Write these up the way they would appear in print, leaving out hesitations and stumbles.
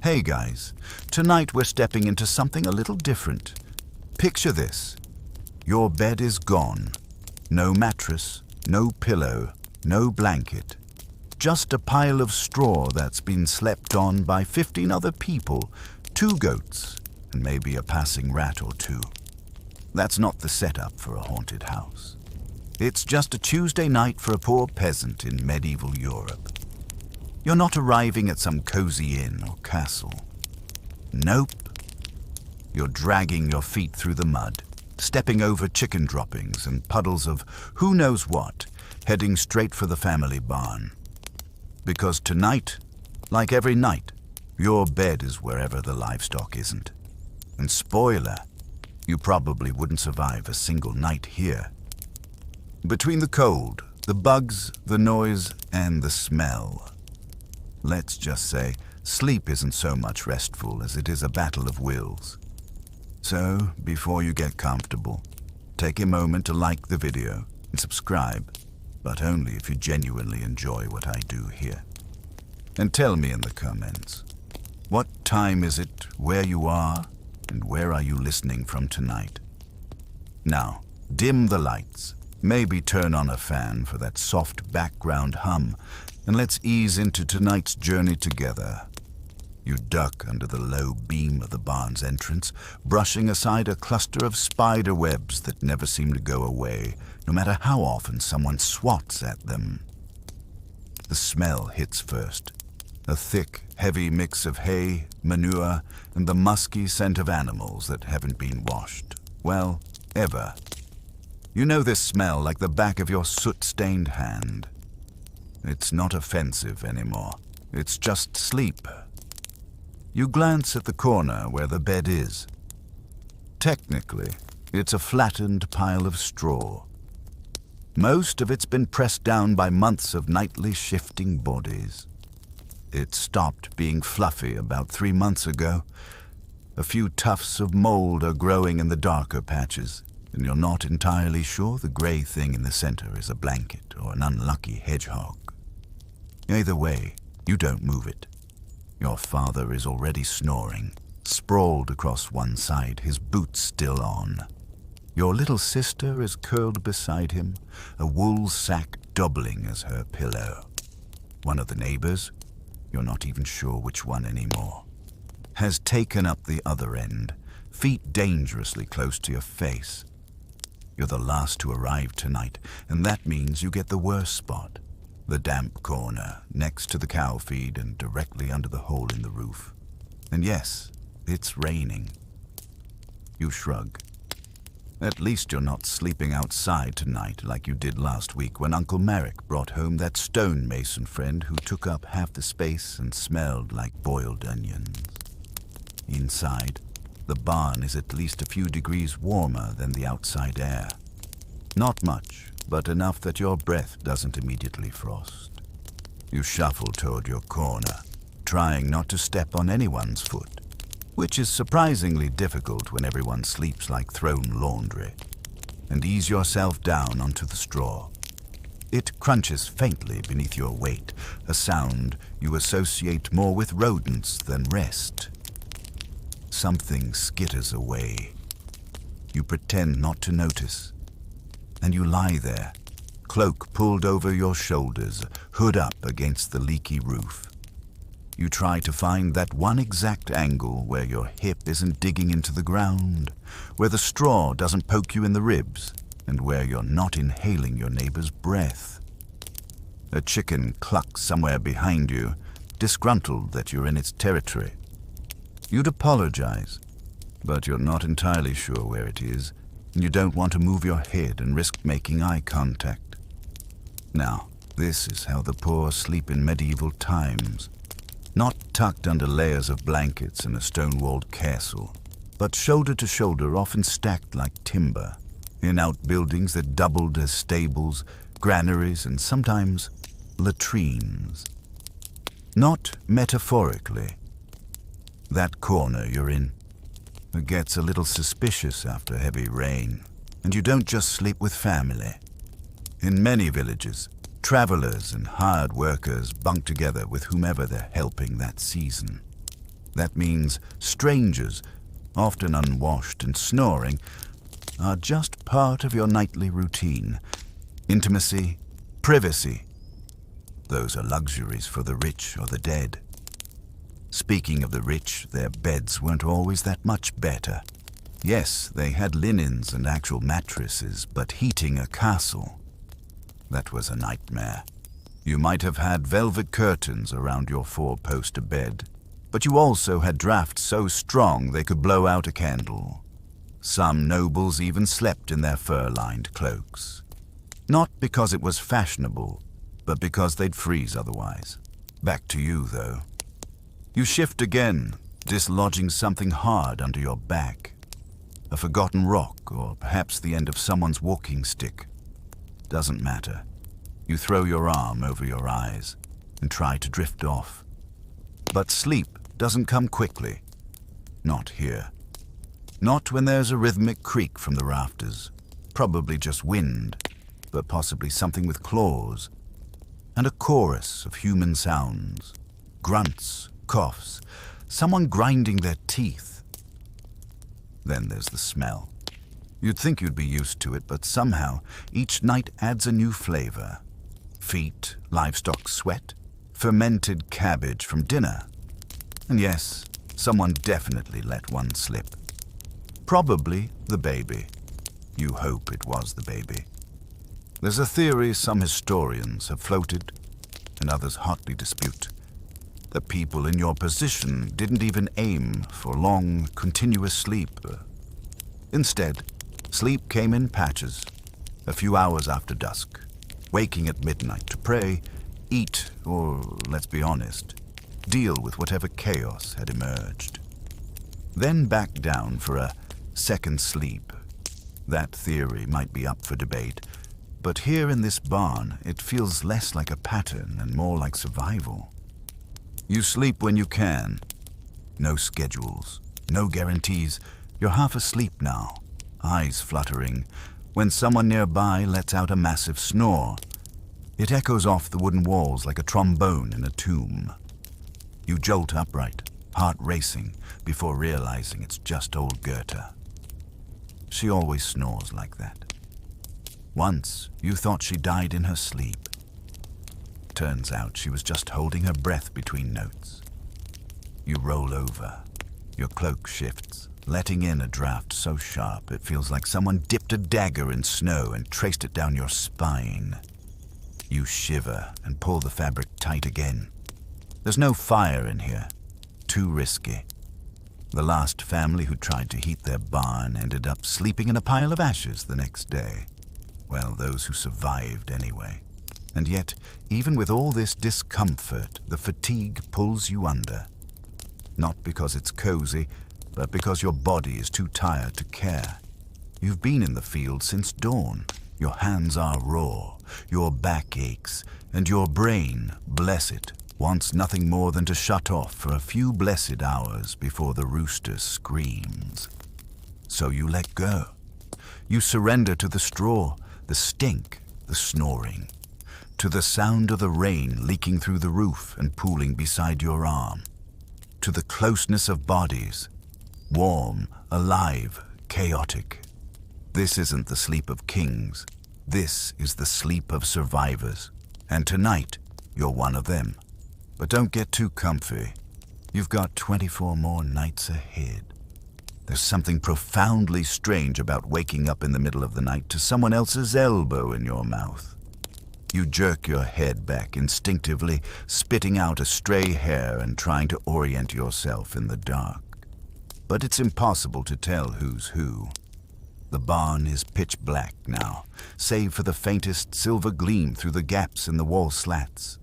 Hey guys, tonight we're stepping into something a little different. Picture this. Your bed is gone. No mattress, no pillow, no blanket. Just a pile of straw that's been slept on by 15 other people, 2 goats, and maybe a passing rat or 2. That's not the setup for a haunted house. It's just a Tuesday night for a poor peasant in medieval Europe. You're not arriving at some cozy inn or castle. Nope. You're dragging your feet through the mud, stepping over chicken droppings and puddles of who knows what, heading straight for the family barn. Because tonight, like every night, your bed is wherever the livestock isn't. And spoiler, you probably wouldn't survive a single night here. Between the cold, the bugs, the noise, and the smell, let's just say, sleep isn't so much restful as it is a battle of wills. So, before you get comfortable, take a moment to like the video and subscribe, but only if you genuinely enjoy what I do here. And tell me in the comments, what time is it, where you are, and where are you listening from tonight? Now, dim the lights, maybe turn on a fan for that soft background hum, and let's ease into tonight's journey together. You duck under the low beam of the barn's entrance, brushing aside a cluster of spider webs that never seem to go away, no matter how often someone swats at them. The smell hits first. A thick, heavy mix of hay, manure, and the musky scent of animals that haven't been washed. Well, ever. You know this smell like the back of your soot-stained hand. It's not offensive anymore. It's just sleep. You glance at the corner where the bed is. Technically, it's a flattened pile of straw. Most of it's been pressed down by months of nightly shifting bodies. It stopped being fluffy about 3 months ago. A few tufts of mold are growing in the darker patches, and you're not entirely sure the gray thing in the center is a blanket or an unlucky hedgehog. Either way, you don't move it. Your father is already snoring, sprawled across one side, his boots still on. Your little sister is curled beside him, a wool sack doubling as her pillow. One of the neighbors, you're not even sure which one anymore, has taken up the other end, feet dangerously close to your face. You're the last to arrive tonight, and that means you get the worst spot. The damp corner, next to the cow feed and directly under the hole in the roof. And yes, it's raining. You shrug. At least you're not sleeping outside tonight like you did last week when Uncle Merrick brought home that stonemason friend who took up half the space and smelled like boiled onions. Inside, the barn is at least a few degrees warmer than the outside air. Not much, but enough that your breath doesn't immediately frost. You shuffle toward your corner, trying not to step on anyone's foot, which is surprisingly difficult when everyone sleeps like thrown laundry, and ease yourself down onto the straw. It crunches faintly beneath your weight, a sound you associate more with rodents than rest. Something skitters away. You pretend not to notice, and you lie there, cloak pulled over your shoulders, hood up against the leaky roof. You try to find that one exact angle where your hip isn't digging into the ground, where the straw doesn't poke you in the ribs, and where you're not inhaling your neighbor's breath. A chicken clucks somewhere behind you, disgruntled that you're in its territory. You'd apologize, but you're not entirely sure where it is, and you don't want to move your head and risk making eye contact. Now, this is how the poor sleep in medieval times. Not tucked under layers of blankets in a stone-walled castle, but shoulder to shoulder, often stacked like timber, in outbuildings that doubled as stables, granaries, and sometimes latrines. Not metaphorically. That corner you're in, it gets a little suspicious after heavy rain, and you don't just sleep with family. In many villages, travelers and hired workers bunk together with whomever they're helping that season. That means strangers, often unwashed and snoring, are just part of your nightly routine. Intimacy, privacy. Those are luxuries for the rich or the dead. Speaking of the rich, their beds weren't always that much better. Yes, they had linens and actual mattresses, but heating a castle, that was a nightmare. You might have had velvet curtains around your four-poster bed, but you also had drafts so strong they could blow out a candle. Some nobles even slept in their fur-lined cloaks. Not because it was fashionable, but because they'd freeze otherwise. Back to you, though. You shift again, dislodging something hard under your back. A forgotten rock, or perhaps the end of someone's walking stick. Doesn't matter. You throw your arm over your eyes and try to drift off. But sleep doesn't come quickly. Not here. Not when there's a rhythmic creak from the rafters. Probably just wind, but possibly something with claws. And a chorus of human sounds. Grunts, coughs, someone grinding their teeth. Then there's the smell. You'd think you'd be used to it, but somehow each night adds a new flavor. Feet, livestock sweat, fermented cabbage from dinner. And yes, someone definitely let one slip. Probably the baby. You hope it was the baby. There's a theory some historians have floated, and others hotly dispute, that people in your position didn't even aim for long, continuous sleep. Instead, sleep came in patches, a few hours after dusk, waking at midnight to pray, eat, or, let's be honest, deal with whatever chaos had emerged. Then back down for a second sleep. That theory might be up for debate, but here in this barn, it feels less like a pattern and more like survival. You sleep when you can. No schedules, no guarantees. You're half asleep now, eyes fluttering, when someone nearby lets out a massive snore. It echoes off the wooden walls like a trombone in a tomb. You jolt upright, heart racing, before realizing it's just old Goethe. She always snores like that. Once, you thought she died in her sleep. Turns out she was just holding her breath between notes. You roll over. Your cloak shifts, letting in a draft so sharp it feels like someone dipped a dagger in snow and traced it down your spine. You shiver and pull the fabric tight again. There's no fire in here. Too risky. The last family who tried to heat their barn ended up sleeping in a pile of ashes the next day. Well, those who survived anyway. And yet, even with all this discomfort, the fatigue pulls you under. Not because it's cozy, but because your body is too tired to care. You've been in the field since dawn. Your hands are raw, your back aches, and your brain, bless it, wants nothing more than to shut off for a few blessed hours before the rooster screams. So you let go. You surrender to the straw, the stink, the snoring, to the sound of the rain leaking through the roof and pooling beside your arm, to the closeness of bodies, warm, alive, chaotic. This isn't the sleep of kings. This is the sleep of survivors. And tonight, you're one of them. But don't get too comfy. You've got 24 more nights ahead. There's something profoundly strange about waking up in the middle of the night to someone else's elbow in your mouth. You jerk your head back instinctively, spitting out a stray hair and trying to orient yourself in the dark. But it's impossible to tell who's who. The barn is pitch black now, save for the faintest silver gleam through the gaps in the wall slats.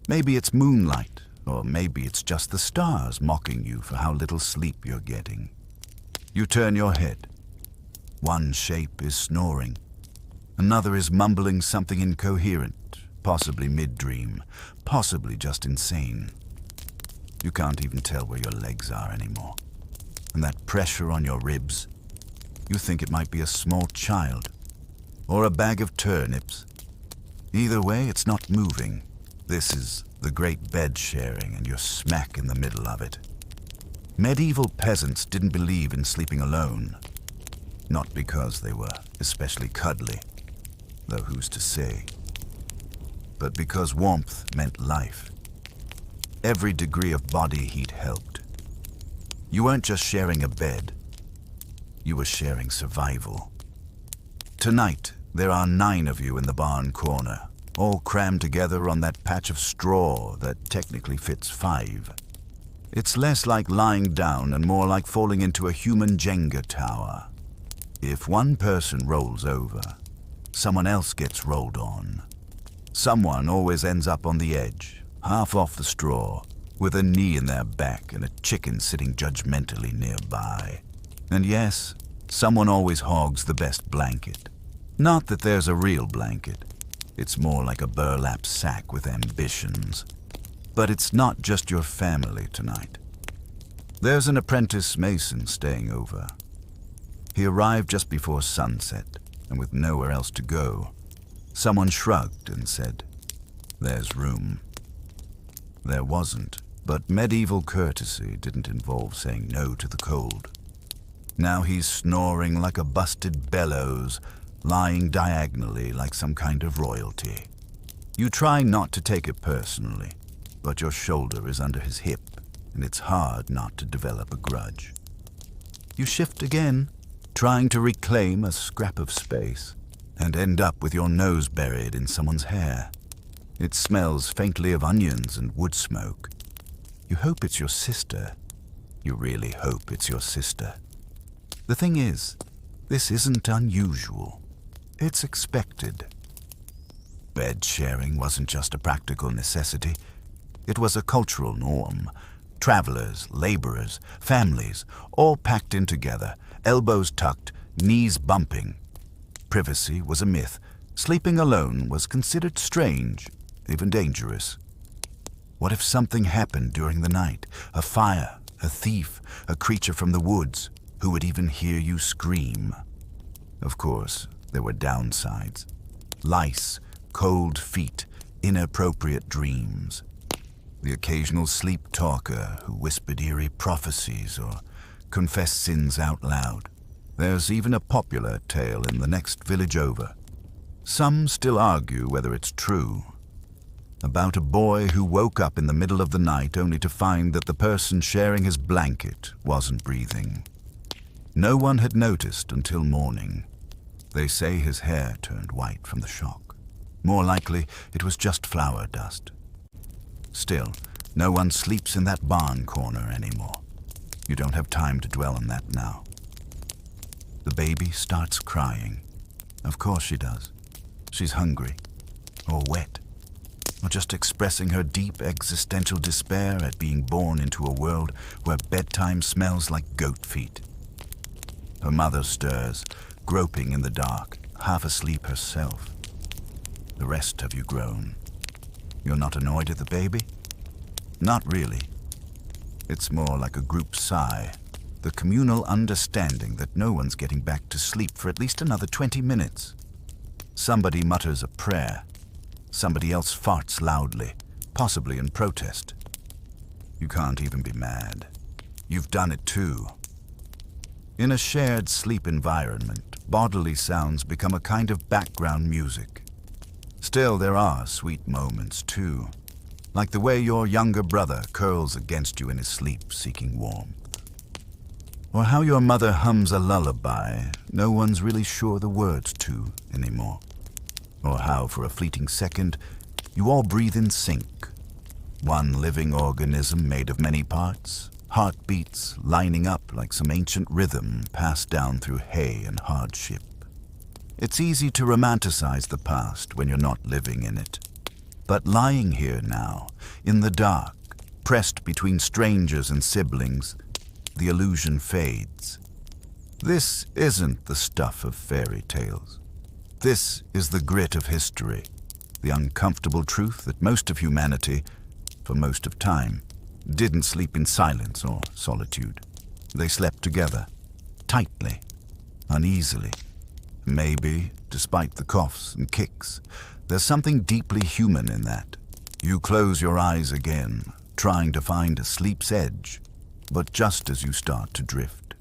Maybe it's moonlight, or maybe it's just the stars mocking you for how little sleep you're getting. You turn your head. One shape is snoring. Another is mumbling something incoherent, possibly mid-dream, possibly just insane. You can't even tell where your legs are anymore. And that pressure on your ribs, you think it might be a small child, or a bag of turnips. Either way, it's not moving. This is the great bed sharing, and you're smack in the middle of it. Medieval peasants didn't believe in sleeping alone. Not because they were especially cuddly, though who's to say, but because warmth meant life. Every degree of body heat helped. You weren't just sharing a bed, you were sharing survival. Tonight, there are 9 of you in the barn corner, all crammed together on that patch of straw that technically fits 5. It's less like lying down and more like falling into a human Jenga tower. If one person rolls over, someone else gets rolled on. Someone always ends up on the edge, half off the straw, with a knee in their back and a chicken sitting judgmentally nearby. And yes, someone always hogs the best blanket. Not that there's a real blanket. It's more like a burlap sack with ambitions. But it's not just your family tonight. There's an apprentice mason staying over. He arrived just before sunset, and with nowhere else to go, someone shrugged and said, "There's room." There wasn't, but medieval courtesy didn't involve saying no to the cold. Now he's snoring like a busted bellows, lying diagonally like some kind of royalty. You try not to take it personally, but your shoulder is under his hip, and it's hard not to develop a grudge. You shift again, trying to reclaim a scrap of space, and end up with your nose buried in someone's hair. It smells faintly of onions and wood smoke. You hope it's your sister. You really hope it's your sister. The thing is, this isn't unusual. It's expected. Bed sharing wasn't just a practical necessity. It was a cultural norm. Travelers, laborers, families, all packed in together, elbows tucked, knees bumping. Privacy was a myth. Sleeping alone was considered strange, even dangerous. What if something happened during the night? A fire, a thief, a creature from the woods who would even hear you scream? Of course, there were downsides. Lice, cold feet, inappropriate dreams. The occasional sleep talker who whispered eerie prophecies or confessed sins out loud. There's even a popular tale in the next village over. Some still argue whether it's true. About a boy who woke up in the middle of the night only to find that the person sharing his blanket wasn't breathing. No one had noticed until morning. They say his hair turned white from the shock. More likely, it was just flour dust. Still, no one sleeps in that barn corner anymore. You don't have time to dwell on that now. The baby starts crying. Of course she does. She's hungry, or wet, or just expressing her deep existential despair at being born into a world where bedtime smells like goat feet. Her mother stirs, groping in the dark, half asleep herself. The rest of you groan. You're not annoyed at the baby? Not really. It's more like a group sigh, the communal understanding that no one's getting back to sleep for at least another 20 minutes. Somebody mutters a prayer. Somebody else farts loudly, possibly in protest. You can't even be mad. You've done it too. In a shared sleep environment, bodily sounds become a kind of background music. Still, there are sweet moments too, like the way your younger brother curls against you in his sleep, seeking warmth. Or how your mother hums a lullaby no one's really sure the words to anymore. Or how, for a fleeting second, you all breathe in sync. One living organism made of many parts, heartbeats lining up like some ancient rhythm passed down through hay and hardship. It's easy to romanticize the past when you're not living in it. But lying here now, in the dark, pressed between strangers and siblings, the illusion fades. This isn't the stuff of fairy tales. This is the grit of history, the uncomfortable truth that most of humanity, for most of time, didn't sleep in silence or solitude. They slept together, tightly, uneasily. Maybe, despite the coughs and kicks, there's something deeply human in that. You close your eyes again, trying to find a sleep's edge. but just as you start to drift.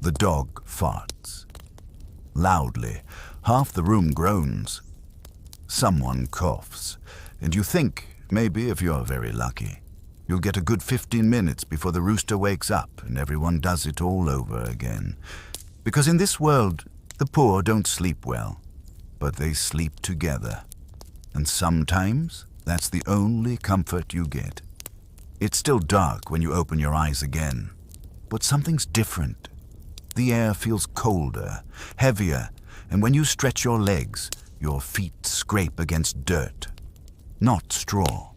The dog farts. Loudly, half the room groans. Someone coughs, and you think, maybe if you're very lucky, you'll get a good 15 minutes before the rooster wakes up and everyone does it all over again. Because in this world, the poor don't sleep well, but they sleep together. And sometimes that's the only comfort you get. It's still dark when you open your eyes again, but something's different. The air feels colder, heavier, and when you stretch your legs, your feet scrape against dirt, not straw.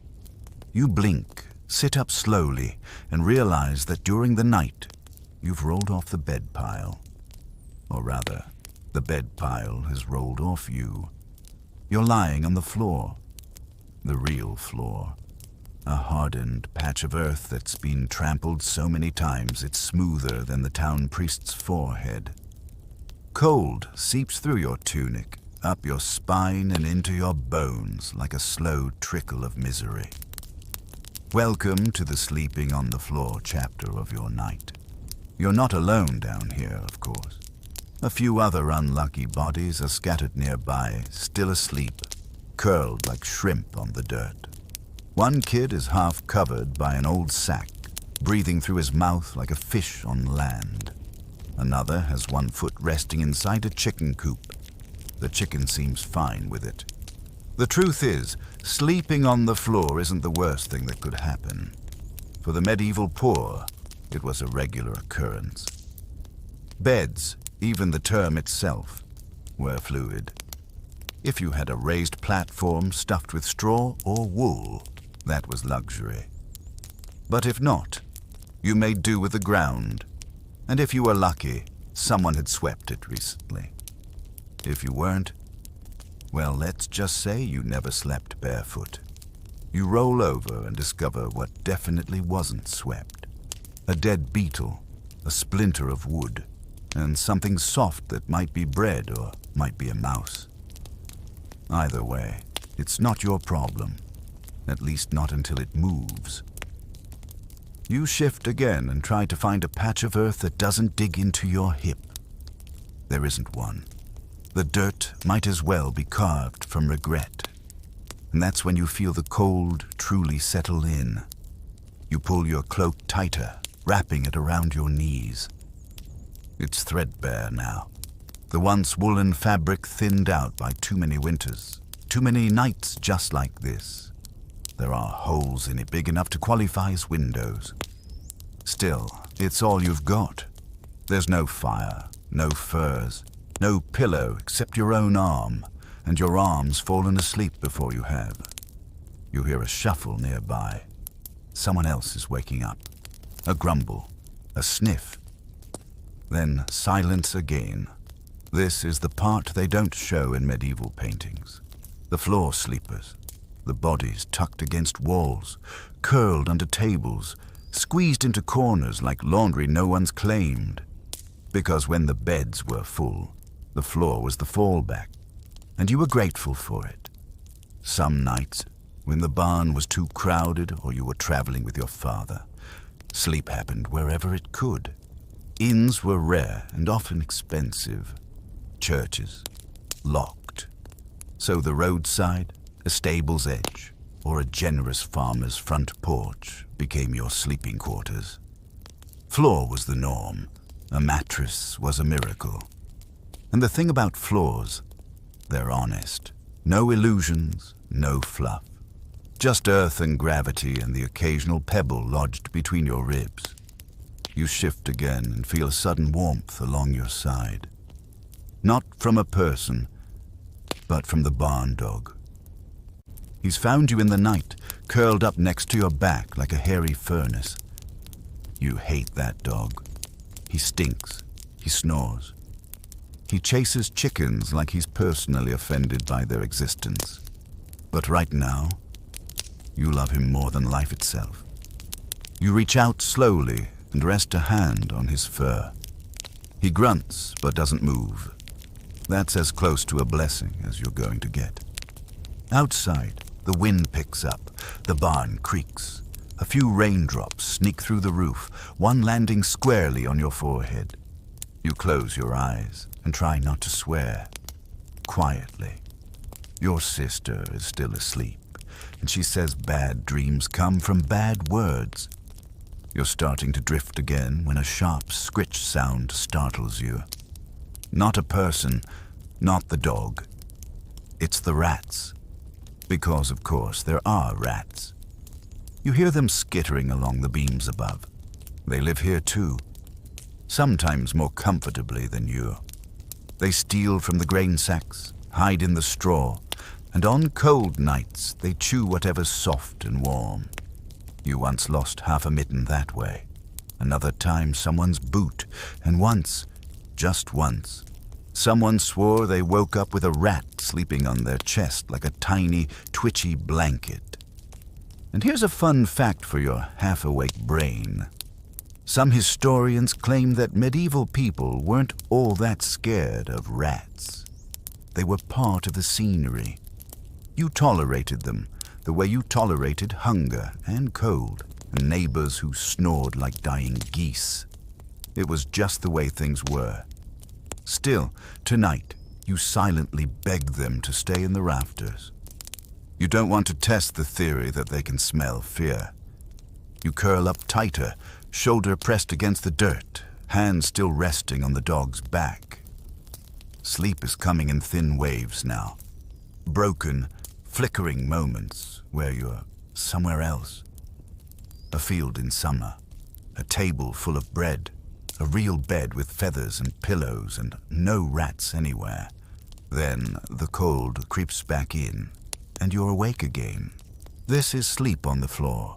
You blink, sit up slowly, and realize that during the night, you've rolled off the bed pile. Or rather, the bed pile has rolled off you. You're lying on the floor, the real floor, a hardened patch of earth that's been trampled so many times it's smoother than the town priest's forehead. Cold seeps through your tunic, up your spine and into your bones like a slow trickle of misery. Welcome to the sleeping on the floor chapter of your night. You're not alone down here, of course. A few other unlucky bodies are scattered nearby, still asleep, curled like shrimp on the dirt. One kid is half covered by an old sack, breathing through his mouth like a fish on land. Another has one foot resting inside a chicken coop. The chicken seems fine with it. The truth is, sleeping on the floor isn't the worst thing that could happen. For the medieval poor, it was a regular occurrence. Beds, even the term itself, were fluid. If you had a raised platform stuffed with straw or wool, that was luxury. But if not, you made do with the ground, and if you were lucky, someone had swept it recently. If you weren't, well, let's just say you never slept barefoot. You roll over and discover what definitely wasn't swept. A dead beetle, a splinter of wood, and something soft that might be bread or might be a mouse. Either way, it's not your problem, at least not until it moves. You shift again and try to find a patch of earth that doesn't dig into your hip. There isn't one. The dirt might as well be carved from regret. And that's when you feel the cold truly settle in. You pull your cloak tighter, wrapping it around your knees. It's threadbare now. The once woolen fabric thinned out by too many winters, too many nights just like this. There are holes in it big enough to qualify as windows. Still, it's all you've got. There's no fire, no furs, no pillow except your own arm, and your arm's fallen asleep before you have. You hear a shuffle nearby. Someone else is waking up. A grumble, a sniff. Then silence again. This is the part they don't show in medieval paintings. The floor sleepers, the bodies tucked against walls, curled under tables, squeezed into corners like laundry no one's claimed. Because when the beds were full, the floor was the fallback, and you were grateful for it. Some nights, when the barn was too crowded or you were traveling with your father, sleep happened wherever it could. Inns were rare and often expensive. Churches, locked. So the roadside, a stable's edge, or a generous farmer's front porch became your sleeping quarters. Floor was the norm. A mattress was a miracle. And the thing about floors, they're honest. No illusions, no fluff. Just earth and gravity and the occasional pebble lodged between your ribs. You shift again and feel a sudden warmth along your side. Not from a person, but from the barn dog. He's found you in the night, curled up next to your back like a hairy furnace. You hate that dog. He stinks. He snores. He chases chickens like he's personally offended by their existence. But right now, you love him more than life itself. You reach out slowly and rest a hand on his fur. He grunts but doesn't move. That's as close to a blessing as you're going to get. Outside, the wind picks up. The barn creaks. A few raindrops sneak through the roof, one landing squarely on your forehead. You close your eyes and try not to swear. Quietly. Your sister is still asleep, and she says bad dreams come from bad words. You're starting to drift again when a sharp scritch sound startles you. Not a person, not the dog. It's the rats. Because, of course, there are rats. You hear them skittering along the beams above. They live here too, sometimes more comfortably than you. They steal from the grain sacks, hide in the straw, and on cold nights they chew whatever's soft and warm. You once lost half a mitten that way, another time someone's boot, and once, just once, someone swore they woke up with a rat sleeping on their chest like a tiny, twitchy blanket. And here's a fun fact for your half-awake brain. Some historians claim that medieval people weren't all that scared of rats. They were part of the scenery. You tolerated them the way you tolerated hunger and cold and neighbors who snored like dying geese. It was just the way things were. Still, tonight, you silently beg them to stay in the rafters. You don't want to test the theory that they can smell fear. You curl up tighter, shoulder pressed against the dirt, hands still resting on the dog's back. Sleep is coming in thin waves now. Broken, flickering moments where you're somewhere else. A field in summer, a table full of bread, a real bed with feathers and pillows and no rats anywhere. Then the cold creeps back in, and you're awake again. This is sleep on the floor.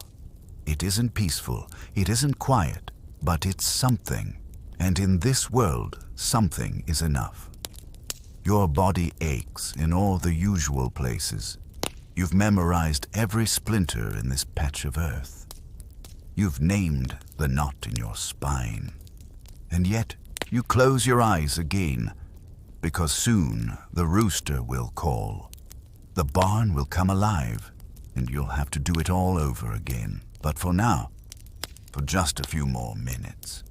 It isn't peaceful, it isn't quiet, but it's something. And in this world, something is enough. Your body aches in all the usual places. You've memorized every splinter in this patch of earth. You've named the knot in your spine. And yet, you close your eyes again, because soon the rooster will call. The barn will come alive, and you'll have to do it all over again. But for now, for just a few more minutes,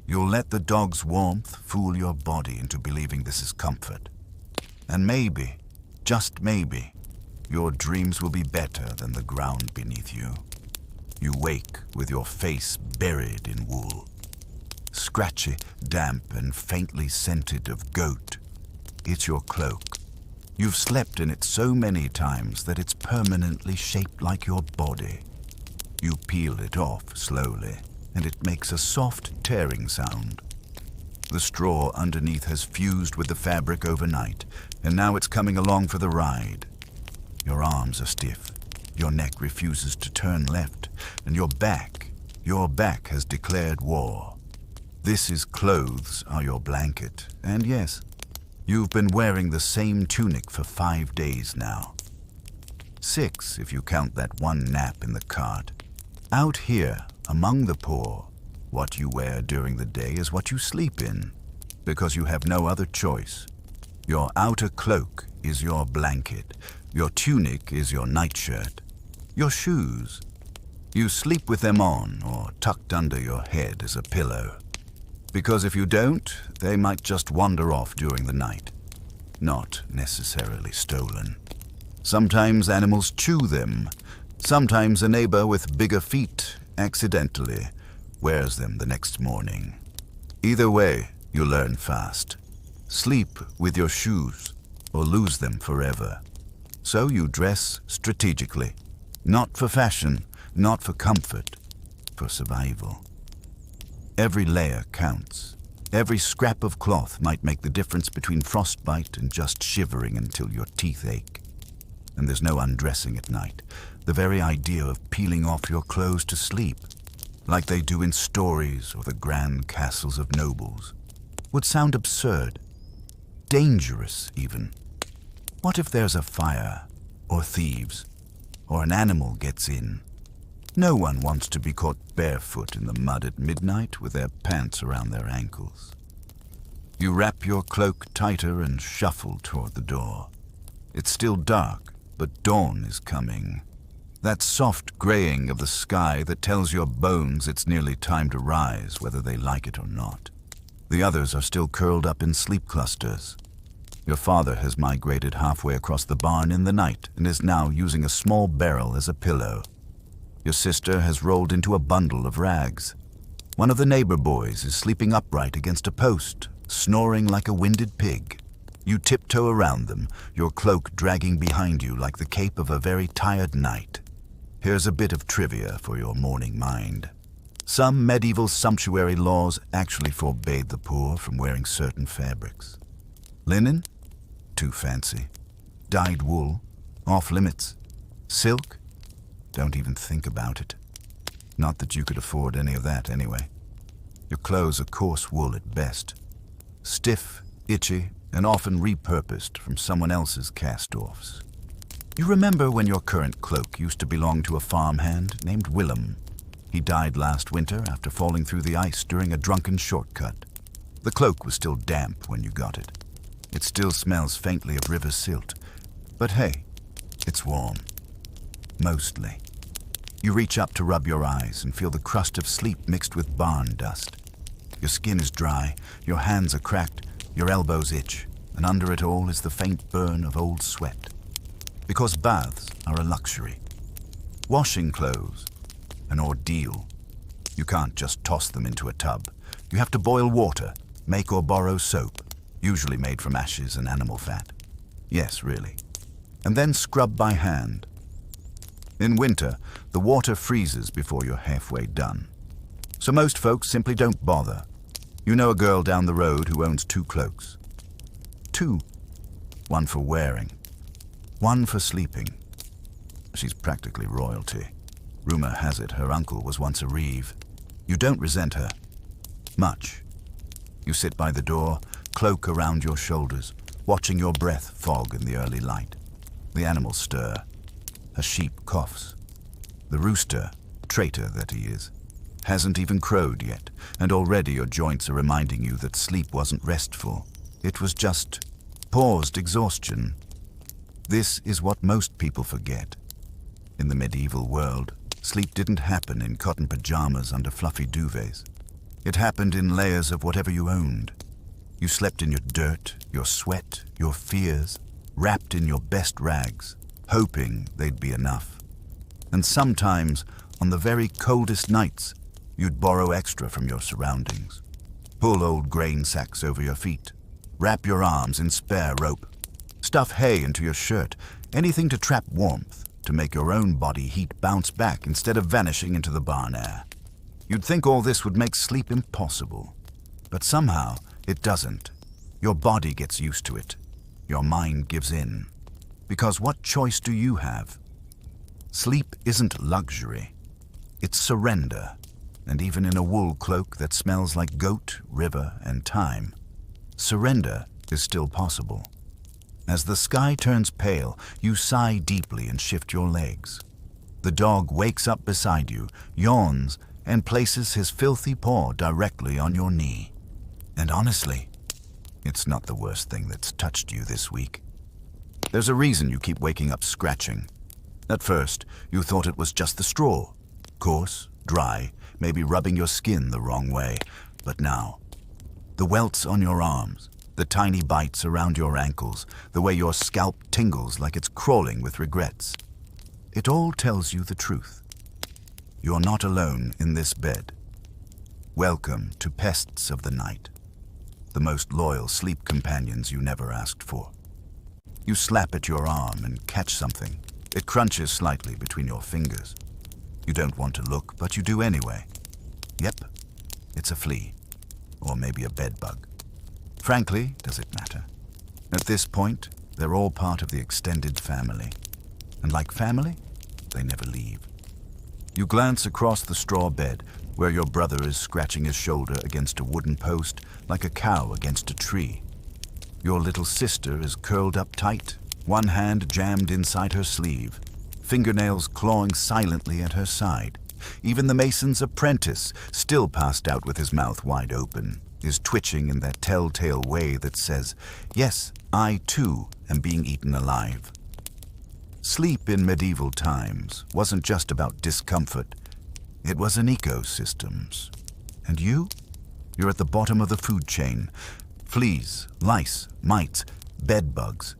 you'll let the dog's warmth fool your body into believing this is comfort. And maybe, just maybe, your dreams will be better than the ground beneath you. You wake with your face buried in wool. Scratchy, damp, and faintly scented of goat. It's your cloak. You've slept in it so many times that it's permanently shaped like your body. You peel it off slowly, and it makes a soft tearing sound. The straw underneath has fused with the fabric overnight, and now it's coming along for the ride. Your arms are stiff, your neck refuses to turn left, and your back has declared war. This is clothes are your blanket, and yes, you've been wearing the same tunic for 5 days now. 6 if you count that one nap in the cart. Out here, among the poor, what you wear during the day is what you sleep in, because you have no other choice. Your outer cloak is your blanket, your tunic is your nightshirt, your shoes. You sleep with them on or tucked under your head as a pillow. Because if you don't, they might just wander off during the night. Not necessarily stolen. Sometimes animals chew them. Sometimes a neighbor with bigger feet accidentally wears them the next morning. Either way, you learn fast. Sleep with your shoes or lose them forever. So you dress strategically. Not for fashion, not for comfort, for survival. Every layer counts. Every scrap of cloth might make the difference between frostbite and just shivering until your teeth ache. And there's no undressing at night. The very idea of peeling off your clothes to sleep, like they do in stories or the grand castles of nobles, would sound absurd. Dangerous, even. What if there's a fire, or thieves, or an animal gets in? No one wants to be caught barefoot in the mud at midnight with their pants around their ankles. You wrap your cloak tighter and shuffle toward the door. It's still dark, but dawn is coming. That soft graying of the sky that tells your bones it's nearly time to rise, whether they like it or not. The others are still curled up in sleep clusters. Your father has migrated halfway across the barn in the night and is now using a small barrel as a pillow. Your sister has rolled into a bundle of rags. One of the neighbor boys is sleeping upright against a post, snoring like a winded pig. You tiptoe around them, your cloak dragging behind you like the cape of a very tired knight. Here's a bit of trivia for your morning mind. Some medieval sumptuary laws actually forbade the poor from wearing certain fabrics. Linen? Too fancy. Dyed wool? Off limits. Silk? Don't even think about it. Not that you could afford any of that anyway. Your clothes are coarse wool at best. Stiff, itchy, and often repurposed from someone else's cast-offs. You remember when your current cloak used to belong to a farmhand named Willem. He died last winter after falling through the ice during a drunken shortcut. The cloak was still damp when you got it. It still smells faintly of river silt. But hey, it's warm. Mostly. You reach up to rub your eyes and feel the crust of sleep mixed with barn dust. Your skin is dry, your hands are cracked, your elbows itch, and under it all is the faint burn of old sweat. Because baths are a luxury. Washing clothes, an ordeal. You can't just toss them into a tub. You have to boil water, make or borrow soap, usually made from ashes and animal fat. Yes, really. And then scrub by hand. In winter, the water freezes before you're halfway done. So most folks simply don't bother. You know a girl down the road who owns 2 cloaks. 2. One for wearing. One for sleeping. She's practically royalty. Rumor has it her uncle was once a reeve. You don't resent her. Much. You sit by the door, cloak around your shoulders, watching your breath fog in the early light. The animals stir. A sheep coughs. The rooster, traitor that he is, hasn't even crowed yet, and already your joints are reminding you that sleep wasn't restful. It was just paused exhaustion. This is what most people forget. In the medieval world, sleep didn't happen in cotton pajamas under fluffy duvets. It happened in layers of whatever you owned. You slept in your dirt, your sweat, your fears, wrapped in your best rags, hoping they'd be enough. And sometimes, on the very coldest nights, you'd borrow extra from your surroundings. Pull old grain sacks over your feet. Wrap your arms in spare rope. Stuff hay into your shirt, anything to trap warmth, to make your own body heat bounce back instead of vanishing into the barn air. You'd think all this would make sleep impossible. But somehow, it doesn't. Your body gets used to it. Your mind gives in. Because what choice do you have? Sleep isn't luxury. It's surrender. And even in a wool cloak that smells like goat, river, and thyme, surrender is still possible. As the sky turns pale, you sigh deeply and shift your legs. The dog wakes up beside you, yawns, and places his filthy paw directly on your knee. And honestly, it's not the worst thing that's touched you this week. There's a reason you keep waking up scratching. At first, you thought it was just the straw. Coarse, dry, maybe rubbing your skin the wrong way. But now, the welts on your arms, the tiny bites around your ankles, the way your scalp tingles like it's crawling with regrets. It all tells you the truth. You're not alone in this bed. Welcome to pests of the night, the most loyal sleep companions you never asked for. You slap at your arm and catch something. It crunches slightly between your fingers. You don't want to look, but you do anyway. Yep, it's a flea, or maybe a bedbug. Frankly, does it matter? At this point, they're all part of the extended family. And like family, they never leave. You glance across the straw bed, where your brother is scratching his shoulder against a wooden post like a cow against a tree. Your little sister is curled up tight, one hand jammed inside her sleeve, fingernails clawing silently at her side. Even the mason's apprentice, still passed out with his mouth wide open, is twitching in that telltale way that says, yes, I too am being eaten alive. Sleep in medieval times wasn't just about discomfort. It was an ecosystem. And you're at the bottom of the food chain. Fleas, lice, mites, bed bugs,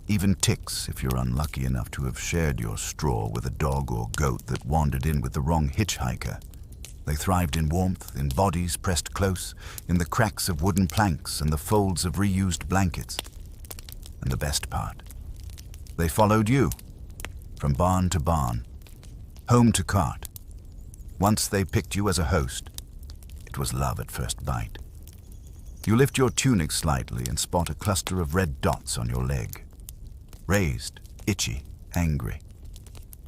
even ticks if you're unlucky enough to have shared your straw with a dog or goat that wandered in with the wrong hitchhiker. They thrived in warmth, in bodies pressed close, in the cracks of wooden planks and the folds of reused blankets. And the best part, they followed you, from barn to barn, home to cart. Once they picked you as a host, it was love at first bite. You lift your tunic slightly and spot a cluster of red dots on your leg. Raised, itchy, angry.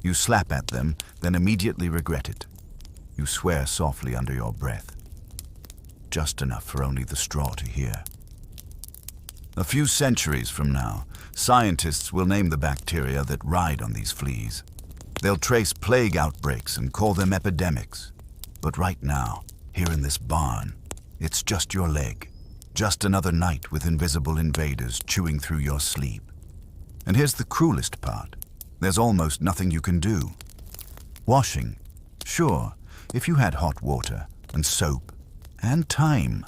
You slap at them, then immediately regret it. You swear softly under your breath. Just enough for only the straw to hear. A few centuries from now, scientists will name the bacteria that ride on these fleas. They'll trace plague outbreaks and call them epidemics. But right now, here in this barn, it's just your leg. Just another night with invisible invaders chewing through your sleep. And here's the cruelest part. There's almost nothing you can do. Washing, sure, if you had hot water and soap and time.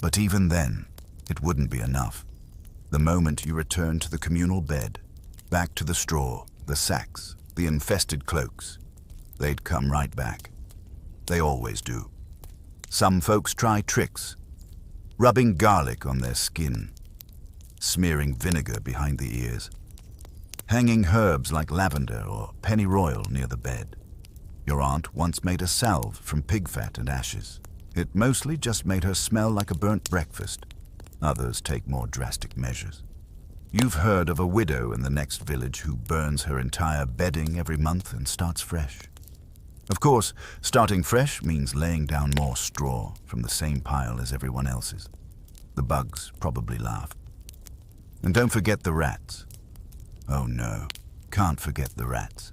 But even then, it wouldn't be enough. The moment you return to the communal bed, back to the straw, the sacks, the infested cloaks, they'd come right back. They always do. Some folks try tricks, rubbing garlic on their skin, smearing vinegar behind the ears, hanging herbs like lavender or pennyroyal near the bed. Your aunt once made a salve from pig fat and ashes. It mostly just made her smell like a burnt breakfast. Others take more drastic measures. You've heard of a widow in the next village who burns her entire bedding every month and starts fresh. Of course, starting fresh means laying down more straw from the same pile as everyone else's. The bugs probably laugh. And don't forget the rats. Oh no, can't forget the rats.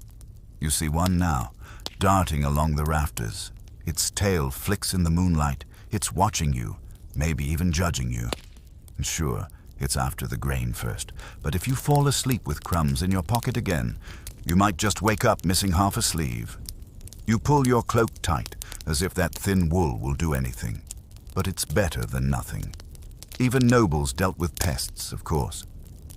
You see one now, darting along the rafters. Its tail flicks in the moonlight. It's watching you, maybe even judging you. And sure, it's after the grain first. But if you fall asleep with crumbs in your pocket again, you might just wake up missing half a sleeve. You pull your cloak tight, as if that thin wool will do anything. But it's better than nothing. Even nobles dealt with pests, of course.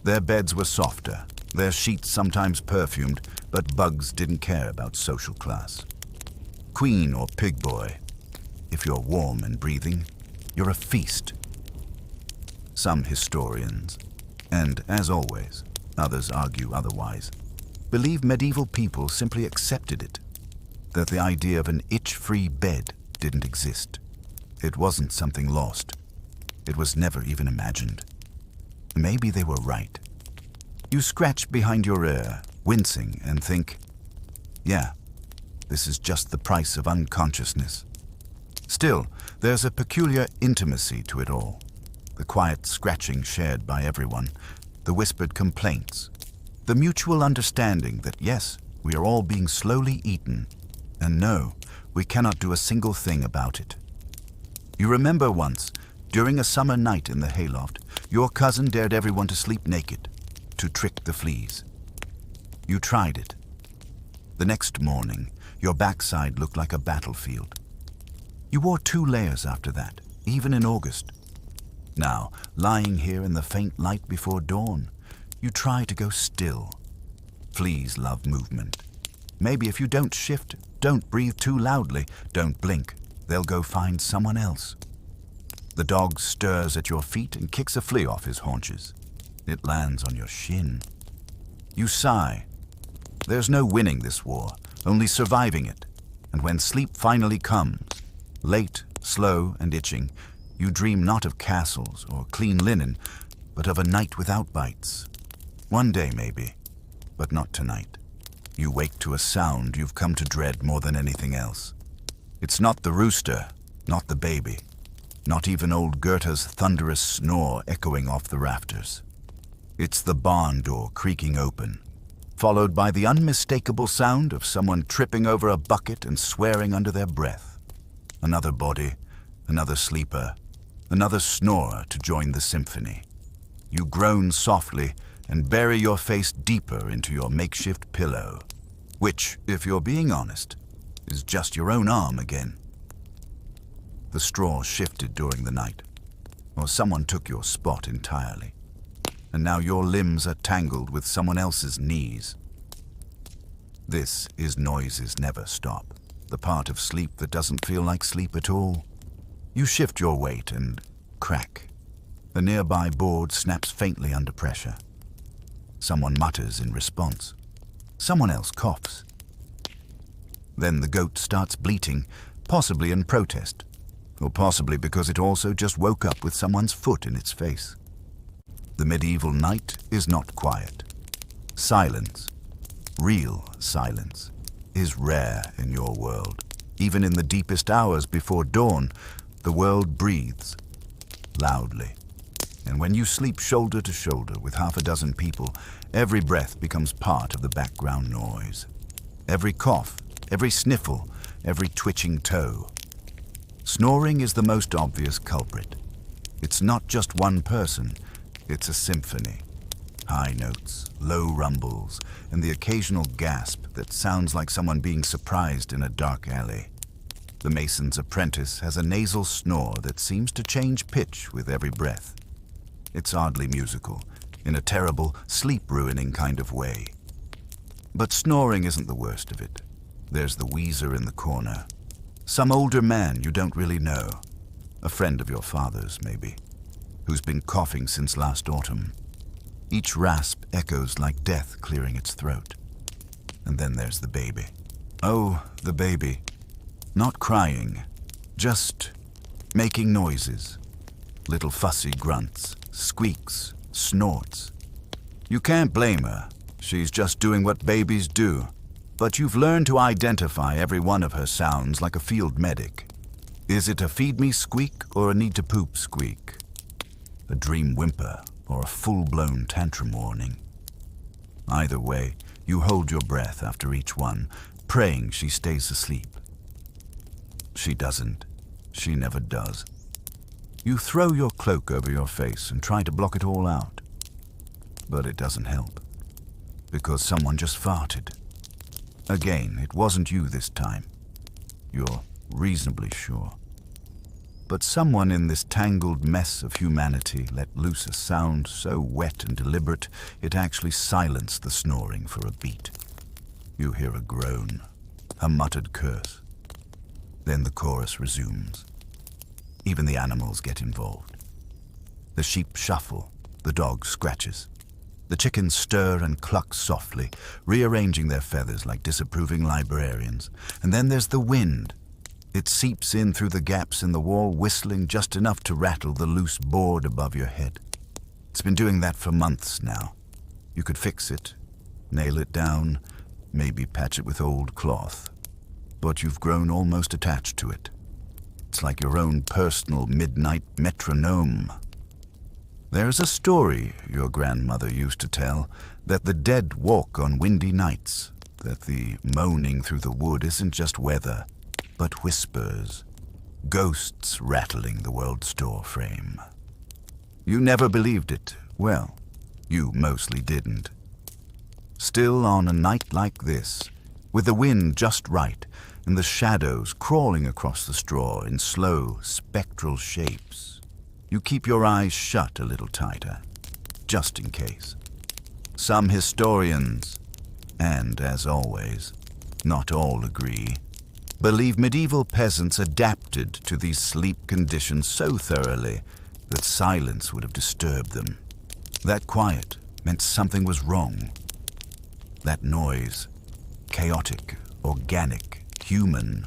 Their beds were softer, their sheets sometimes perfumed, but bugs didn't care about social class. Queen or pig boy, if you're warm and breathing, you're a feast. Some historians, and as always, others argue otherwise, believe medieval people simply accepted it, that the idea of an itch-free bed didn't exist. It wasn't something lost. It was never even imagined. Maybe they were right. You scratch behind your ear, wincing, and think, yeah, this is just the price of unconsciousness. Still, there's a peculiar intimacy to it all. The quiet scratching shared by everyone, the whispered complaints, the mutual understanding that yes, we are all being slowly eaten, and no, we cannot do a single thing about it. You remember once, during a summer night in the hayloft, your cousin dared everyone to sleep naked, to trick the fleas. You tried it. The next morning, your backside looked like a battlefield. You wore 2 layers after that, even in August. Now, lying here in the faint light before dawn, you try to go still. Fleas love movement. Maybe if you don't shift, don't breathe too loudly, don't blink, they'll go find someone else. The dog stirs at your feet and kicks a flea off his haunches. It lands on your shin. You sigh. There's no winning this war, only surviving it. And when sleep finally comes, late, slow, and itching, you dream not of castles or clean linen, but of a night without bites. One day, maybe, but not tonight. You wake to a sound you've come to dread more than anything else. It's not the rooster, not the baby, not even old Goethe's thunderous snore echoing off the rafters. It's the barn door creaking open, followed by the unmistakable sound of someone tripping over a bucket and swearing under their breath. Another body, another sleeper, another snorer to join the symphony. You groan softly, and bury your face deeper into your makeshift pillow, which, if you're being honest, is just your own arm again. The straw shifted during the night, or someone took your spot entirely, and now your limbs are tangled with someone else's knees. This is noises never stop, the part of sleep that doesn't feel like sleep at all. You shift your weight and crack. A nearby board snaps faintly under pressure. Someone mutters in response. Someone else coughs. Then the goat starts bleating, possibly in protest, or possibly because it also just woke up with someone's foot in its face. The medieval night is not quiet. Silence, real silence, is rare in your world. Even in the deepest hours before dawn, the world breathes loudly. And when you sleep shoulder to shoulder with half a dozen people, every breath becomes part of the background noise. Every cough, every sniffle, every twitching toe. Snoring is the most obvious culprit. It's not just one person, it's a symphony. High notes, low rumbles, and the occasional gasp that sounds like someone being surprised in a dark alley. The mason's apprentice has a nasal snore that seems to change pitch with every breath. It's oddly musical, in a terrible, sleep-ruining kind of way. But snoring isn't the worst of it. There's the wheezer in the corner. Some older man you don't really know, a friend of your father's maybe, who's been coughing since last autumn. Each rasp echoes like death clearing its throat. And then there's the baby. Oh, the baby. Not crying, just making noises. Little fussy grunts, squeaks, snorts. You can't blame her. She's just doing what babies do. But you've learned to identify every one of her sounds like a field medic. Is it a feed me squeak or a need to poop squeak? A dream whimper or a full-blown tantrum warning? Either way, you hold your breath after each one, praying she stays asleep. She doesn't. She never does. You throw your cloak over your face and try to block it all out. But it doesn't help, because someone just farted. Again, it wasn't you this time. You're reasonably sure. But someone in this tangled mess of humanity let loose a sound so wet and deliberate it actually silenced the snoring for a beat. You hear a groan, a muttered curse. Then the chorus resumes. Even the animals get involved. The sheep shuffle, the dog scratches. The chickens stir and cluck softly, rearranging their feathers like disapproving librarians. And then there's the wind. It seeps in through the gaps in the wall, whistling just enough to rattle the loose board above your head. It's been doing that for months now. You could fix it, nail it down, maybe patch it with old cloth. But you've grown almost attached to it. It's like your own personal midnight metronome. There's a story your grandmother used to tell, that the dead walk on windy nights, that the moaning through the wood isn't just weather, but whispers, ghosts rattling the world's door frame. You never believed it. Well, you mostly didn't. Still, on a night like this, with the wind just right, and the shadows crawling across the straw in slow, spectral shapes, you keep your eyes shut a little tighter, just in case. Some historians, and as always, not all agree, believe medieval peasants adapted to these sleep conditions so thoroughly that silence would have disturbed them. That quiet meant something was wrong. That noise, chaotic, organic, human,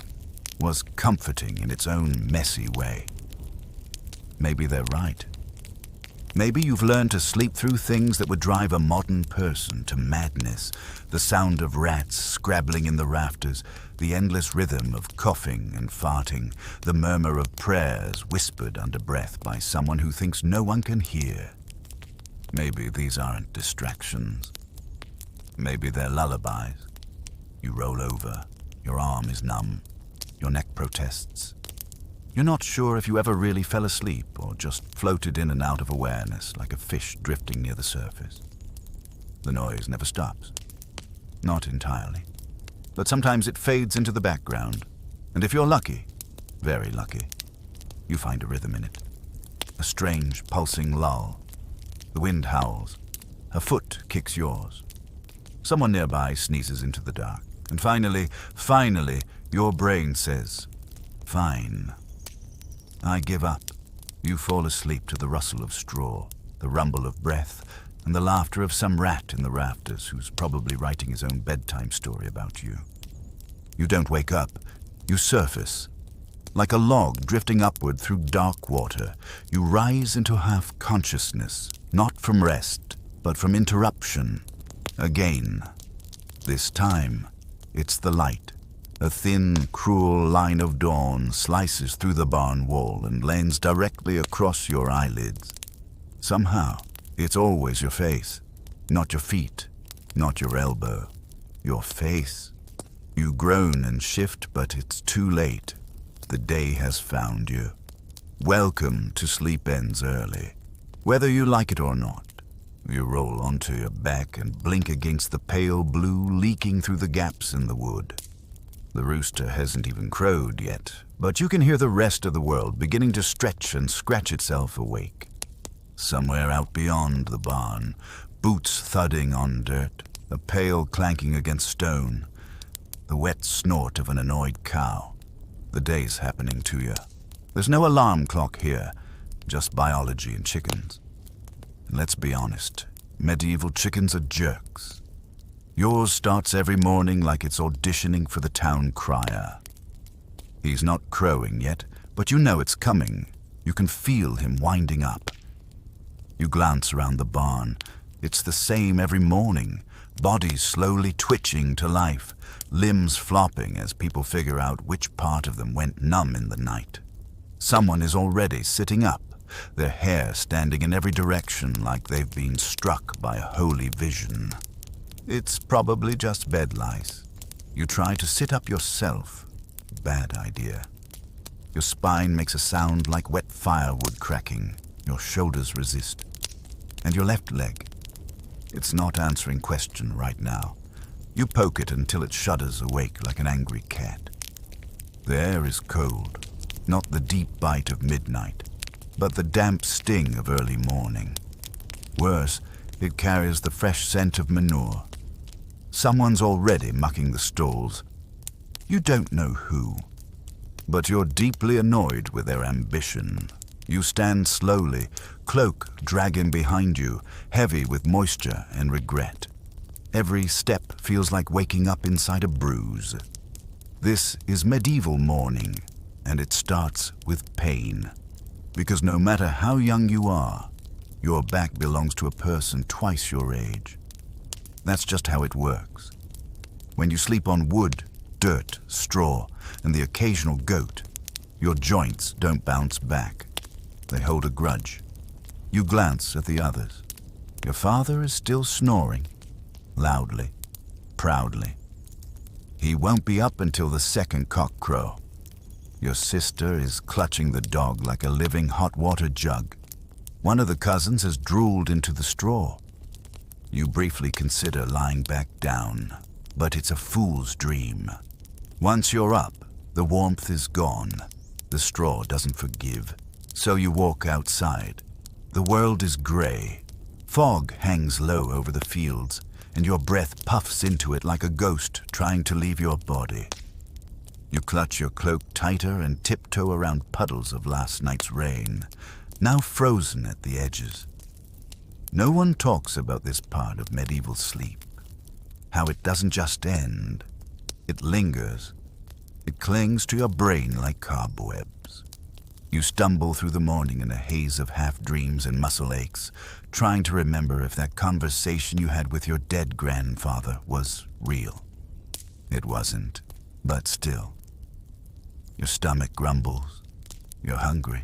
was comforting in its own messy way. Maybe they're right. Maybe you've learned to sleep through things that would drive a modern person to madness. The sound of rats scrabbling in the rafters, the endless rhythm of coughing and farting, the murmur of prayers whispered under breath by someone who thinks no one can hear. Maybe these aren't distractions. Maybe they're lullabies. You roll over. Your arm is numb. Your neck protests. You're not sure if you ever really fell asleep or just floated in and out of awareness like a fish drifting near the surface. The noise never stops. Not entirely. But sometimes it fades into the background. And if you're lucky, very lucky, you find a rhythm in it. A strange, pulsing lull. The wind howls. A foot kicks yours. Someone nearby sneezes into the dark. And finally, your brain says, "Fine." I give up. You fall asleep to the rustle of straw, the rumble of breath, and the laughter of some rat in the rafters who's probably writing his own bedtime story about you. You don't wake up. You surface. Like a log drifting upward through dark water, you rise into half-consciousness, not from rest, but from interruption. Again. This time, it's the light. A thin, cruel line of dawn slices through the barn wall and lands directly across your eyelids. Somehow, it's always your face, not your feet, not your elbow, your face. You groan and shift, but it's too late. The day has found you. Welcome to Sleep Ends Early. Whether you like it or not, you roll onto your back and blink against the pale blue leaking through the gaps in the wood. The rooster hasn't even crowed yet, but you can hear the rest of the world beginning to stretch and scratch itself awake. Somewhere out beyond the barn, boots thudding on dirt, a pail clanking against stone, the wet snort of an annoyed cow. The day's happening to you. There's no alarm clock here, just biology and chickens. And let's be honest, medieval chickens are jerks. Yours starts every morning like it's auditioning for the town crier. He's not crowing yet, but you know it's coming. You can feel him winding up. You glance around the barn. It's the same every morning. Bodies slowly twitching to life, limbs flopping as people figure out which part of them went numb in the night. Someone is already sitting up, their hair standing in every direction like they've been struck by a holy vision. It's probably just bed lice. You try to sit up yourself. Bad idea. Your spine makes a sound like wet firewood cracking. Your shoulders resist. And your left leg. It's not answering question right now. You poke it until it shudders awake like an angry cat. The air is cold, not the deep bite of midnight, but the damp sting of early morning. Worse, it carries the fresh scent of manure. Someone's already mucking the stalls. You don't know who, but you're deeply annoyed with their ambition. You stand slowly, cloak dragging behind you, heavy with moisture and regret. Every step feels like waking up inside a bruise. This is medieval morning, and it starts with pain. Because no matter how young you are, your back belongs to a person twice your age. That's just how it works. When you sleep on wood, dirt, straw, and the occasional goat, your joints don't bounce back. They hold a grudge. You glance at the others. Your father is still snoring, loudly, proudly. He won't be up until the second cock crow. Your sister is clutching the dog like a living hot water jug. One of the cousins has drooled into the straw. You briefly consider lying back down, but it's a fool's dream. Once you're up, the warmth is gone. The straw doesn't forgive. So you walk outside. The world is gray. Fog hangs low over the fields, and your breath puffs into it like a ghost trying to leave your body. You clutch your cloak tighter and tiptoe around puddles of last night's rain, now frozen at the edges. No one talks about this part of medieval sleep, how it doesn't just end. It lingers. It clings to your brain like cobwebs. You stumble through the morning in a haze of half-dreams and muscle aches, trying to remember if that conversation you had with your dead grandfather was real. It wasn't, but still. Your stomach grumbles. You're hungry,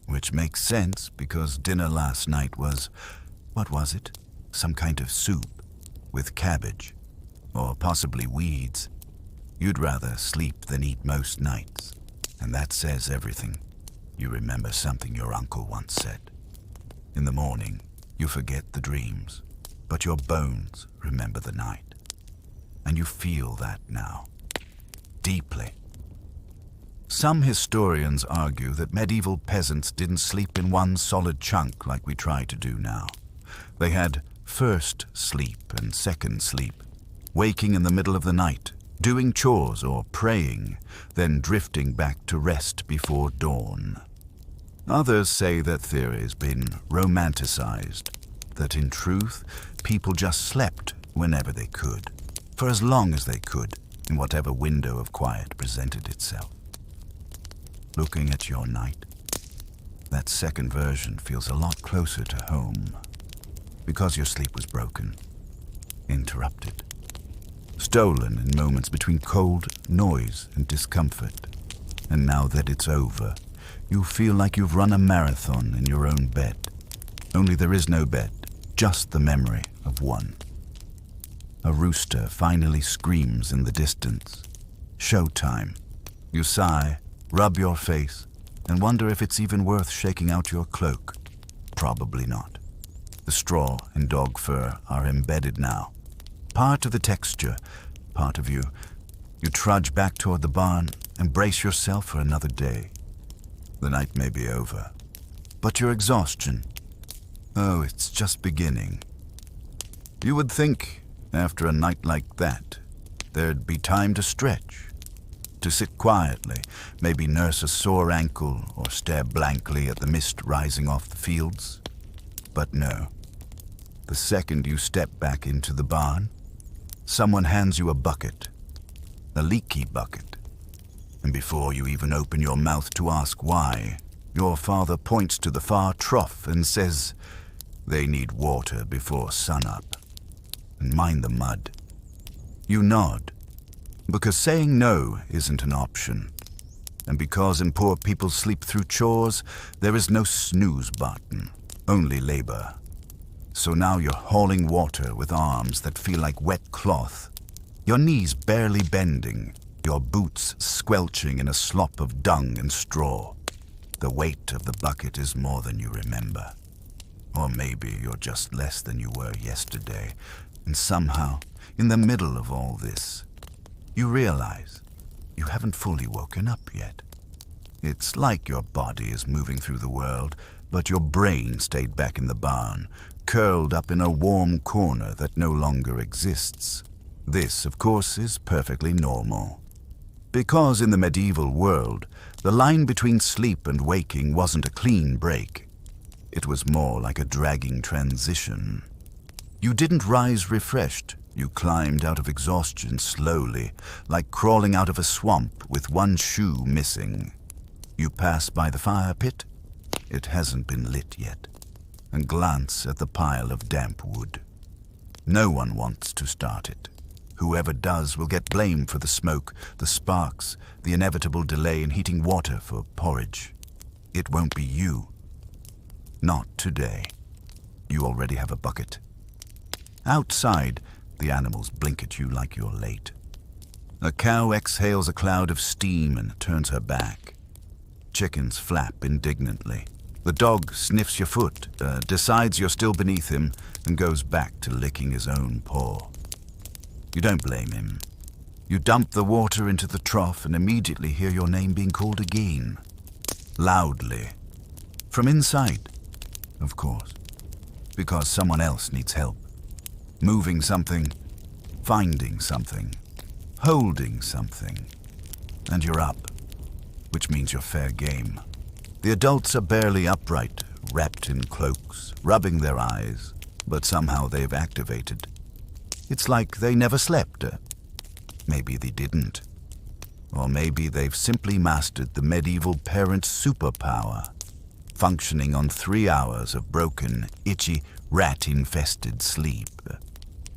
which makes sense because dinner last night was, what was it? Some kind of soup with cabbage, or possibly weeds. You'd rather sleep than eat most nights, and that says everything. You remember something your uncle once said. In the morning, you forget the dreams. but your bones remember the night. And you feel that now, deeply. Some historians argue that medieval peasants didn't sleep in one solid chunk like we try to do now. They had first sleep and second sleep, waking in the middle of the night, doing chores or praying, then drifting back to rest before dawn. Others say that theory's been romanticized, that in truth, people just slept whenever they could, for as long as they could, in whatever window of quiet presented itself. Looking at your night, that second version feels a lot closer to home, because your sleep was broken, interrupted, stolen in moments between cold, noise, and discomfort. And now that it's over, you feel like you've run a marathon in your own bed. Only there is no bed, just the memory of one. A rooster finally screams in the distance. Showtime. You sigh, rub your face, and wonder if it's even worth shaking out your cloak. Probably not. The straw and dog fur are embedded now. Part of the texture, part of you. You trudge back toward the barn and brace yourself for another day. The night may be over, but your exhaustion, oh, it's just beginning. You would think, after a night like that, there'd be time to stretch, to sit quietly, maybe nurse a sore ankle or stare blankly at the mist rising off the fields. But no. The second you step back into the barn, someone hands you a bucket, a leaky bucket. And before you even open your mouth to ask why, your father points to the far trough and says, "They need water before sunup. And mind the mud." You nod, because saying no isn't an option. And because in poor people sleep through chores, there is no snooze button, only labor. So now you're hauling water with arms that feel like wet cloth, your knees barely bending, your boots squelching in a slop of dung and straw. The weight of the bucket is more than you remember. Or maybe you're just less than you were yesterday, and somehow, in the middle of all this, you realize you haven't fully woken up yet. It's like your body is moving through the world, but your brain stayed back in the barn, curled up in a warm corner that no longer exists. This, of course, is perfectly normal. Because in the medieval world, the line between sleep and waking wasn't a clean break. It was more like a dragging transition. You didn't rise refreshed. You climbed out of exhaustion slowly, like crawling out of a swamp with one shoe missing. You pass by the fire pit. It hasn't been lit yet. And glance at the pile of damp wood. No one wants to start it. Whoever does will get blamed for the smoke, the sparks, the inevitable delay in heating water for porridge. It won't be you. Not today. You already have a bucket. Outside, the animals blink at you like you're late. A cow exhales a cloud of steam and turns her back. Chickens flap indignantly. The dog sniffs your foot, decides you're still beneath him, and goes back to licking his own paw. You don't blame him. You dump the water into the trough and immediately hear your name being called again. Loudly. From inside, of course. Because someone else needs help. Moving something, finding something, holding something. And you're up, which means you're fair game. The adults are barely upright, wrapped in cloaks, rubbing their eyes, but somehow they've activated. It's like they never slept. Maybe they didn't. Or maybe they've simply mastered the medieval parent's superpower, functioning on 3 hours of broken, itchy, rat-infested sleep.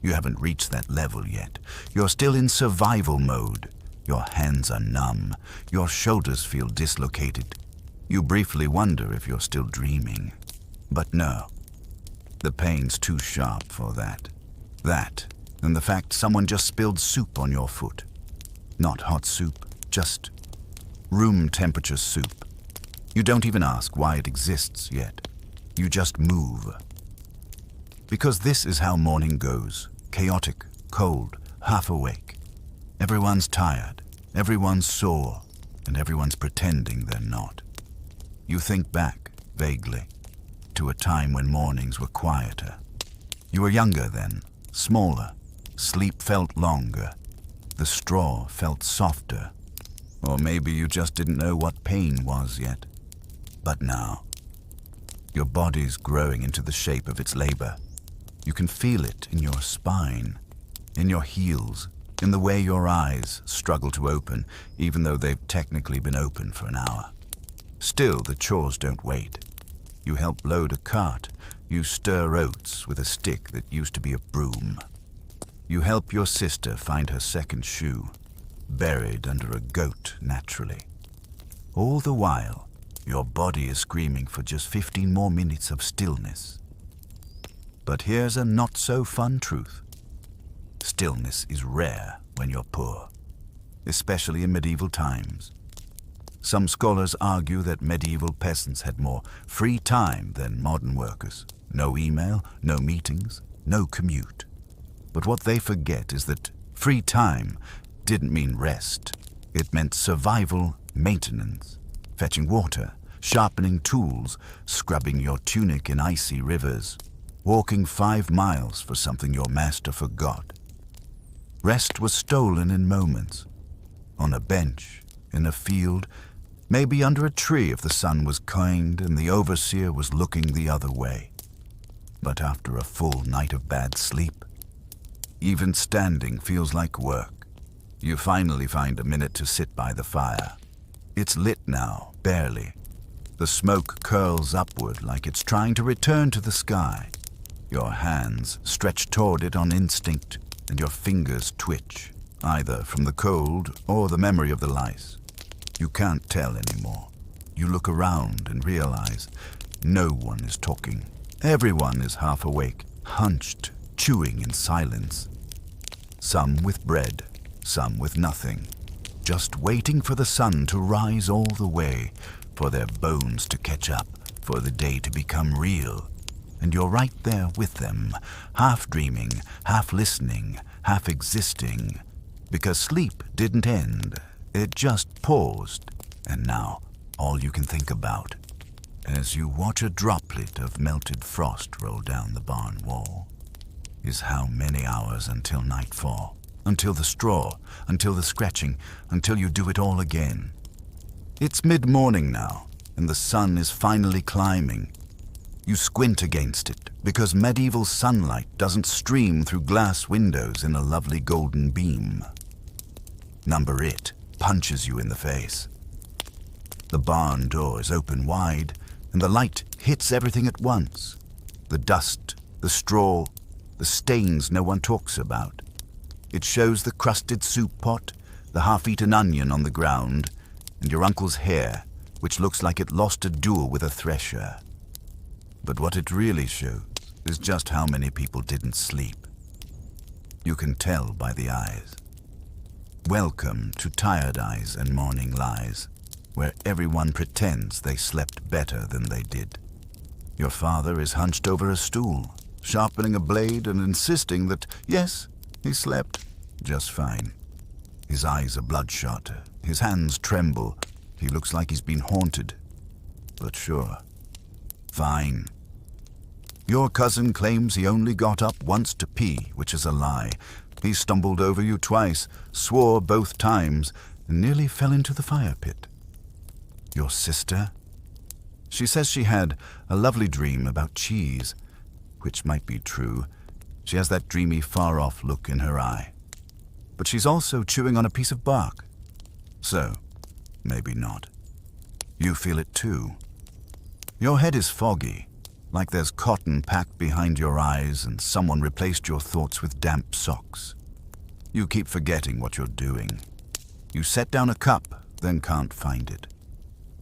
You haven't reached that level yet. You're still in survival mode. Your hands are numb. Your shoulders feel dislocated. You briefly wonder if you're still dreaming. But no. The pain's too sharp for that. That, and the fact someone just spilled soup on your foot. Not hot soup, just room temperature soup. You don't even ask why it exists yet. You just move. Because this is how morning goes. Chaotic, cold, half awake. Everyone's tired, everyone's sore, and everyone's pretending they're not. You think back, vaguely, to a time when mornings were quieter. You were younger then, smaller. Sleep felt longer. The straw felt softer. Or maybe you just didn't know what pain was yet. But now, your body's growing into the shape of its labor. You can feel it in your spine, in your heels, in the way your eyes struggle to open, even though they've technically been open for an hour. Still, the chores don't wait. You help load a cart. You stir oats with a stick that used to be a broom. You help your sister find her second shoe, buried under a goat naturally. All the while, your body is screaming for just 15 more minutes of stillness. But here's a not-so-fun truth. Stillness is rare when you're poor, especially in medieval times. Some scholars argue that medieval peasants had more free time than modern workers. No email, no meetings, no commute. But what they forget is that free time didn't mean rest. It meant survival, maintenance, fetching water, sharpening tools, scrubbing your tunic in icy rivers, walking 5 miles for something your master forgot. Rest was stolen in moments, on a bench, in a field, maybe under a tree if the sun was kind and the overseer was looking the other way. But after a full night of bad sleep, even standing feels like work. You finally find a minute to sit by the fire. It's lit now, barely. The smoke curls upward like it's trying to return to the sky. Your hands stretch toward it on instinct, and your fingers twitch, either from the cold or the memory of the lice. You can't tell anymore. You look around and realize no one is talking. Everyone is half awake, hunched, chewing in silence. Some with bread, some with nothing, just waiting for the sun to rise all the way, for their bones to catch up, for the day to become real. And you're right there with them, half dreaming, half listening, half existing. Because sleep didn't end, it just paused. And now, all you can think about, as you watch a droplet of melted frost roll down the barn wall, is how many hours until nightfall, until the straw, until the scratching, until you do it all again. It's mid-morning now, and the sun is finally climbing. You squint against it, because medieval sunlight doesn't stream through glass windows in a lovely golden beam. Number It punches you in the face. The barn doors open wide, and the light hits everything at once. The dust, the straw, the stains no one talks about. It shows the crusted soup pot, the half-eaten onion on the ground, and your uncle's hair, which looks like it lost a duel with a thresher. But what it really shows is just how many people didn't sleep. You can tell by the eyes. Welcome to Tired Eyes and Morning Lies, where everyone pretends they slept better than they did. Your father is hunched over a stool, sharpening a blade and insisting that, yes, he slept just fine. His eyes are bloodshot, his hands tremble, he looks like he's been haunted. But sure, fine. Your cousin claims he only got up once to pee, which is a lie. He stumbled over you twice, swore both times, and nearly fell into the fire pit. Your sister? She says she had a lovely dream about cheese, which might be true. She has that dreamy, far-off look in her eye. But she's also chewing on a piece of bark. So, maybe not. You feel it too. Your head is foggy, like there's cotton packed behind your eyes and someone replaced your thoughts with damp socks. You keep forgetting what you're doing. You set down a cup, then can't find it.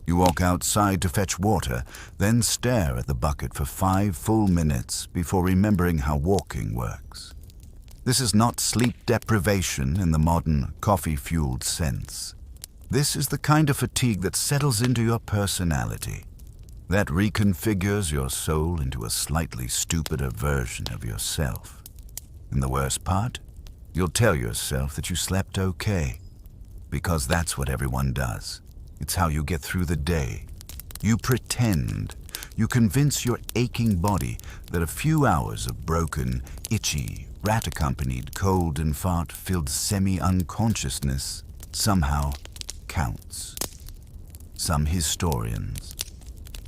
You walk outside to fetch water, then stare at the bucket for 5 full minutes before remembering how walking works. This is not sleep deprivation in the modern, coffee-fueled sense. This is the kind of fatigue that settles into your personality. that reconfigures your soul into a slightly stupider version of yourself. And the worst part? You'll tell yourself that you slept okay, because that's what everyone does. It's how you get through the day. You pretend. You convince your aching body that a few hours of broken, itchy, rat-accompanied, cold and fart-filled semi-unconsciousness somehow counts. Some historians,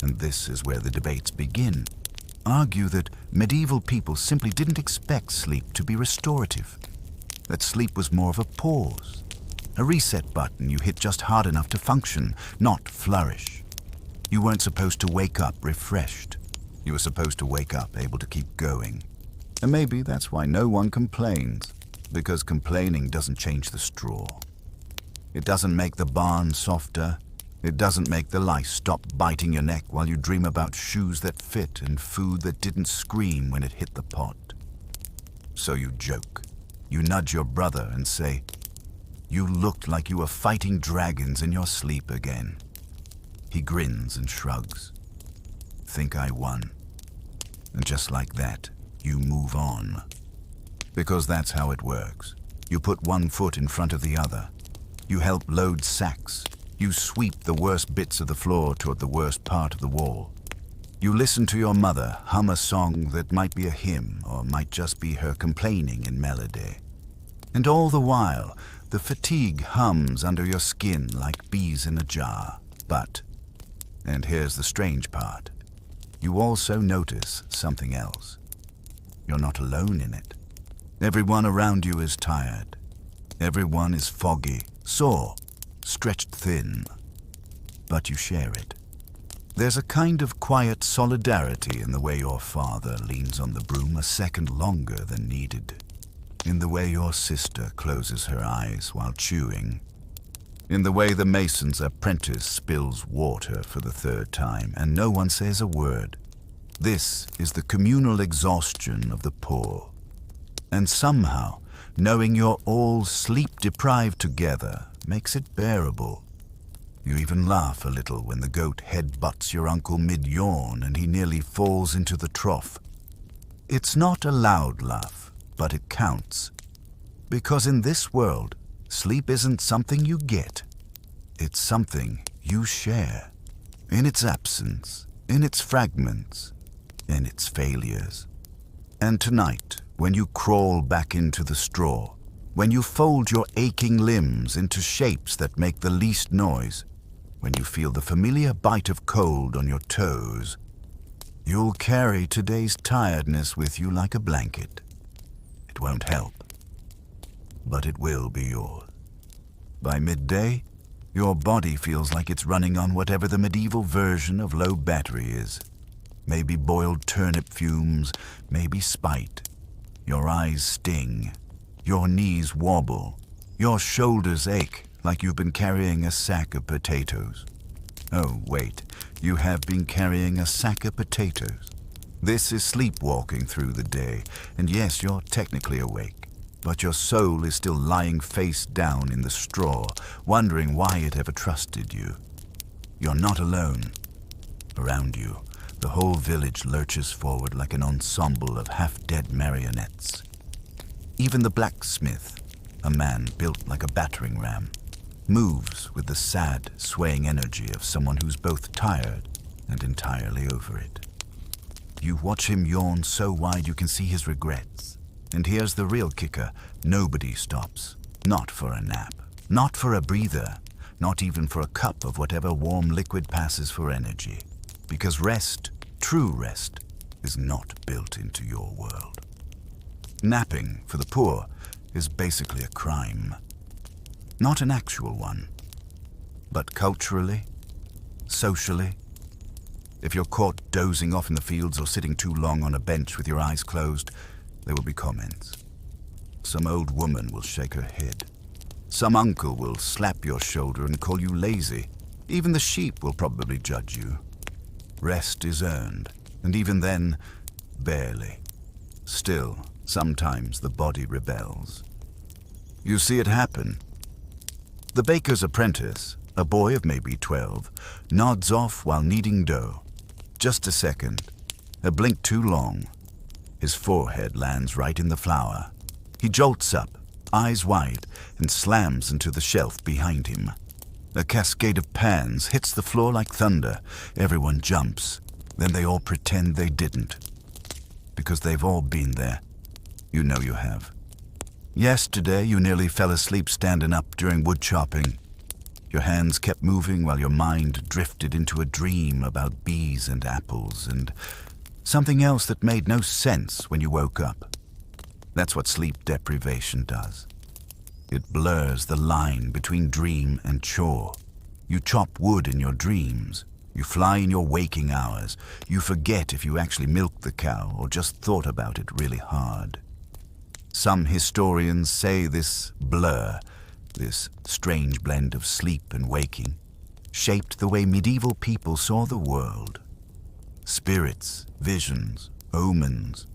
and this is where the debates begin, argue that medieval people simply didn't expect sleep to be restorative. That sleep was more of a pause, a reset button you hit just hard enough to function, not flourish. You weren't supposed to wake up refreshed. You were supposed to wake up able to keep going. And maybe that's why no one complains, because complaining doesn't change the straw. It doesn't make the barn softer. It doesn't make the lice stop biting your neck while you dream about shoes that fit and food that didn't scream when it hit the pot. So you joke. You nudge your brother and say, "You looked like you were fighting dragons in your sleep again." He grins and shrugs. "Think I won." And just like that, you move on. Because that's how it works. You put one foot in front of the other. You help load sacks. You sweep the worst bits of the floor toward the worst part of the wall. You listen to your mother hum a song that might be a hymn or might just be her complaining in melody. And all the while, the fatigue hums under your skin like bees in a jar. But, and here's the strange part, you also notice something else. You're not alone in it. Everyone around you is tired. Everyone is foggy, sore, stretched thin. But you share it. There's a kind of quiet solidarity in the way your father leans on the broom a second longer than needed. In the way your sister closes her eyes while chewing. In the way the mason's apprentice spills water for the third time and no one says a word. This is the communal exhaustion of the poor. And somehow, knowing you're all sleep-deprived together makes it bearable. You even laugh a little when the goat head-butts your uncle mid-yawn and he nearly falls into the trough. It's not a loud laugh, but it counts. Because in this world, sleep isn't something you get. It's something you share. In its absence, in its fragments, in its failures. And tonight, when you crawl back into the straw, when you fold your aching limbs into shapes that make the least noise, when you feel the familiar bite of cold on your toes, you'll carry today's tiredness with you like a blanket. It won't help, but it will be yours. By midday, your body feels like it's running on whatever the medieval version of low battery is. Maybe boiled turnip fumes, maybe spite. Your eyes sting. Your knees wobble. Your shoulders ache like you've been carrying a sack of potatoes. Oh, wait, you have been carrying a sack of potatoes. This is sleepwalking through the day, and yes, you're technically awake, but your soul is still lying face down in the straw, wondering why it ever trusted you. You're not alone. Around you, the whole village lurches forward like an ensemble of half-dead marionettes. Even the blacksmith, a man built like a battering ram, moves with the sad, swaying energy of someone who's both tired and entirely over it. You watch him yawn so wide you can see his regrets. And here's the real kicker. Nobody stops. Not for a nap. Not for a breather. Not even for a cup of whatever warm liquid passes for energy. Because rest, true rest, is not built into your world. Napping, for the poor, is basically a crime. Not an actual one, but culturally, socially. If you're caught dozing off in the fields or sitting too long on a bench with your eyes closed, there will be comments. Some old woman will shake her head. Some uncle will slap your shoulder and call you lazy. Even the sheep will probably judge you. Rest is earned, and even then, barely. Still, sometimes the body rebels. You see it happen. The baker's apprentice, a boy of maybe 12, nods off while kneading dough. Just a second. A blink too long. His forehead lands right in the flour. He jolts up, eyes wide, and slams into the shelf behind him. A cascade of pans hits the floor like thunder. Everyone jumps. Then they all pretend they didn't. Because they've all been there. You know you have. Yesterday, you nearly fell asleep standing up during wood chopping. Your hands kept moving while your mind drifted into a dream about bees and apples and something else that made no sense when you woke up. That's what sleep deprivation does. It blurs the line between dream and chore. You chop wood in your dreams. You fly in your waking hours. You forget if you actually milked the cow or just thought about it really hard. Some historians say this blur, this strange blend of sleep and waking, shaped the way medieval people saw the world. Spirits, visions, omens,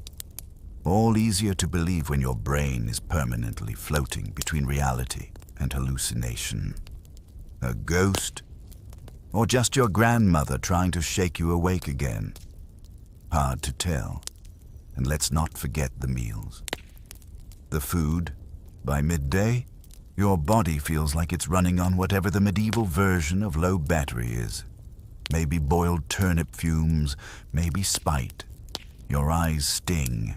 all easier to believe when your brain is permanently floating between reality and hallucination. A ghost, or just your grandmother trying to shake you awake again? Hard to tell. And let's not forget the meals. The food, by midday, your body feels like it's running on whatever the medieval version of low battery is. Maybe boiled turnip fumes, maybe spite. Your eyes sting.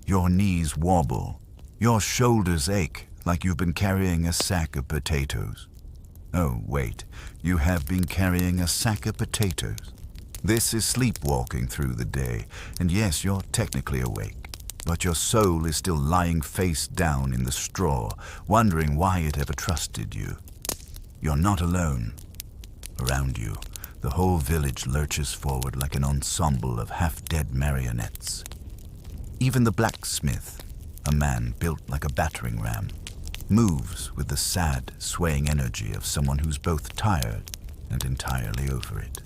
Your knees wobble. Your shoulders ache like you've been carrying a sack of potatoes. Oh, wait, you have been carrying a sack of potatoes. This is sleepwalking through the day, and yes, you're technically awake. But your soul is still lying face down in the straw, wondering why it ever trusted you. You're not alone. Around you, the whole village lurches forward like an ensemble of half-dead marionettes. Even the blacksmith, a man built like a battering ram, moves with the sad, swaying energy of someone who's both tired and entirely over it.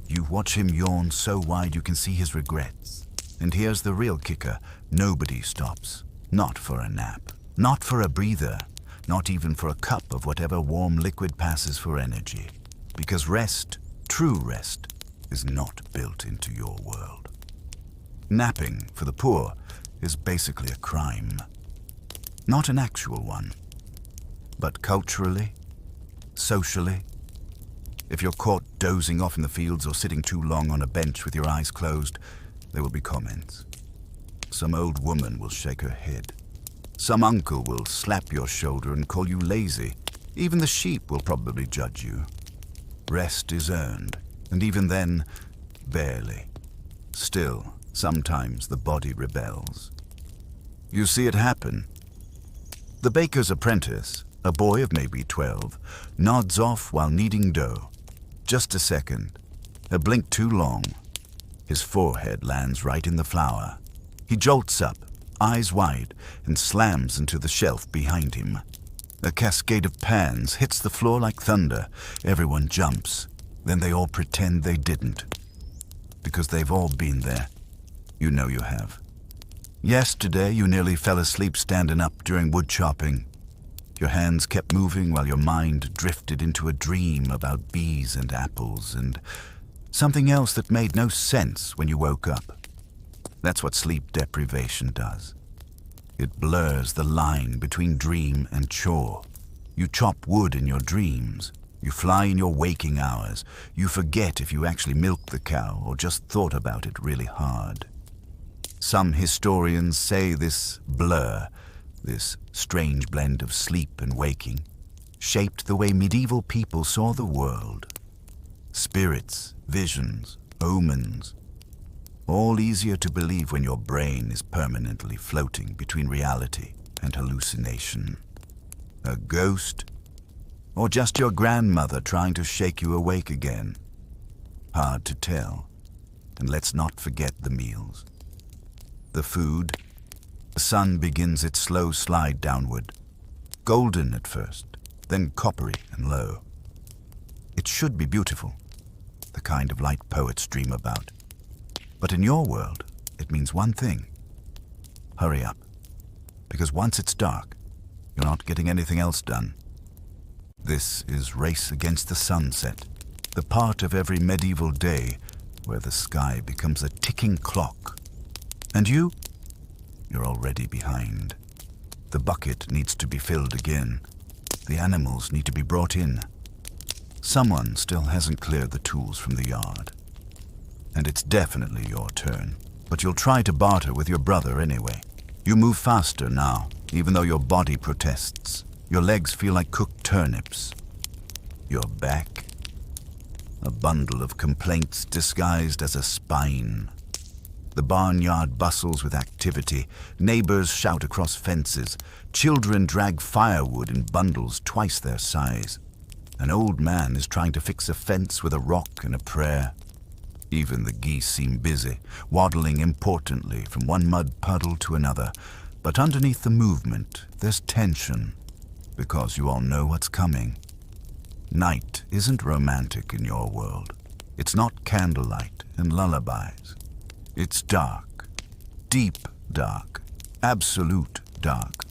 You watch him yawn so wide you can see his regrets. And here's the real kicker. Nobody stops. Not for a nap. Not for a breather. Not even for a cup of whatever warm liquid passes for energy. Because rest, true rest, is not built into your world. Napping, for the poor, is basically a crime. Not an actual one. But culturally, socially, if you're caught dozing off in the fields or sitting too long on a bench with your eyes closed, there will be comments. Some old woman will shake her head. Some uncle will slap your shoulder and call you lazy. Even the sheep will probably judge you. Rest is earned, and even then, barely. Still, sometimes the body rebels. You see it happen. The baker's apprentice, a boy of maybe 12, nods off while kneading dough. Just a second. A blink too long. His forehead lands right in the flour. He jolts up, eyes wide, and slams into the shelf behind him. A cascade of pans hits the floor like thunder. Everyone jumps. Then they all pretend they didn't. Because they've all been there. You know you have. Yesterday, you nearly fell asleep standing up during wood chopping. Your hands kept moving while your mind drifted into a dream about bees and apples and something else that made no sense when you woke up. That's what sleep deprivation does. It blurs the line between dream and chore. You chop wood in your dreams. You fly in your waking hours. You forget if you actually milked the cow or just thought about it really hard. Some historians say this blur, this strange blend of sleep and waking, shaped the way medieval people saw the world. Spirits, visions, omens, all easier to believe when your brain is permanently floating between reality and hallucination. A ghost, or just your grandmother trying to shake you awake again? Hard to tell. And let's not forget the meals. The food. The sun begins its slow slide downward, golden at first, then coppery and low. It should be beautiful, the kind of light poets dream about. But in your world, it means one thing. Hurry up, because once it's dark, you're not getting anything else done. This is Race Against the Sunset, the part of every medieval day where the sky becomes a ticking clock. And you're already behind. The bucket needs to be filled again. The animals need to be brought in. Someone still hasn't cleared the tools from the yard. And it's definitely your turn. But you'll try to barter with your brother anyway. You move faster now, even though your body protests. Your legs feel like cooked turnips. Your back, a bundle of complaints disguised as a spine. The barnyard bustles with activity. Neighbors shout across fences. Children drag firewood in bundles twice their size. An old man is trying to fix a fence with a rock and a prayer. Even the geese seem busy, waddling importantly from one mud puddle to another. But underneath the movement, there's tension, because you all know what's coming. Night isn't romantic in your world. It's not candlelight and lullabies. It's dark, deep dark, absolute dark.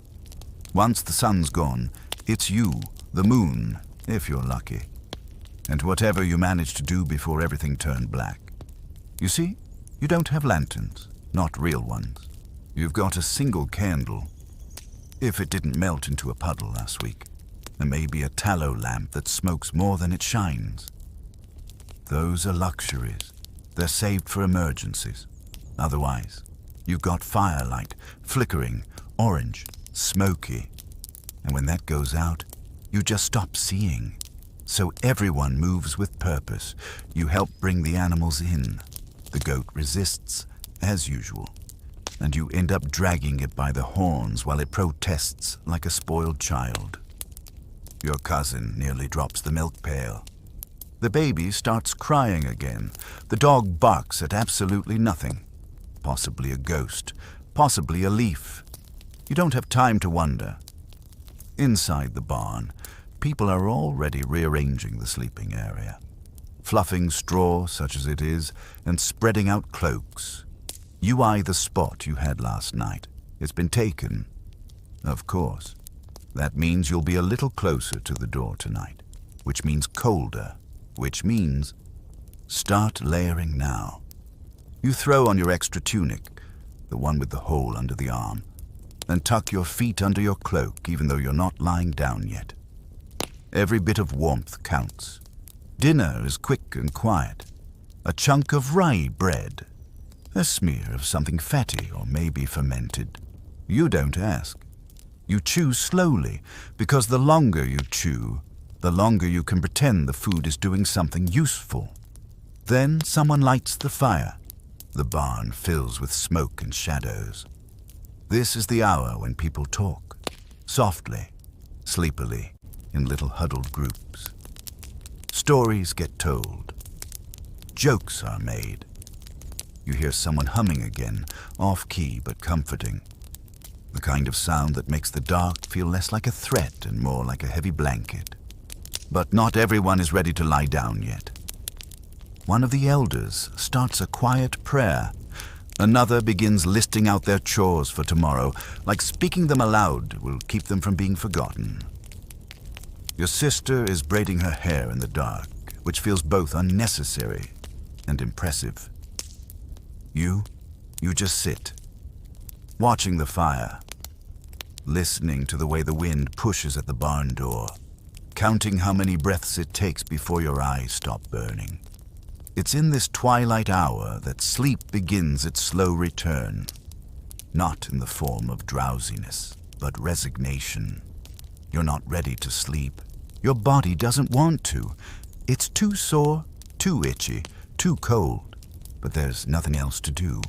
Once the sun's gone, it's you, the moon, if you're lucky. And whatever you manage to do before everything turned black. You see, you don't have lanterns, not real ones. You've got a single candle, if it didn't melt into a puddle last week. And maybe a tallow lamp that smokes more than it shines. Those are luxuries. They're saved for emergencies. Otherwise, you've got firelight, flickering, orange, smoky. And when that goes out, you just stop seeing. So everyone moves with purpose. You help bring the animals in. The goat resists, as usual. And you end up dragging it by the horns while it protests like a spoiled child. Your cousin nearly drops the milk pail. The baby starts crying again. The dog barks at absolutely nothing. Possibly a ghost, possibly a leaf. You don't have time to wonder. Inside the barn, people are already rearranging the sleeping area. Fluffing straw, such as it is, and spreading out cloaks. You eye the spot you had last night. It's been taken. Of course. That means you'll be a little closer to the door tonight, which means colder, which means start layering now. You throw on your extra tunic, the one with the hole under the arm, and tuck your feet under your cloak even though you're not lying down yet. Every bit of warmth counts. Dinner is quick and quiet. A chunk of rye bread. A smear of something fatty or maybe fermented. You don't ask. You chew slowly, because the longer you chew, the longer you can pretend the food is doing something useful. Then someone lights the fire. The barn fills with smoke and shadows. This is the hour when people talk, softly, sleepily, in little huddled groups. Stories get told. Jokes are made. You hear someone humming again, off-key but comforting. The kind of sound that makes the dark feel less like a threat and more like a heavy blanket. But not everyone is ready to lie down yet. One of the elders starts a quiet prayer. Another begins listing out their chores for tomorrow, like speaking them aloud will keep them from being forgotten. Your sister is braiding her hair in the dark, which feels both unnecessary and impressive. You just sit, watching the fire, listening to the way the wind pushes at the barn door, counting how many breaths it takes before your eyes stop burning. It's in this twilight hour that sleep begins its slow return, not in the form of drowsiness, but resignation. You're not ready to sleep. Your body doesn't want to. It's too sore, too itchy, too cold. But there's nothing else to do.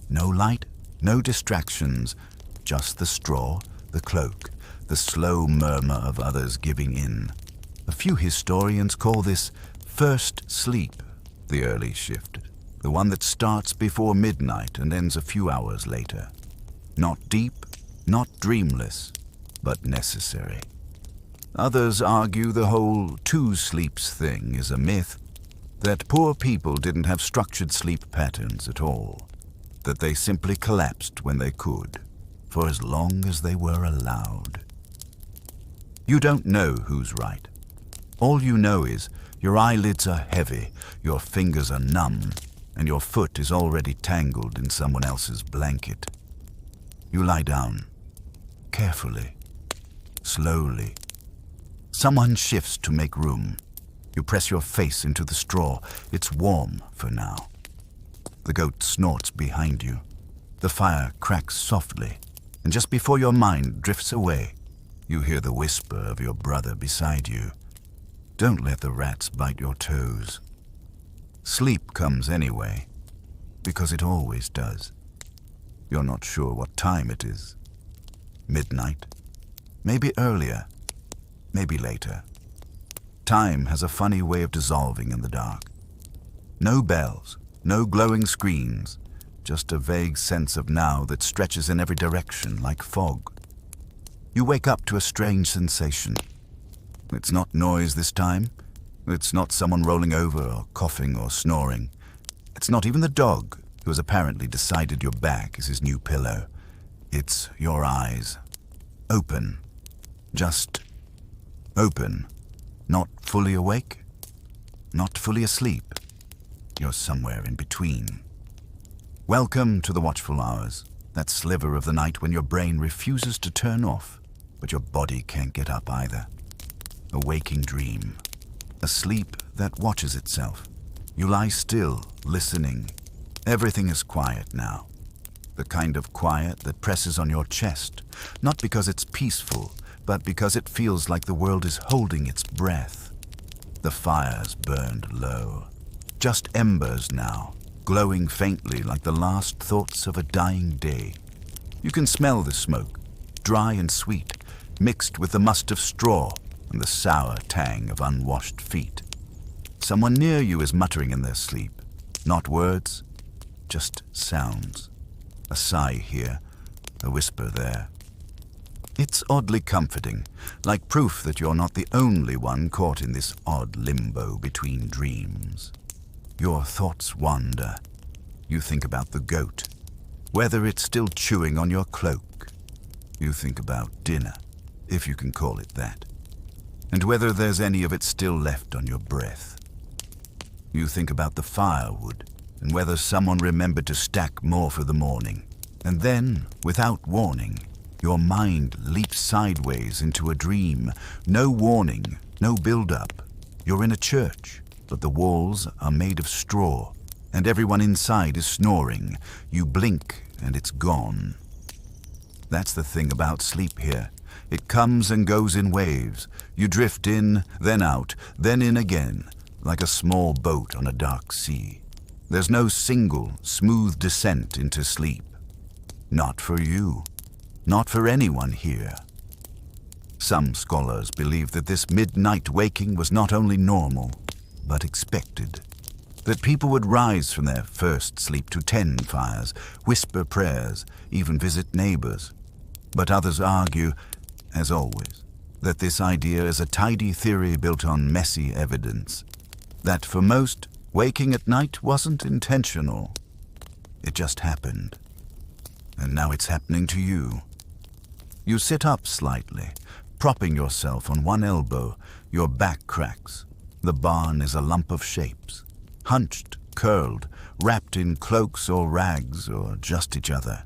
No light, no distractions, just the straw, the cloak, the slow murmur of others giving in. A few historians call this first sleep, the early shift, the one that starts before midnight and ends a few hours later. Not deep, not dreamless, but necessary. Others argue the whole two sleeps thing is a myth, that poor people didn't have structured sleep patterns at all, that they simply collapsed when they could, for as long as they were allowed. You don't know who's right. All you know is your eyelids are heavy, your fingers are numb, and your foot is already tangled in someone else's blanket. You lie down, carefully, slowly. Someone shifts to make room. You press your face into the straw. It's warm for now. The goat snorts behind you. The fire cracks softly, and just before your mind drifts away, you hear the whisper of your brother beside you. Don't let the rats bite your toes. Sleep comes anyway, because it always does. You're not sure what time it is. Midnight? Maybe earlier. Maybe later. Time has a funny way of dissolving in the dark. No bells, no glowing screens, just a vague sense of now that stretches in every direction like fog. You wake up to a strange sensation. It's not noise this time. It's not someone rolling over or coughing or snoring. It's not even the dog, who has apparently decided your back is his new pillow. It's your eyes. Open. Just open. Not fully awake. Not fully asleep. You're somewhere in between. Welcome to the watchful hours, that sliver of the night when your brain refuses to turn off, but your body can't get up either. A waking dream. A sleep that watches itself. You lie still, listening. Everything is quiet now. The kind of quiet that presses on your chest, not because it's peaceful, but because it feels like the world is holding its breath. The fire's burned low. Just embers now, glowing faintly like the last thoughts of a dying day. You can smell the smoke, dry and sweet, mixed with the must of straw and the sour tang of unwashed feet. Someone near you is muttering in their sleep. Not words, just sounds. A sigh here, a whisper there. It's oddly comforting, like proof that you're not the only one caught in this odd limbo between dreams. Your thoughts wander. You think about the goat, whether it's still chewing on your cloak. You think about dinner, if you can call it that, and whether there's any of it still left on your breath. You think about the firewood, and whether someone remembered to stack more for the morning. And then, without warning, your mind leaps sideways into a dream. No warning, no build-up. You're in a church, but the walls are made of straw, and everyone inside is snoring. You blink, and it's gone. That's the thing about sleep here. It comes and goes in waves. You drift in, then out, then in again, like a small boat on a dark sea. There's no single, smooth descent into sleep. Not for you. Not for anyone here. Some scholars believe that this midnight waking was not only normal, but expected. That people would rise from their first sleep to tend fires, whisper prayers, even visit neighbors. But others argue, as always, that this idea is a tidy theory built on messy evidence. That for most, waking at night wasn't intentional. It just happened. And now it's happening to you. You sit up slightly, propping yourself on one elbow. Your back cracks. The barn is a lump of shapes. Hunched, curled, wrapped in cloaks or rags or just each other.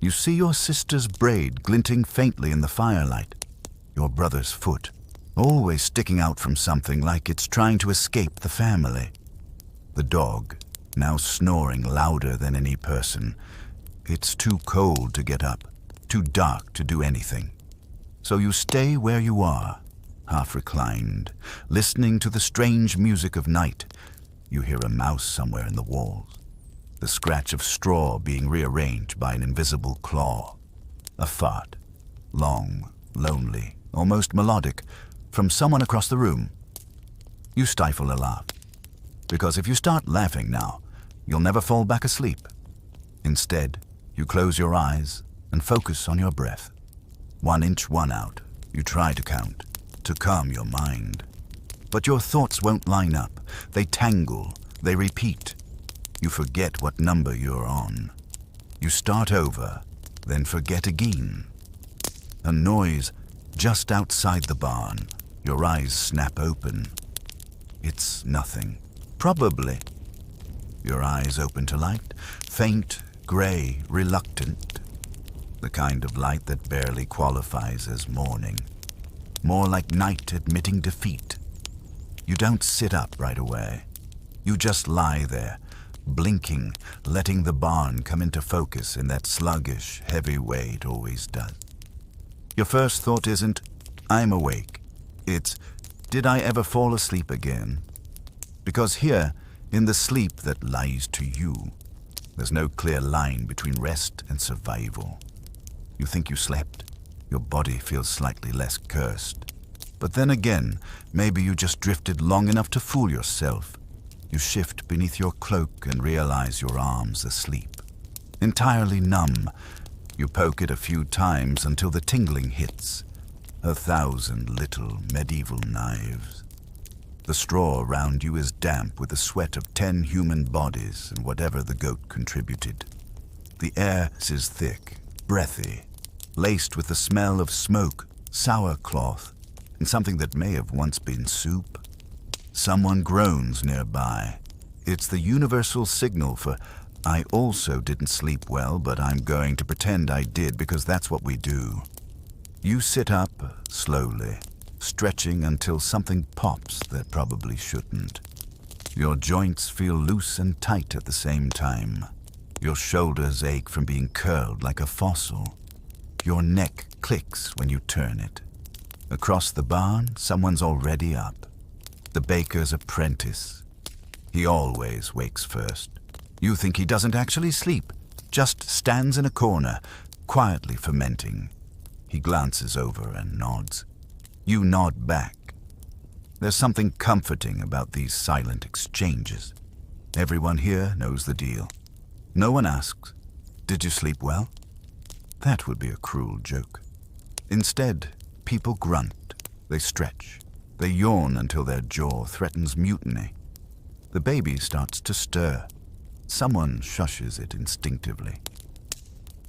You see your sister's braid glinting faintly in the firelight. Your brother's foot, always sticking out from something like it's trying to escape the family. The dog, now snoring louder than any person. It's too cold to get up, too dark to do anything. So you stay where you are, half reclined, listening to the strange music of night. You hear a mouse somewhere in the walls. The scratch of straw being rearranged by an invisible claw. A fart, long, lonely, almost melodic, from someone across the room. You stifle a laugh, because if you start laughing now, you'll never fall back asleep. Instead, you close your eyes and focus on your breath. 1 inch, 1 out. You try to count, to calm your mind. But your thoughts won't line up. They tangle, they repeat. You forget what number you're on. You start over, then forget again. A noise just outside the barn. Your eyes snap open. It's nothing. Probably. Your eyes open to light, faint, gray, reluctant. The kind of light that barely qualifies as morning. More like night admitting defeat. You don't sit up right away. You just lie there, blinking, letting the barn come into focus in that sluggish, heavy way it always does. Your first thought isn't, I'm awake. It's, did I ever fall asleep again? Because here, in the sleep that lies to you, there's no clear line between rest and survival. You think you slept. Your body feels slightly less cursed. But then again, maybe you just drifted long enough to fool yourself. You shift beneath your cloak and realize your arm's asleep. Entirely numb, you poke it a few times until the tingling hits. 1,000 little medieval knives. The straw around you is damp with the sweat of 10 human bodies and whatever the goat contributed. The air is thick, breathy, laced with the smell of smoke, sour cloth, and something that may have once been soup. Someone groans nearby. It's the universal signal for, I also didn't sleep well, but I'm going to pretend I did because that's what we do. You sit up slowly, stretching until something pops that probably shouldn't. Your joints feel loose and tight at the same time. Your shoulders ache from being curled like a fossil. Your neck clicks when you turn it. Across the barn, someone's already up. The baker's apprentice. He always wakes first. You think he doesn't actually sleep, just stands in a corner, quietly fermenting. He glances over and nods. You nod back. There's something comforting about these silent exchanges. Everyone here knows the deal. No one asks, did you sleep well? That would be a cruel joke. Instead, people grunt, they stretch, they yawn until their jaw threatens mutiny. The baby starts to stir. Someone shushes it instinctively.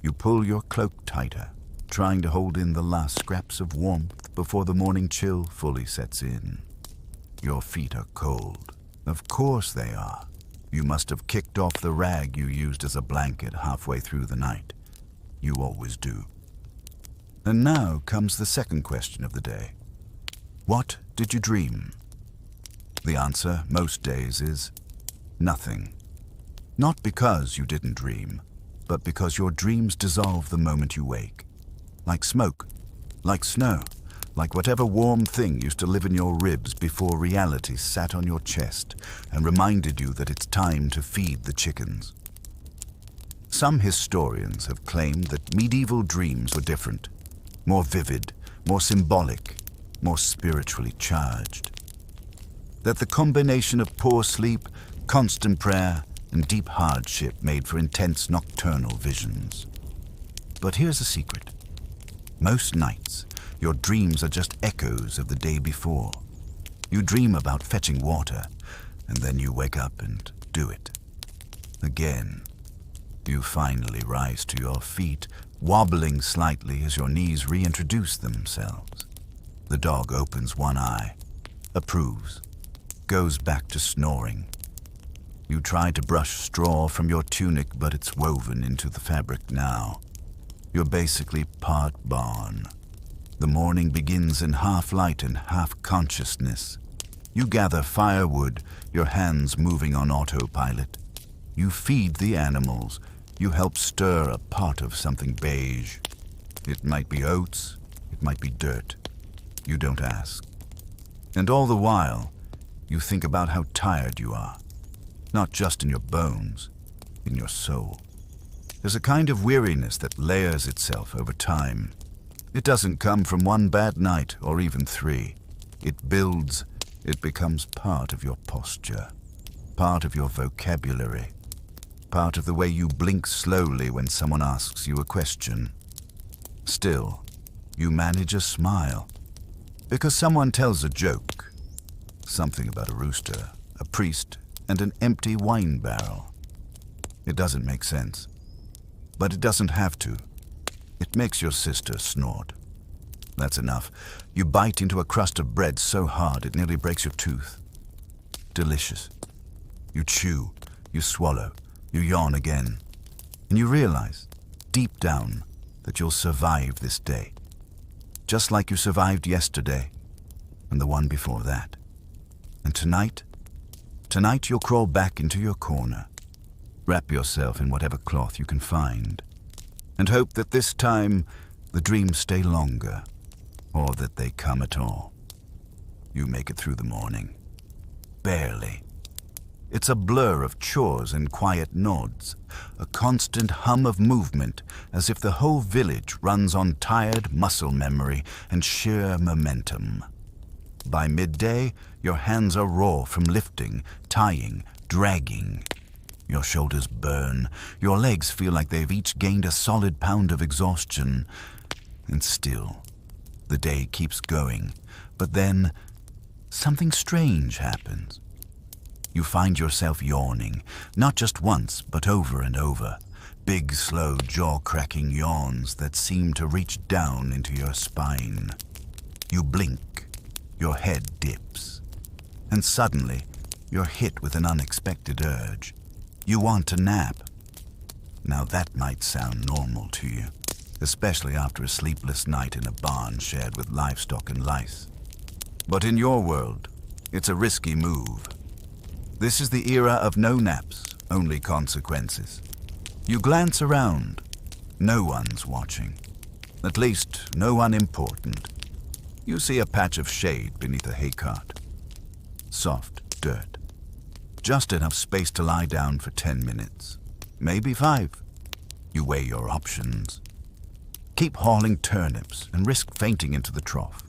You pull your cloak tighter, trying to hold in the last scraps of warmth before the morning chill fully sets in. Your feet are cold. Of course they are. You must have kicked off the rag you used as a blanket halfway through the night. You always do. And now comes the second question of the day. What did you dream? The answer most days is nothing. Not because you didn't dream, but because your dreams dissolve the moment you wake. Like smoke, like snow, like whatever warm thing used to live in your ribs before reality sat on your chest and reminded you that it's time to feed the chickens. Some historians have claimed that medieval dreams were different, more vivid, more symbolic, more spiritually charged. That the combination of poor sleep, constant prayer, and deep hardship made for intense nocturnal visions. But here's a secret. Most nights, your dreams are just echoes of the day before. You dream about fetching water, and then you wake up and do it. Again. You finally rise to your feet, wobbling slightly as your knees reintroduce themselves. The dog opens one eye, approves, goes back to snoring. You try to brush straw from your tunic, but it's woven into the fabric now. You're basically part barn. The morning begins in half light and half consciousness. You gather firewood, your hands moving on autopilot. You feed the animals. You help stir a pot of something beige. It might be oats, it might be dirt. You don't ask. And all the while, you think about how tired you are. Not just in your bones, in your soul. There's a kind of weariness that layers itself over time. It doesn't come from one bad night or even 3. It builds, it becomes part of your posture, part of your vocabulary, part of the way you blink slowly when someone asks you a question. Still, you manage a smile, because someone tells a joke, something about a rooster, a priest, and an empty wine barrel. It doesn't make sense, but it doesn't have to. It makes your sister snort. That's enough. You bite into a crust of bread so hard it nearly breaks your tooth. Delicious. You chew, You swallow, you yawn again, and you realize, deep down, that you'll survive this day. Just like you survived yesterday, and the one before that. And tonight you'll crawl back into your corner, wrap yourself in whatever cloth you can find, and hope that this time the dreams stay longer, or that they come at all. You make it through the morning. Barely. It's a blur of chores and quiet nods, a constant hum of movement, as if the whole village runs on tired muscle memory and sheer momentum. By midday, your hands are raw from lifting, tying, dragging. Your shoulders burn, your legs feel like they've each gained a solid pound of exhaustion. And still, the day keeps going, but then something strange happens. You find yourself yawning, not just once, but over and over. Big, slow, jaw-cracking yawns that seem to reach down into your spine. You blink, your head dips, and suddenly you're hit with an unexpected urge. You want to nap. Now that might sound normal to you, especially after a sleepless night in a barn shared with livestock and lice. But in your world, it's a risky move. This is the era of no naps, only consequences. You glance around. No one's watching. At least, no one important. You see a patch of shade beneath a hay cart. Soft dirt. Just enough space to lie down for 10 minutes. Maybe 5. You weigh your options. Keep hauling turnips and risk fainting into the trough.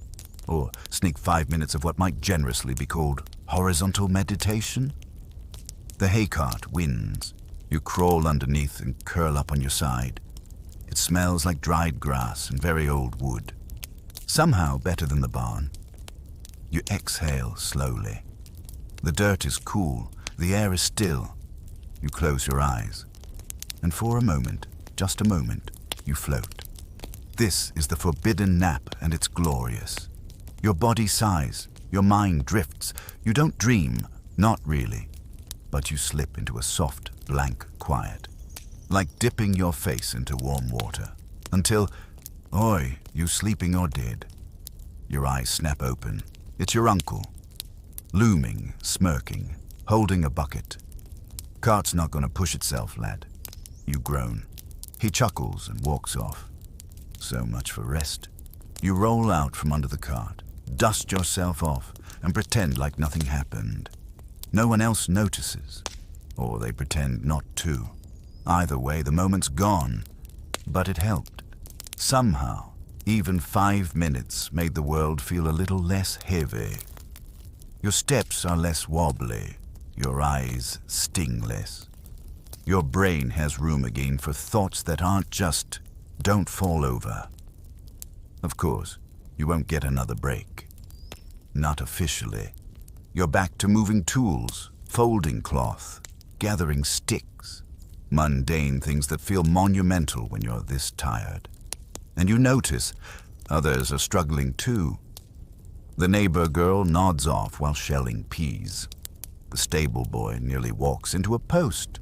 Or sneak 5 minutes of what might generously be called horizontal meditation. The hay cart wins. You crawl underneath and curl up on your side. It smells like dried grass and very old wood. Somehow better than the barn. You exhale slowly. The dirt is cool, the air is still. You close your eyes. And for a moment, just a moment, you float. This is the forbidden nap, and it's glorious. Your body sighs, your mind drifts. You don't dream, not really. But you slip into a soft, blank quiet, like dipping your face into warm water, until, oi, you sleeping or dead. Your eyes snap open. It's your uncle, looming, smirking, holding a bucket. Cart's not going to push itself, lad. You groan. He chuckles and walks off. So much for rest. You roll out from under the cart, dust yourself off, and pretend like nothing happened. No one else notices, or they pretend not to. Either way, the moment's gone, but it helped. Somehow, even 5 minutes made the world feel a little less heavy. Your steps are less wobbly, your eyes sting less. Your brain has room again for thoughts that aren't just, don't fall over. Of course, you won't get another break. Not officially. You're back to moving tools, folding cloth, gathering sticks, mundane things that feel monumental when you're this tired. And you notice others are struggling too. The neighbor girl nods off while shelling peas. The stable boy nearly walks into a post.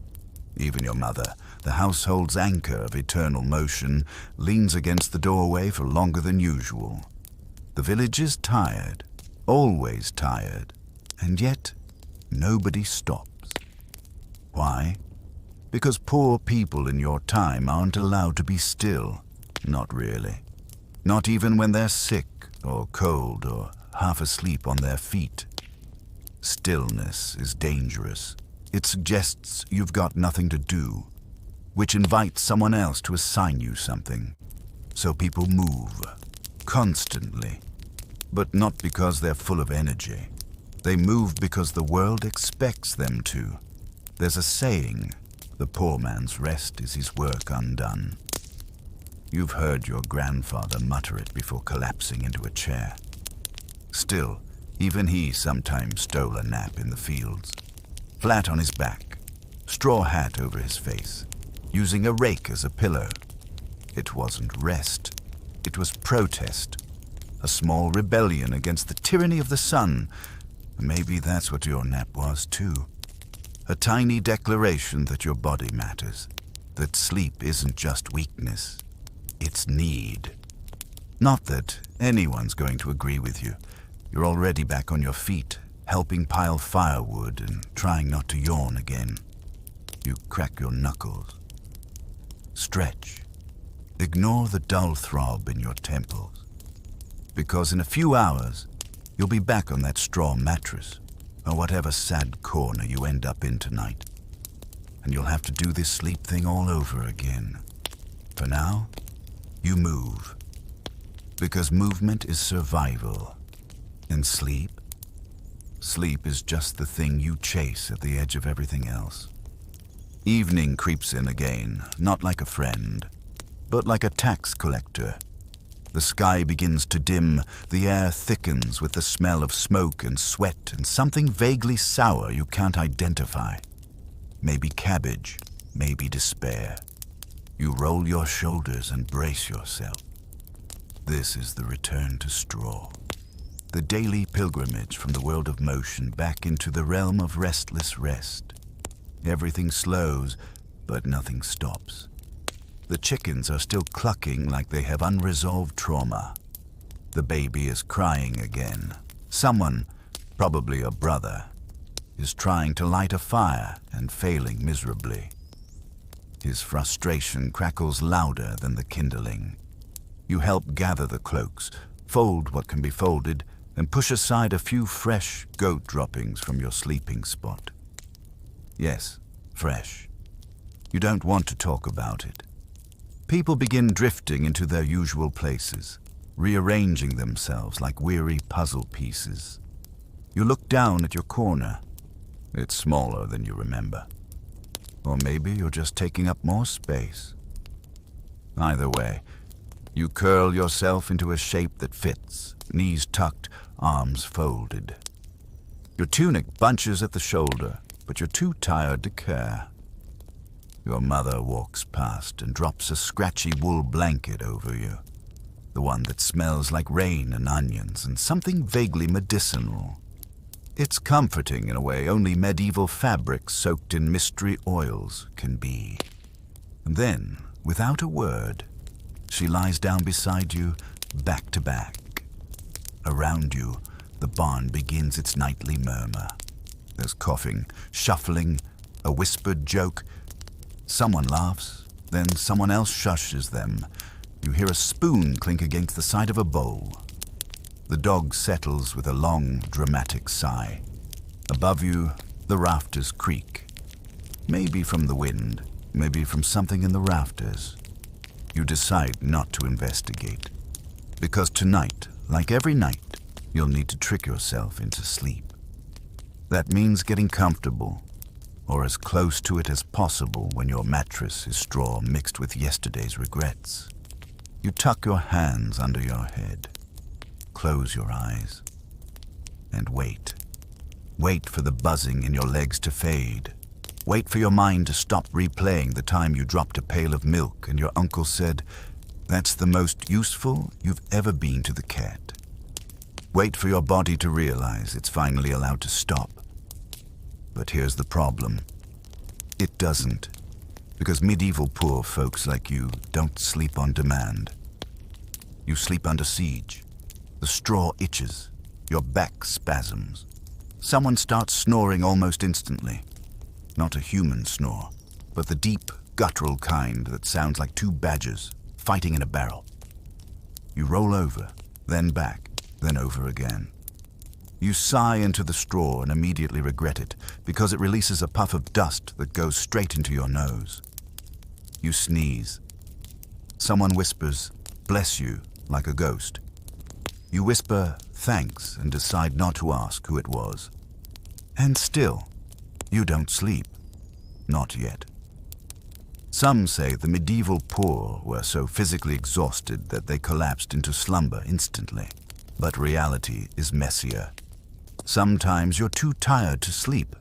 Even your mother, the household's anchor of eternal motion, leans against the doorway for longer than usual. The village is tired, always tired. And yet, nobody stops. Why? Because poor people in your time aren't allowed to be still. Not really. Not even when they're sick or cold or half asleep on their feet. Stillness is dangerous. It suggests you've got nothing to do, which invites someone else to assign you something. So people move, constantly, but not because they're full of energy. They move because the world expects them to. There's a saying, the poor man's rest is his work undone. You've heard your grandfather mutter it before collapsing into a chair. Still, even he sometimes stole a nap in the fields. Flat on his back, straw hat over his face, using a rake as a pillow. It wasn't rest, it was protest. A small rebellion against the tyranny of the sun. Maybe that's what your nap was too. A tiny declaration that your body matters, that sleep isn't just weakness, it's need. Not that anyone's going to agree with you. You're already back on your feet, helping pile firewood and trying not to yawn again. You crack your knuckles. Stretch. Ignore the dull throb in your temples. Because in a few hours, you'll be back on that straw mattress, or whatever sad corner you end up in tonight. And you'll have to do this sleep thing all over again. For now, you move. Because movement is survival. And sleep? Sleep is just the thing you chase at the edge of everything else. Evening creeps in again, not like a friend, but like a tax collector. The sky begins to dim, the air thickens with the smell of smoke and sweat and something vaguely sour you can't identify. Maybe cabbage, maybe despair. You roll your shoulders and brace yourself. This is the return to straw. The daily pilgrimage from the world of motion back into the realm of restless rest. Everything slows, but nothing stops. The chickens are still clucking like they have unresolved trauma. The baby is crying again. Someone, probably a brother, is trying to light a fire and failing miserably. His frustration crackles louder than the kindling. You help gather the cloaks, fold what can be folded, and push aside a few fresh goat droppings from your sleeping spot. Yes, fresh. You don't want to talk about it. People begin drifting into their usual places, rearranging themselves like weary puzzle pieces. You look down at your corner. It's smaller than you remember. Or maybe you're just taking up more space. Either way, you curl yourself into a shape that fits, knees tucked, arms folded. Your tunic bunches at the shoulder, but you're too tired to care. Your mother walks past and drops a scratchy wool blanket over you, the one that smells like rain and onions and something vaguely medicinal. It's comforting in a way only medieval fabrics soaked in mystery oils can be. And then, without a word, she lies down beside you, back to back. Around you, the barn begins its nightly murmur. There's coughing, shuffling, a whispered joke. Someone laughs, then someone else shushes them. You hear a spoon clink against the side of a bowl. The dog settles with a long, dramatic sigh. Above you, the rafters creak. Maybe from the wind, maybe from something in the rafters. You decide not to investigate. Because tonight, like every night, you'll need to trick yourself into sleep. That means getting comfortable, or as close to it as possible when your mattress is straw mixed with yesterday's regrets. You tuck your hands under your head, close your eyes, and wait. Wait for the buzzing in your legs to fade. Wait for your mind to stop replaying the time you dropped a pail of milk and your uncle said, "That's the most useful you've ever been to the cat." Wait for your body to realize it's finally allowed to stop. But here's the problem. It doesn't, because medieval poor folks like you don't sleep on demand. You sleep under siege. The straw itches, your back spasms. Someone starts snoring almost instantly. Not a human snore, but the deep, guttural kind that sounds like two badgers fighting in a barrel. You roll over, then back, then over again. You sigh into the straw and immediately regret it because it releases a puff of dust that goes straight into your nose. You sneeze. Someone whispers, "Bless you," like a ghost. You whisper, "Thanks," and decide not to ask who it was. And still, you don't sleep. Not yet. Some say the medieval poor were so physically exhausted that they collapsed into slumber instantly. But reality is messier. Sometimes you're too tired to sleep.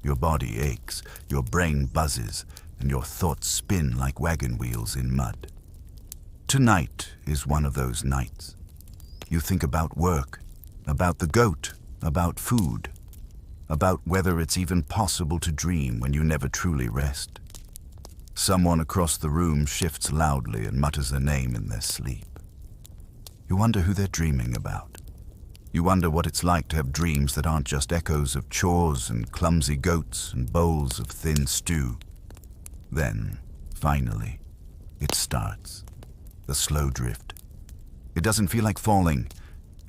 Your body aches, your brain buzzes, and your thoughts spin like wagon wheels in mud. Tonight is one of those nights. You think about work, about the goat, about food. about whether it's even possible to dream when you never truly rest. Someone across the room shifts loudly and mutters a name in their sleep. You wonder who they're dreaming about. You wonder what it's like to have dreams that aren't just echoes of chores and clumsy goats and bowls of thin stew. Then, finally, it starts. The slow drift. It doesn't feel like falling.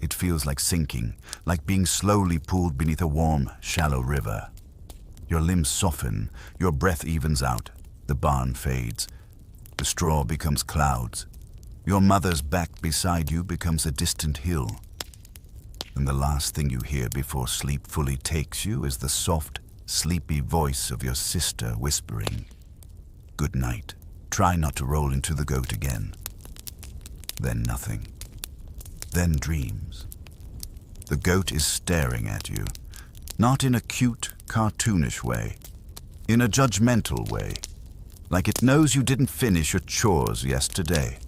It feels like sinking, like being slowly pulled beneath a warm, shallow river. Your limbs soften, your breath evens out, the barn fades. The straw becomes clouds. Your mother's back beside you becomes a distant hill. And the last thing you hear before sleep fully takes you is the soft, sleepy voice of your sister whispering, "Good night. Try not to roll into the goat again." Then nothing. Then dreams. The goat is staring at you, not in a cute, cartoonish way, in a judgmental way, like it knows you didn't finish your chores yesterday,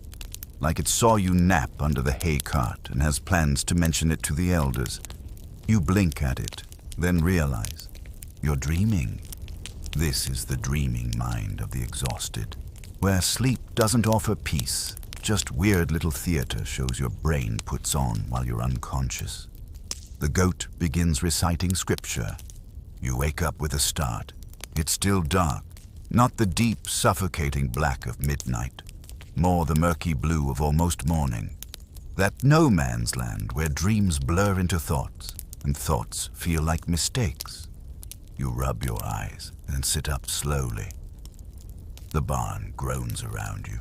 like it saw you nap under the hay cart and has plans to mention it to the elders. You blink at it, then realize you're dreaming. This is the dreaming mind of the exhausted, where sleep doesn't offer peace, just weird little theater shows your brain puts on while you're unconscious. The goat begins reciting scripture. You wake up with a start. It's still dark, not the deep, suffocating black of midnight, more the murky blue of almost morning. That no man's land where dreams blur into thoughts and thoughts feel like mistakes. You rub your eyes and sit up slowly. The barn groans around you,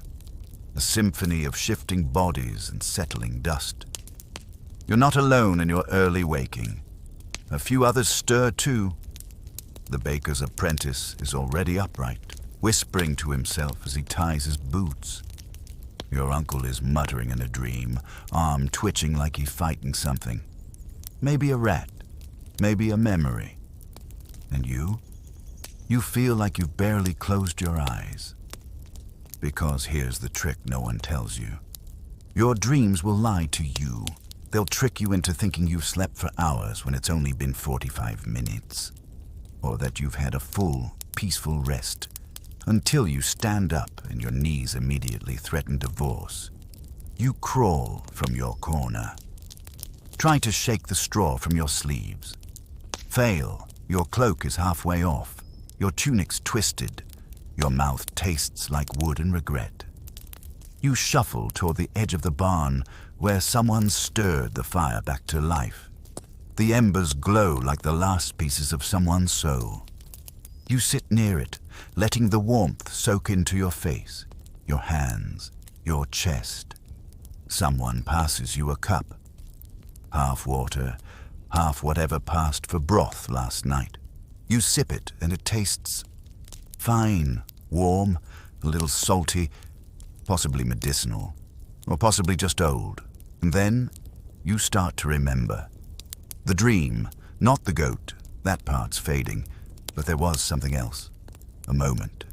a symphony of shifting bodies and settling dust. You're not alone in your early waking. A few others stir too. The baker's apprentice is already upright, whispering to himself as he ties his boots. Your uncle is muttering in a dream, arm twitching like he's fighting something. Maybe a rat, maybe a memory. And you? You feel like you've barely closed your eyes. Because here's the trick no one tells you. Your dreams will lie to you. They'll trick you into thinking you've slept for hours when it's only been 45 minutes. Or that you've had a full, peaceful rest, until you stand up and your knees immediately threaten divorce. You crawl from your corner. Try to shake the straw from your sleeves. Fail. Your cloak is halfway off. Your tunic's twisted. Your mouth tastes like wood and regret. You shuffle toward the edge of the barn where someone stirred the fire back to life. The embers glow like the last pieces of someone's soul. You sit near it, letting the warmth soak into your face, your hands, your chest. Someone passes you a cup. Half water, half whatever passed for broth last night. You sip it and it tastes fine, warm, a little salty, possibly medicinal, or possibly just old. And then you start to remember. The dream, not the goat, that part's fading, but there was something else. A moment,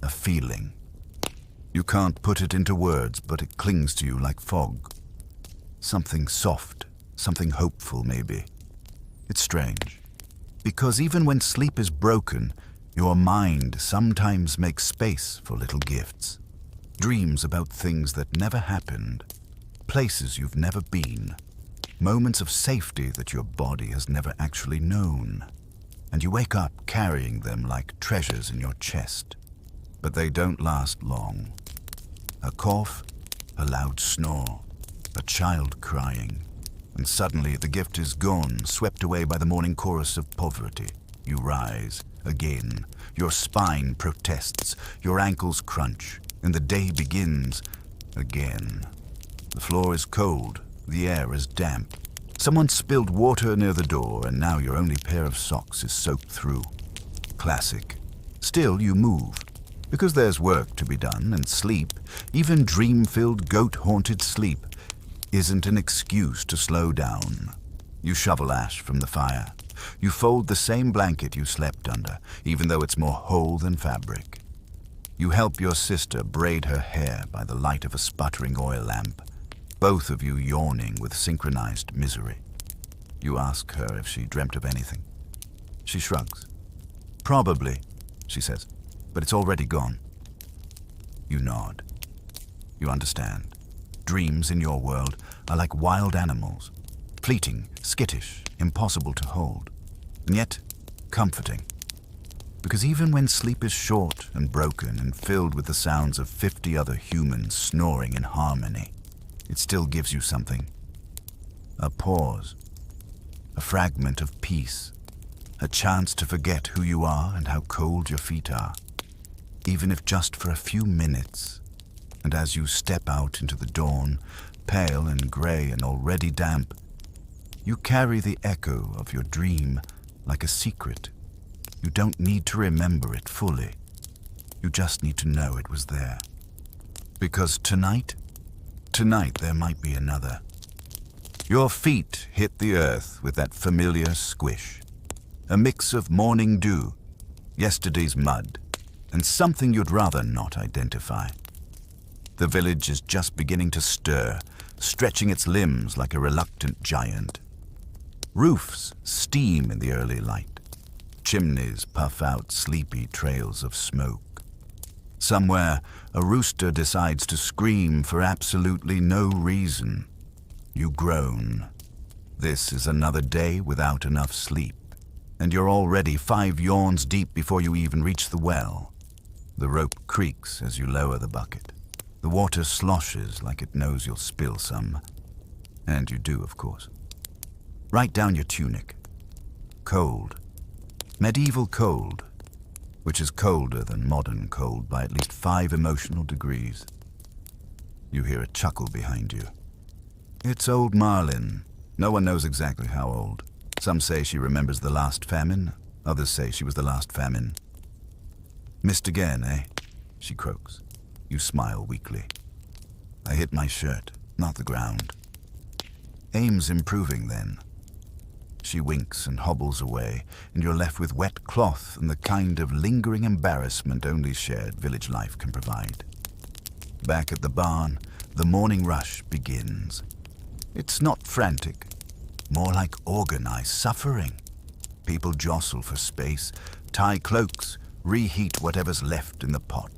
a feeling. You can't put it into words, but it clings to you like fog. Something soft, something hopeful maybe. It's strange, because even when sleep is broken, your mind sometimes makes space for little gifts. Dreams about things that never happened, places you've never been, moments of safety that your body has never actually known. And you wake up carrying them like treasures in your chest. But they don't last long. A cough, a loud snore, a child crying, and suddenly the gift is gone, swept away by the morning chorus of poverty. You rise, again. Your spine protests, your ankles crunch, and the day begins again. The floor is cold, the air is damp. Someone spilled water near the door, and now your only pair of socks is soaked through. Classic. Still, you move, because there's work to be done, and sleep, even dream-filled, goat-haunted sleep, isn't an excuse to slow down. You shovel ash from the fire. You fold the same blanket you slept under, even though it's more whole than fabric. You help your sister braid her hair by the light of a sputtering oil lamp, both of you yawning with synchronized misery. You ask her if she dreamt of anything. She shrugs. Probably, she says, but it's already gone. You nod. You understand. Dreams in your world are like wild animals, fleeting, skittish, impossible to hold, and yet comforting. Because even when sleep is short and broken and filled with the sounds of 50 other humans snoring in harmony, it still gives you something. A pause, a fragment of peace, a chance to forget who you are and how cold your feet are, even if just for a few minutes. And as you step out into the dawn, pale and grey and already damp, you carry the echo of your dream like a secret. You don't need to remember it fully. You just need to know it was there. Because tonight there might be another. Your feet hit the earth with that familiar squish. A mix of morning dew, yesterday's mud, and something you'd rather not identify. The village is just beginning to stir, stretching its limbs like a reluctant giant. Roofs steam in the early light. Chimneys puff out sleepy trails of smoke. Somewhere, a rooster decides to scream for absolutely no reason. You groan. This is another day without enough sleep, and you're already 5 yawns deep before you even reach the well. The rope creaks as you lower the bucket. The water sloshes like it knows you'll spill some. And you do, of course. Right down your tunic. Cold. Medieval cold, which is colder than modern cold by at least 5 emotional degrees. You hear a chuckle behind you. It's old Marlin. No one knows exactly how old. Some say she remembers the last famine. Others say she was the last famine. Missed again, eh? She croaks. You smile weakly. I hit my shirt, not the ground. Aim's improving then. She winks and hobbles away, and you're left with wet cloth and the kind of lingering embarrassment only shared village life can provide. Back at the barn, the morning rush begins. It's not frantic, more like organized suffering. People jostle for space, tie cloaks, reheat whatever's left in the pot.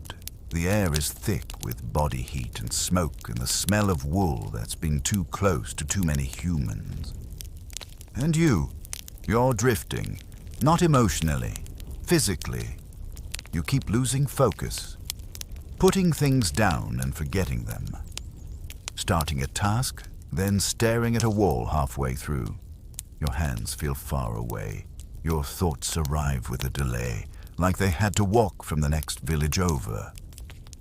The air is thick with body heat and smoke and the smell of wool that's been too close to too many humans. And you're drifting, not emotionally, physically. You keep losing focus, putting things down and forgetting them. Starting a task, then staring at a wall halfway through. Your hands feel far away. Your thoughts arrive with a delay, like they had to walk from the next village over.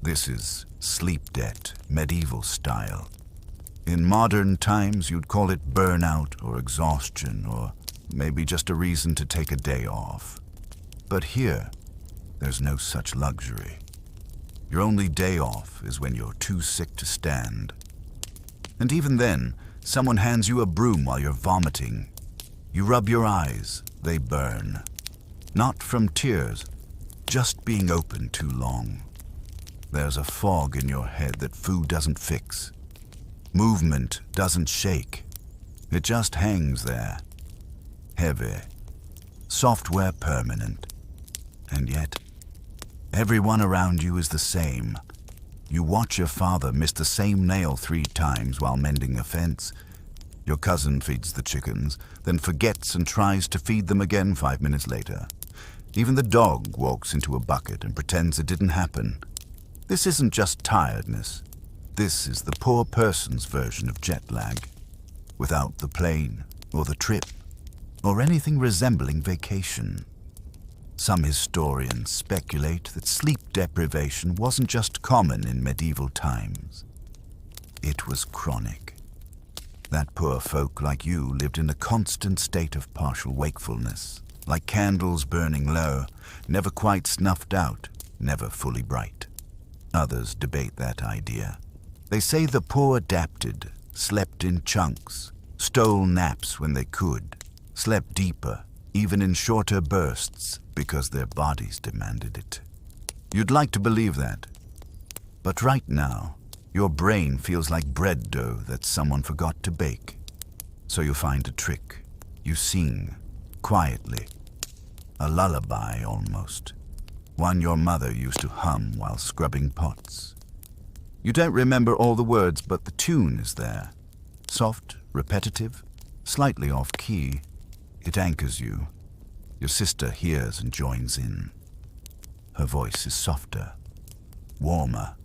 This is sleep debt, medieval style. In modern times, you'd call it burnout or exhaustion, or maybe just a reason to take a day off. But here, there's no such luxury. Your only day off is when you're too sick to stand. And even then, someone hands you a broom while you're vomiting. You rub your eyes, they burn. Not from tears, just being open too long. There's a fog in your head that food doesn't fix. Movement doesn't shake. It just hangs there. Heavy. Software permanent. And yet, everyone around you is the same. You watch your father miss the same nail 3 times while mending a fence. Your cousin feeds the chickens, then forgets and tries to feed them again 5 minutes later. Even the dog walks into a bucket and pretends it didn't happen. This isn't just tiredness. This is the poor person's version of jet lag, without the plane, or the trip, or anything resembling vacation. Some historians speculate that sleep deprivation wasn't just common in medieval times. It was chronic. That poor folk like you lived in a constant state of partial wakefulness, like candles burning low, never quite snuffed out, never fully bright. Others debate that idea. They say the poor adapted, slept in chunks, stole naps when they could, slept deeper, even in shorter bursts, because their bodies demanded it. You'd like to believe that. But right now, your brain feels like bread dough that someone forgot to bake. So you find a trick. You sing, quietly. A lullaby almost. One your mother used to hum while scrubbing pots. You don't remember all the words, but the tune is there. Soft, repetitive, slightly off-key. It anchors you. Your sister hears and joins in. Her voice is softer, warmer.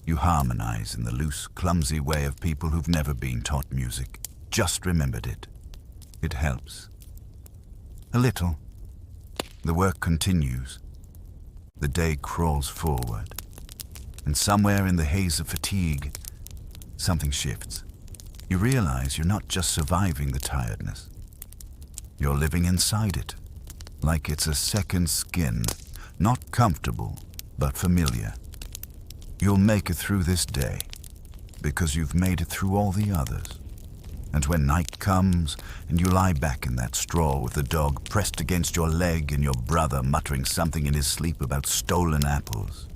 You harmonize in the loose, clumsy way of people who've never been taught music, just remembered it. It helps. A little. The work continues. The day crawls forward. And somewhere in the haze of fatigue, something shifts. You realize you're not just surviving the tiredness. You're living inside it, like it's a second skin, not comfortable, but familiar. You'll make it through this day, because you've made it through all the others. And when night comes, and you lie back in that straw with the dog pressed against your leg and your brother muttering something in his sleep about stolen apples,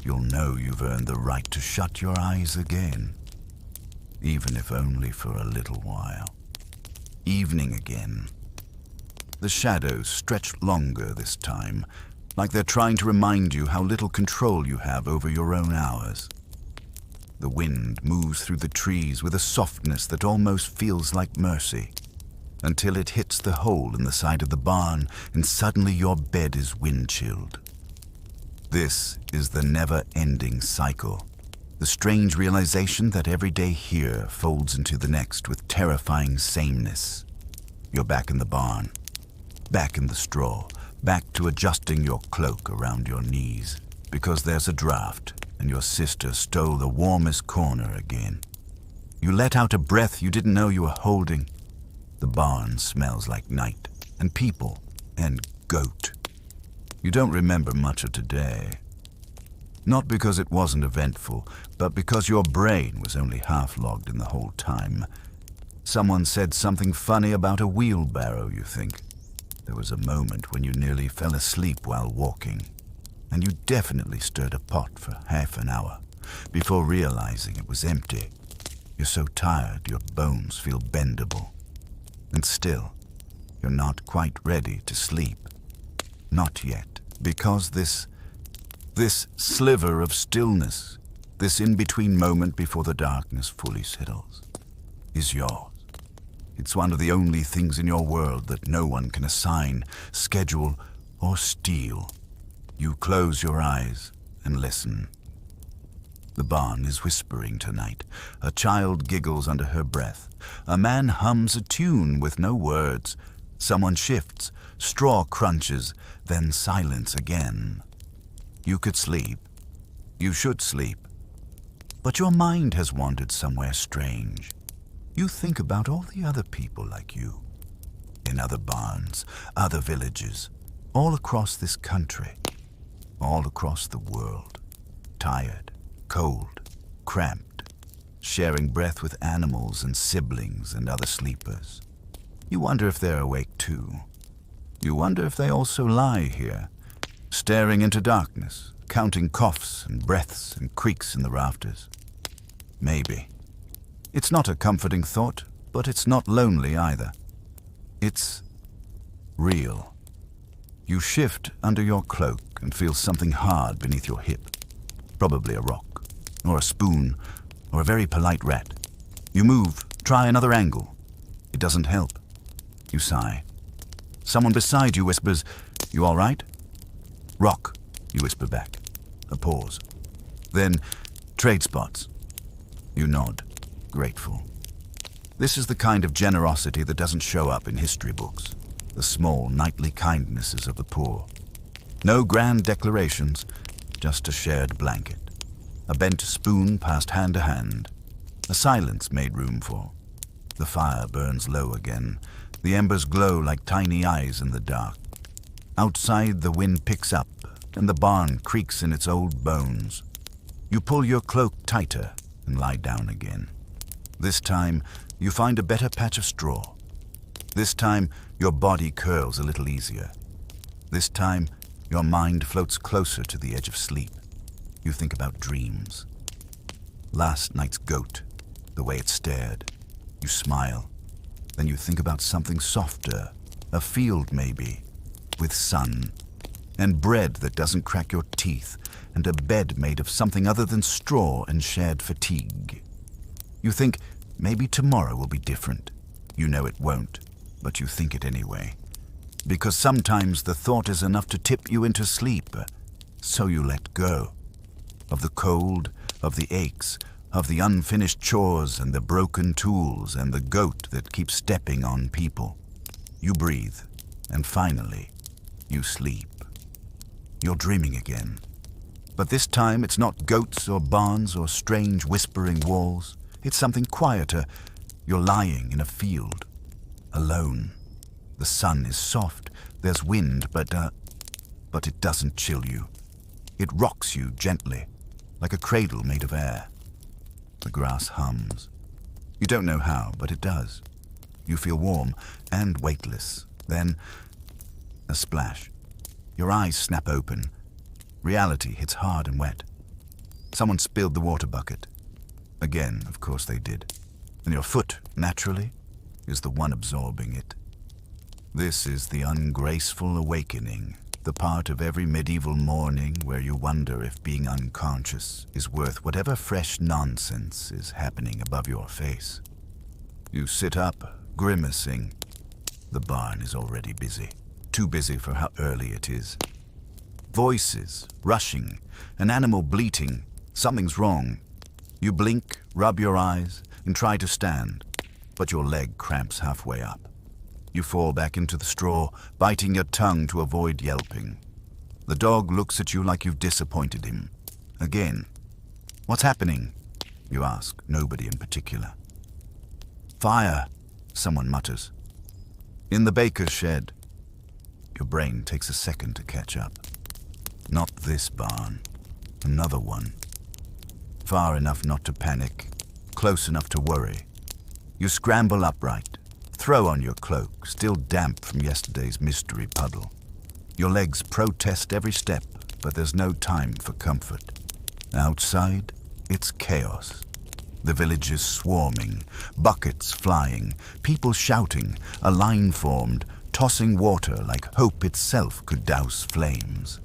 you'll know you've earned the right to shut your eyes again, even if only for a little while. Evening again. The shadows stretch longer this time, like they're trying to remind you how little control you have over your own hours. The wind moves through the trees with a softness that almost feels like mercy, until it hits the hole in the side of the barn and suddenly your bed is wind-chilled. This is the never-ending cycle, the strange realization that every day here folds into the next with terrifying sameness. You're back in the barn, back in the straw, back to adjusting your cloak around your knees, because there's a draft and your sister stole the warmest corner again. You let out a breath you didn't know you were holding. The barn smells like night and people and goat. You don't remember much of today. Not because it wasn't eventful, but because your brain was only half-logged in the whole time. Someone said something funny about a wheelbarrow, you think. There was a moment when you nearly fell asleep while walking, and you definitely stirred a pot for half an hour before realizing it was empty. You're so tired your bones feel bendable. And still, you're not quite ready to sleep. Not yet, because this sliver of stillness, this in-between moment before the darkness fully settles, is yours. It's one of the only things in your world that no one can assign, schedule, or steal. You close your eyes and listen. The barn is whispering tonight. A child giggles under her breath. A man hums a tune with no words. Someone shifts. Straw crunches, then silence again. You could sleep. You should sleep. But your mind has wandered somewhere strange. You think about all the other people like you, in other barns, other villages, all across this country, all across the world, tired, cold, cramped, sharing breath with animals and siblings and other sleepers. You wonder if they're awake too. You wonder if they also lie here, staring into darkness, counting coughs and breaths and creaks in the rafters. Maybe. It's not a comforting thought, but it's not lonely either. It's real. You shift under your cloak and feel something hard beneath your hip. Probably a rock, or a spoon, or a very polite rat. You move, try another angle. It doesn't help. You sigh. Someone beside you whispers, "You all right?" "Rock," you whisper back. A pause. Then, "Trade spots." You nod, grateful. This is the kind of generosity that doesn't show up in history books, the small nightly kindnesses of the poor. No grand declarations, just a shared blanket. A bent spoon passed hand to hand. A silence made room for. The fire burns low again. The embers glow like tiny eyes in the dark. Outside, the wind picks up, and the barn creaks in its old bones. You pull your cloak tighter and lie down again. This time, you find a better patch of straw. This time, your body curls a little easier. This time, your mind floats closer to the edge of sleep. You think about dreams. Last night's goat, the way it stared. You smile. Then you think about something softer, a field maybe, with sun, and bread that doesn't crack your teeth, and a bed made of something other than straw and shared fatigue. You think, maybe tomorrow will be different. You know it won't, but you think it anyway. Because sometimes the thought is enough to tip you into sleep, so you let go. Of the cold, of the aches, of the unfinished chores and the broken tools and the goat that keeps stepping on people. You breathe, and finally, you sleep. You're dreaming again. But this time it's not goats or barns or strange whispering walls. It's something quieter. You're lying in a field, alone. The sun is soft, there's wind, but it doesn't chill you. It rocks you gently, like a cradle made of air. The grass hums. You don't know how, but it does. You feel warm and weightless. Then, a splash. Your eyes snap open. Reality hits hard and wet. Someone spilled the water bucket. Again, of course they did. And your foot, naturally, is the one absorbing it. This is the ungraceful awakening, the part of every medieval morning where you wonder if being unconscious is worth whatever fresh nonsense is happening above your face. You sit up, grimacing. The barn is already busy. Too busy for how early it is. Voices, rushing, an animal bleating. Something's wrong. You blink, rub your eyes, and try to stand, but your leg cramps halfway up. You fall back into the straw, biting your tongue to avoid yelping. The dog looks at you like you've disappointed him. Again. What's happening? You ask, nobody in particular. Fire, someone mutters. In the baker's shed. Your brain takes a second to catch up. Not this barn. Another one. Far enough not to panic, close enough to worry. You scramble upright, throw on your cloak, still damp from yesterday's mystery puddle. Your legs protest every step, but there's no time for comfort. Outside, it's chaos. The village is swarming, buckets flying, people shouting, a line formed, tossing water like hope itself could douse flames.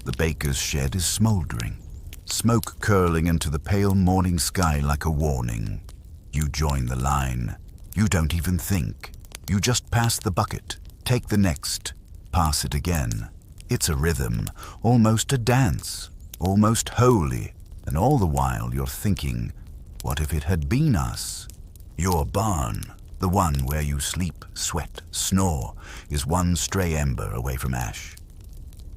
The baker's shed is smoldering, smoke curling into the pale morning sky like a warning. You join the line. You don't even think. You just pass the bucket, take the next, pass it again. It's a rhythm, almost a dance, almost holy, and all the while you're thinking, what if it had been us? Your barn, the one where you sleep, sweat, snore, is one stray ember away from ash.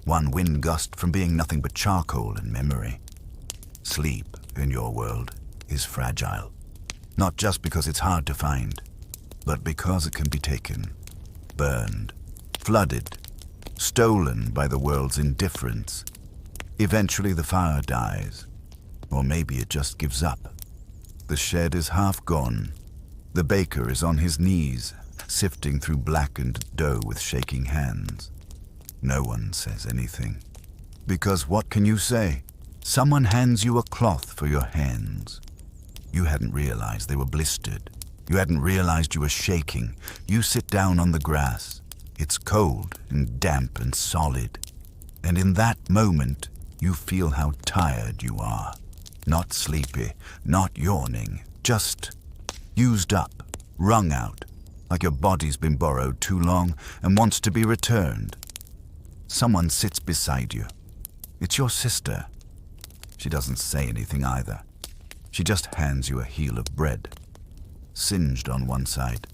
One wind gust from being nothing but charcoal and memory. Sleep, in your world, is fragile. Not just because it's hard to find, but because it can be taken, burned, flooded, stolen by the world's indifference. Eventually the fire dies, or maybe it just gives up. The shed is half gone. The baker is on his knees, sifting through blackened dough with shaking hands. No one says anything. Because what can you say? Someone hands you a cloth for your hands. You hadn't realized they were blistered. You hadn't realized you were shaking. You sit down on the grass. It's cold and damp and solid. And in that moment, you feel how tired you are. Not sleepy, not yawning, just used up, wrung out, like your body's been borrowed too long and wants to be returned. Someone sits beside you. It's your sister. She doesn't say anything either. She just hands you a heel of bread, singed on one side,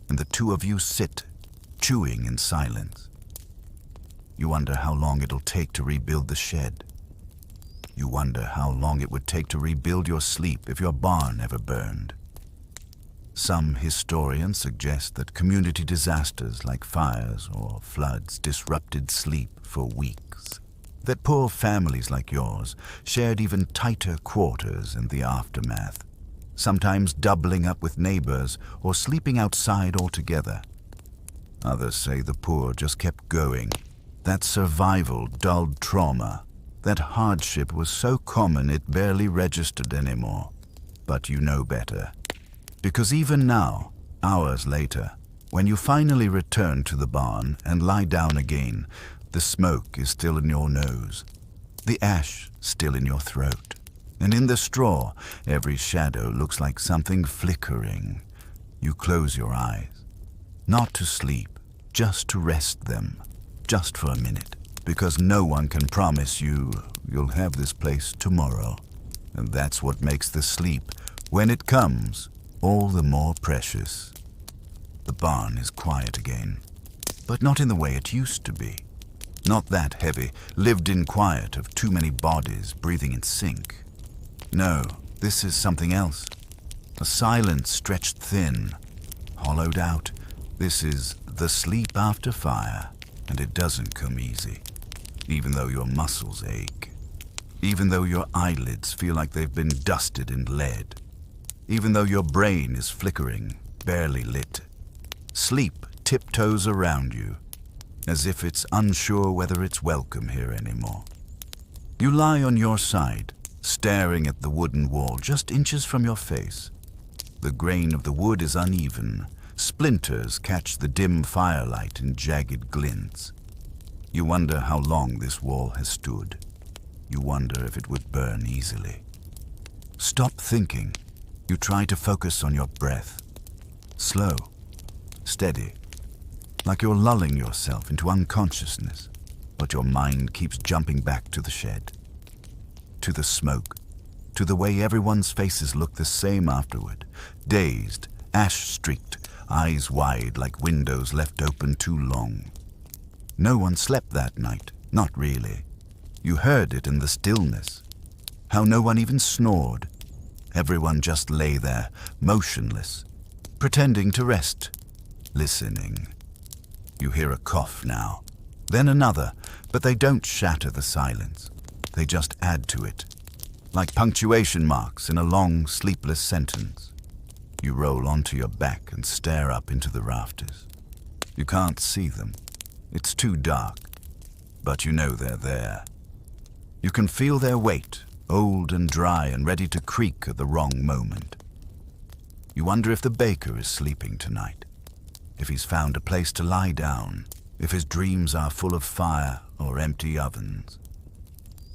and the two of you sit, chewing in silence. You wonder how long it'll take to rebuild the shed. You wonder how long it would take to rebuild your sleep if your barn ever burned. Some historians suggest that community disasters like fires or floods disrupted sleep for weeks. That poor families like yours shared even tighter quarters in the aftermath, sometimes doubling up with neighbors or sleeping outside altogether. Others say the poor just kept going. That survival dulled trauma. That hardship was so common it barely registered anymore. But you know better. Because even now, hours later, When you finally return to the barn and lie down again, the smoke is still in your nose, the ash still in your throat, and in the straw, every shadow looks like something flickering. You close your eyes, not to sleep, just to rest them, just for a minute, because no one can promise you'll have this place tomorrow. And that's what makes the sleep, when it comes, all the more precious. The barn is quiet again, but not in the way it used to be. Not that heavy, lived-in quiet of too many bodies breathing in sync. No, this is something else. A silence stretched thin, hollowed out. This is the sleep after fire, and it doesn't come easy. Even though your muscles ache. Even though your eyelids feel like they've been dusted in lead. Even though your brain is flickering, barely lit. Sleep tiptoes around you, as if it's unsure whether it's welcome here anymore. You lie on your side, staring at the wooden wall just inches from your face. The grain of the wood is uneven. Splinters catch the dim firelight in jagged glints. You wonder how long this wall has stood. You wonder if it would burn easily. Stop thinking. You try to focus on your breath. Slow, steady, like you're lulling yourself into unconsciousness, but your mind keeps jumping back to the shed, to the smoke, to the way everyone's faces look the same afterward, dazed, ash-streaked, eyes wide like windows left open too long. No one slept that night, not really. You heard it in the stillness, how no one even snored. Everyone just lay there, motionless, pretending to rest, listening. You hear a cough now, then another, but they don't shatter the silence. They just add to it, like punctuation marks in a long, sleepless sentence. You roll onto your back and stare up into the rafters. You can't see them. It's too dark, but you know they're there. You can feel their weight, old and dry and ready to creak at the wrong moment. You wonder if the baker is sleeping tonight, if he's found a place to lie down, if his dreams are full of fire or empty ovens.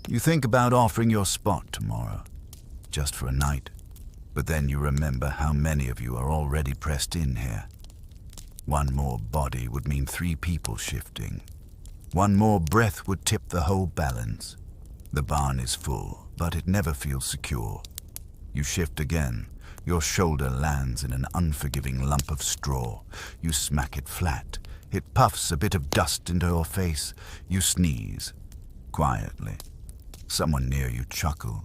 You think about offering your spot tomorrow, just for a night, but then you remember how many of you are already pressed in here. One more body would mean 3 people shifting. One more breath would tip the whole balance. The barn is full, but it never feels secure. You shift again. Your shoulder lands in an unforgiving lump of straw. You smack it flat. It puffs a bit of dust into your face. You sneeze, quietly. Someone near you chuckles.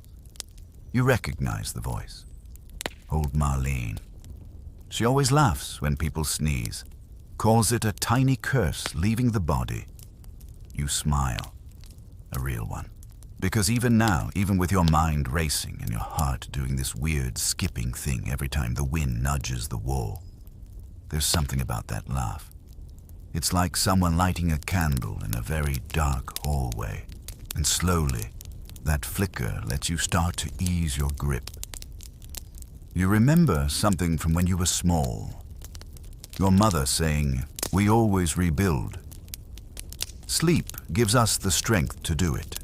You recognize the voice. Old Marlene. She always laughs when people sneeze, calls it a tiny curse leaving the body. You smile, a real one. Because even now, even with your mind racing and your heart doing this weird skipping thing every time the wind nudges the wall, there's something about that laugh. It's like someone lighting a candle in a very dark hallway, and slowly, that flicker lets you start to ease your grip. You remember something from when you were small. Your mother saying, "We always rebuild." Sleep gives us the strength to do it.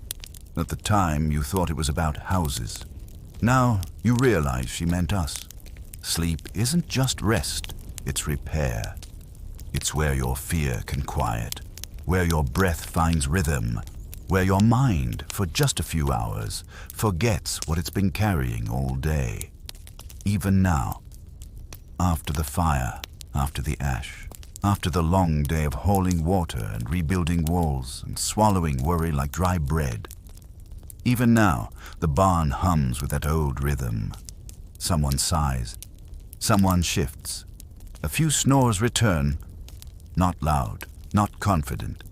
At the time, you thought it was about houses. Now, you realize she meant us. Sleep isn't just rest, it's repair. It's where your fear can quiet, where your breath finds rhythm, where your mind, for just a few hours, forgets what it's been carrying all day. Even now, after the fire, after the ash, after the long day of hauling water and rebuilding walls and swallowing worry like dry bread. Even now, the barn hums with that old rhythm. Someone sighs. Someone shifts. A few snores return. Not loud, not confident,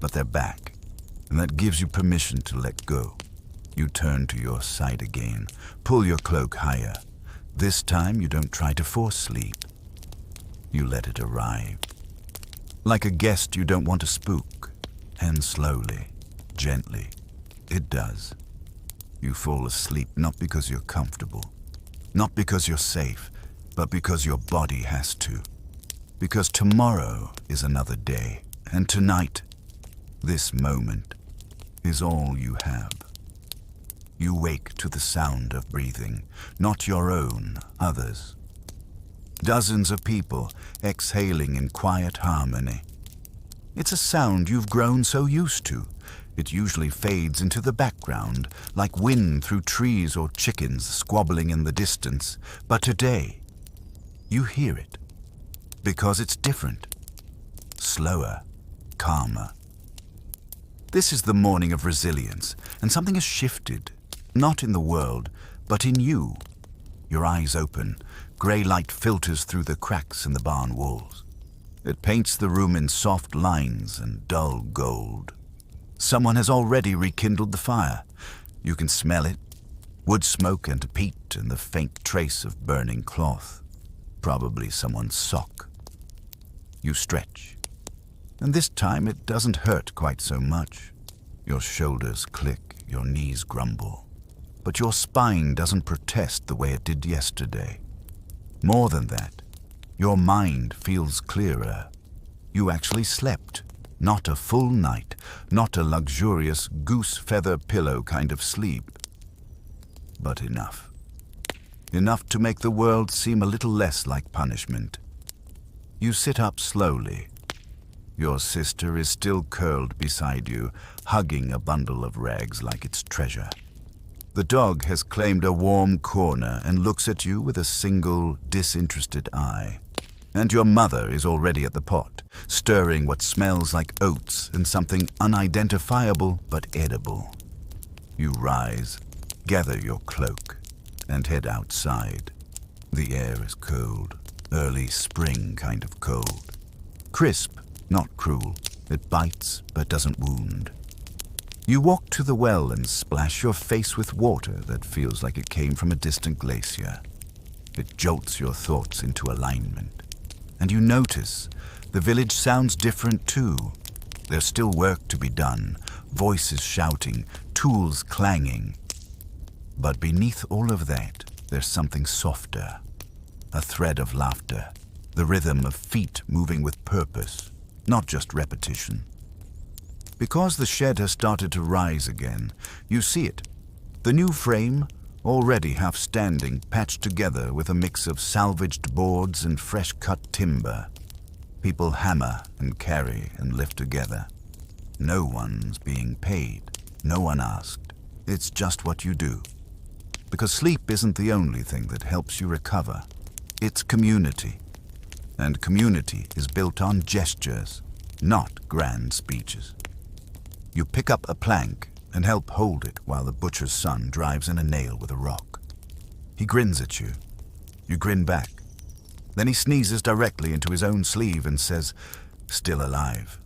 but they're back. And that gives you permission to let go. You turn to your side again. Pull your cloak higher. This time you don't try to force sleep. You let it arrive. Like a guest you don't want to spook. And slowly, gently, it does. You fall asleep not because you're comfortable, not because you're safe, but because your body has to. Because tomorrow is another day, and tonight, this moment, is all you have. You wake to the sound of breathing, not your own, others. Dozens of people exhaling in quiet harmony. It's a sound you've grown so used to. It usually fades into the background, like wind through trees or chickens squabbling in the distance. But today, you hear it, because it's different, slower, calmer. This is the morning of resilience, and something has shifted, not in the world, but in you. Your eyes open, grey light filters through the cracks in the barn walls. It paints the room in soft lines and dull gold. Someone has already rekindled the fire. You can smell it, wood smoke and peat and the faint trace of burning cloth. Probably someone's sock. You stretch, and this time it doesn't hurt quite so much. Your shoulders click, your knees grumble, but your spine doesn't protest the way it did yesterday. More than that, your mind feels clearer. You actually slept. Not a full night, not a luxurious goose feather pillow kind of sleep. But enough. Enough to make the world seem a little less like punishment. You sit up slowly. Your sister is still curled beside you, hugging a bundle of rags like it's treasure. The dog has claimed a warm corner and looks at you with a single, disinterested eye. And your mother is already at the pot, stirring what smells like oats and something unidentifiable but edible. You rise, gather your cloak, and head outside. The air is cold, early spring kind of cold. Crisp, not cruel. It bites but doesn't wound. You walk to the well and splash your face with water that feels like it came from a distant glacier. It jolts your thoughts into alignment. And you notice the village sounds different too. There's still work to be done, voices shouting, tools clanging. But beneath all of that, there's something softer. A thread of laughter, the rhythm of feet moving with purpose, not just repetition. Because the shed has started to rise again, you see it. The new frame, already half standing, patched together with a mix of salvaged boards and fresh-cut timber. People hammer and carry and lift together. No one's being paid. No one asked. It's just what you do. Because sleep isn't the only thing that helps you recover. It's community. And community is built on gestures, not grand speeches. You pick up a plank and help hold it while the butcher's son drives in a nail with a rock. He grins at you. You grin back. Then he sneezes directly into his own sleeve and says, "Still alive."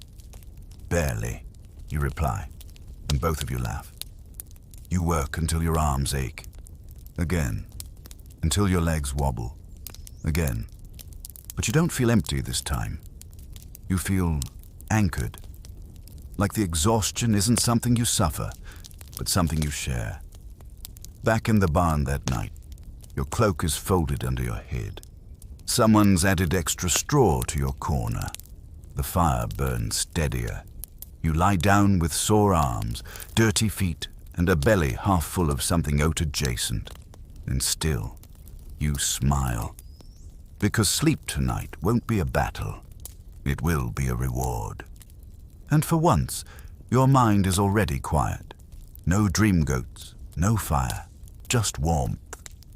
"Barely," you reply, and both of you laugh. You work until your arms ache. Again. Until your legs wobble. Again. But you don't feel empty this time. You feel anchored. Like the exhaustion isn't something you suffer, but something you share. Back in the barn that night, your cloak is folded under your head. Someone's added extra straw to your corner. The fire burns steadier. You lie down with sore arms, dirty feet, and a belly half full of something oat adjacent. And still, you smile. Because sleep tonight won't be a battle. It will be a reward. And for once, your mind is already quiet. No dream goats, no fire, just warmth,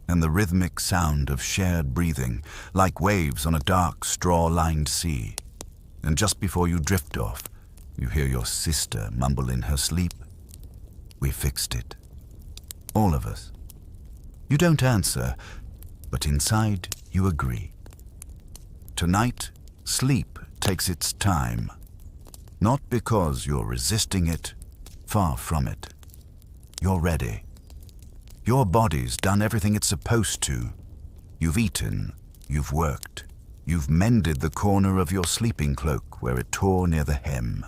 and the rhythmic sound of shared breathing, like waves on a dark, straw-lined sea. And just before you drift off, you hear your sister mumble in her sleep, "We fixed it." All of us. You don't answer, but inside you agree. Tonight, sleep takes its time. Not because you're resisting it, far from it. You're ready. Your body's done everything it's supposed to. You've eaten, you've worked, you've mended the corner of your sleeping cloak where it tore near the hem.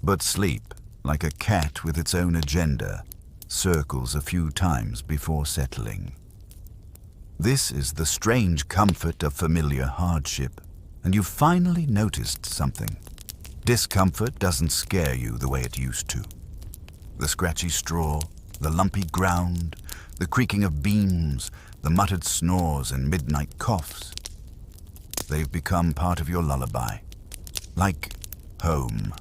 But sleep, like a cat with its own agenda, circles a few times before settling. This is the strange comfort of familiar hardship, and you've finally noticed something. Discomfort doesn't scare you the way it used to. The scratchy straw, the lumpy ground, the creaking of beams, the muttered snores and midnight coughs. They've become part of your lullaby, like home.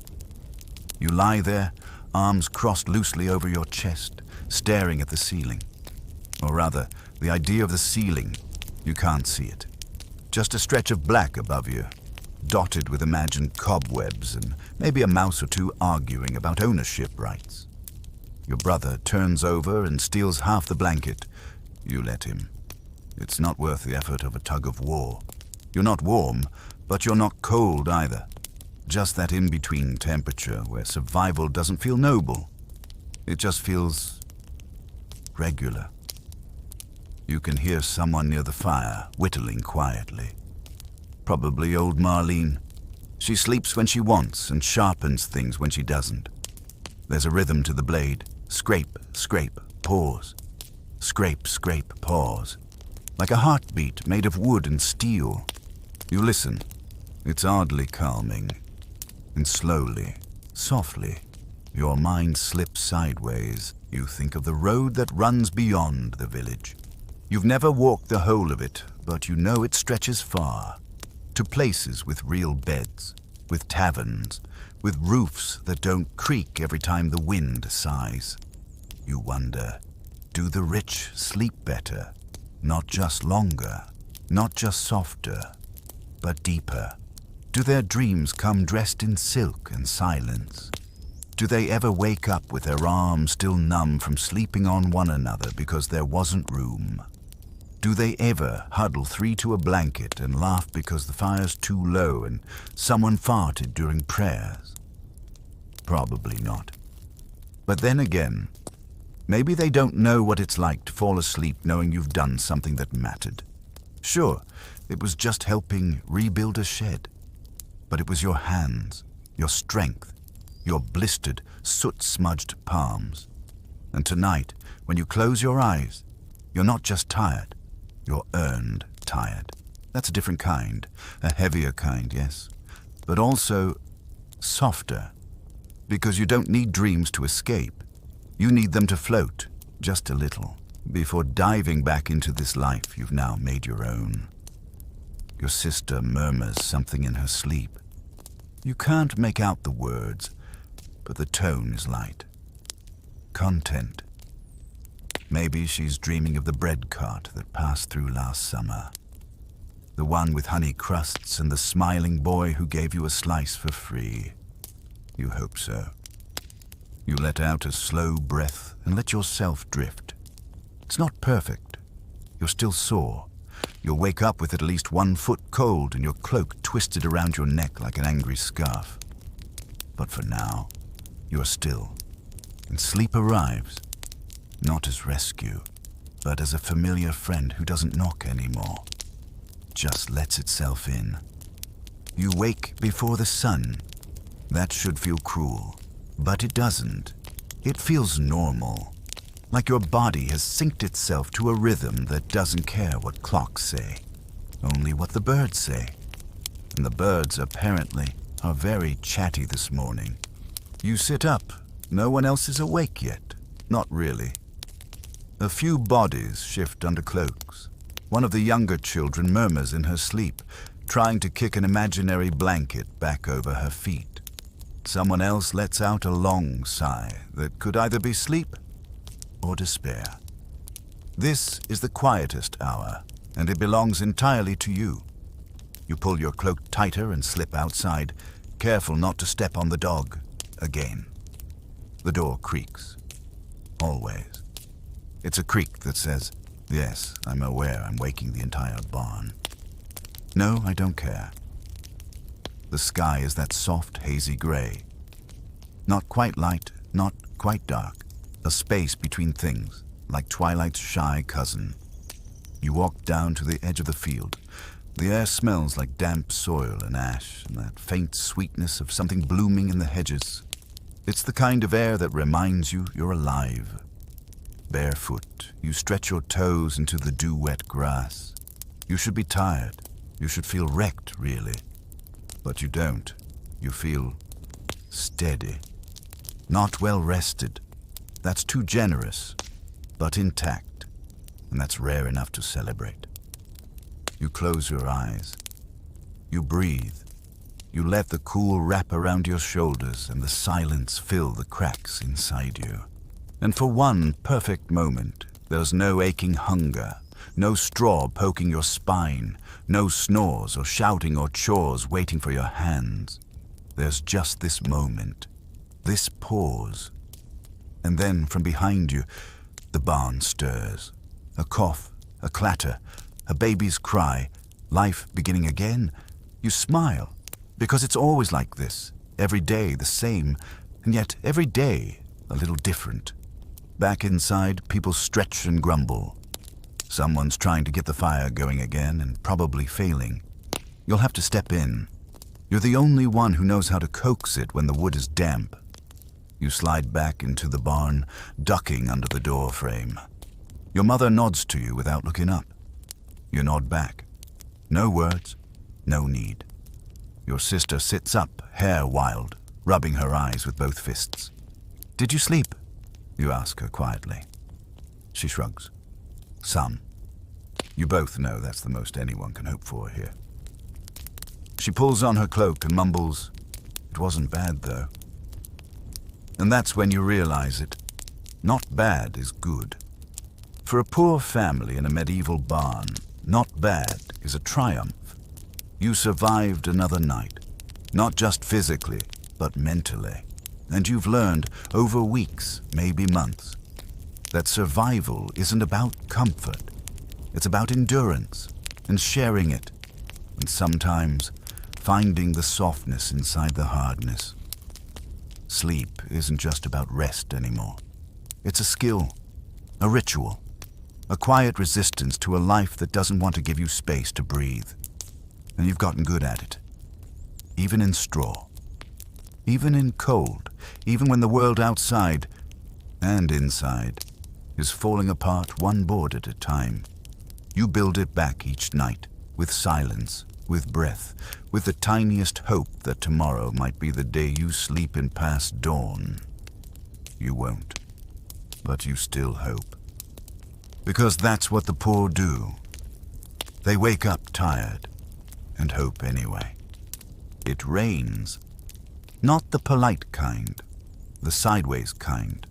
You lie there, arms crossed loosely over your chest, staring at the ceiling. Or rather, the idea of the ceiling, you can't see it. Just a stretch of black above you, dotted with imagined cobwebs and maybe a mouse or two arguing about ownership rights. Your brother turns over and steals half the blanket. You let him. It's not worth the effort of a tug of war. You're not warm, but you're not cold either. Just that in-between temperature where survival doesn't feel noble. It just feels regular. You can hear someone near the fire, whittling quietly. Probably old Marlene. She sleeps when she wants and sharpens things when she doesn't. There's a rhythm to the blade. Scrape, scrape, pause. Scrape, scrape, pause. Like a heartbeat made of wood and steel. You listen. It's oddly calming. And slowly, softly, your mind slips sideways. You think of the road that runs beyond the village. You've never walked the whole of it, but you know it stretches far. To places with real beds, with taverns, with roofs that don't creak every time the wind sighs. You wonder, do the rich sleep better? Not just longer, not just softer, but deeper. Do their dreams come dressed in silk and silence? Do they ever wake up with their arms still numb from sleeping on one another because there wasn't room? Do they ever huddle three to a blanket and laugh because the fire's too low and someone farted during prayers? Probably not. But then again, maybe they don't know what it's like to fall asleep knowing you've done something that mattered. Sure, it was just helping rebuild a shed. But it was your hands, your strength, your blistered, soot-smudged palms. And tonight, when you close your eyes, you're not just tired, you're earned tired. That's a different kind, a heavier kind, yes, but also softer, because you don't need dreams to escape. You need them to float, just a little, before diving back into this life you've now made your own. Your sister murmurs something in her sleep. You can't make out the words, but the tone is light. Content. Maybe she's dreaming of the bread cart that passed through last summer. The one with honey crusts and the smiling boy who gave you a slice for free. You hope so. You let out a slow breath and let yourself drift. It's not perfect. You're still sore. You'll wake up with at least 1 foot cold and your cloak twisted around your neck like an angry scarf. But for now, you're still. And sleep arrives. Not as rescue, but as a familiar friend who doesn't knock anymore. Just lets itself in. You wake before the sun. That should feel cruel, but it doesn't. It feels normal. Like your body has synced itself to a rhythm that doesn't care what clocks say, only what the birds say. And the birds, apparently, are very chatty this morning. You sit up. No one else is awake yet. Not really. A few bodies shift under cloaks. One of the younger children murmurs in her sleep, trying to kick an imaginary blanket back over her feet. Someone else lets out a long sigh that could either be sleep or despair. This is the quietest hour, and it belongs entirely to you. You pull your cloak tighter and slip outside, careful not to step on the dog again. The door creaks. Always. It's a creak that says, yes, I'm aware I'm waking the entire barn. No, I don't care. The sky is that soft, hazy gray. Not quite light, not quite dark. A space between things, like twilight's shy cousin. You walk down to the edge of the field. The air smells like damp soil and ash, and that faint sweetness of something blooming in the hedges. It's the kind of air that reminds you you're alive. Barefoot, you stretch your toes into the dew-wet grass. You should be tired. You should feel wrecked, really. But you don't. You feel steady. Not well rested. That's too generous, but intact. And that's rare enough to celebrate. You close your eyes. You breathe. You let the cool wrap around your shoulders and the silence fill the cracks inside you. And for one perfect moment, there's no aching hunger, no straw poking your spine, no snores or shouting or chores waiting for your hands. There's just this moment, this pause. And then from behind you, the barn stirs. A cough, a clatter, a baby's cry, life beginning again. You smile, because it's always like this, every day the same, and yet every day a little different. Back inside, people stretch and grumble. Someone's trying to get the fire going again and probably failing. You'll have to step in. You're the only one who knows how to coax it when the wood is damp. You slide back into the barn, ducking under the door frame. Your mother nods to you without looking up. You nod back. No words, no need. Your sister sits up, hair wild, rubbing her eyes with both fists. "Did you sleep?" you ask her quietly. She shrugs. Some. You both know that's the most anyone can hope for here. She pulls on her cloak and mumbles, "It wasn't bad, though." And that's when you realize it. Not bad is good. For a poor family in a medieval barn, not bad is a triumph. You survived another night, not just physically, but mentally. And you've learned over weeks, maybe months, that survival isn't about comfort. It's about endurance and sharing it, and sometimes finding the softness inside the hardness. Sleep isn't just about rest anymore. It's a skill, a ritual, a quiet resistance to a life that doesn't want to give you space to breathe. And you've gotten good at it, even in straw, even in cold, even when the world outside and inside is falling apart one board at a time. You build it back each night, with silence, with breath, with the tiniest hope that tomorrow might be the day you sleep in past dawn. You won't, but you still hope. Because that's what the poor do. They wake up tired, and hope anyway. It rains. Not the polite kind, the sideways kind.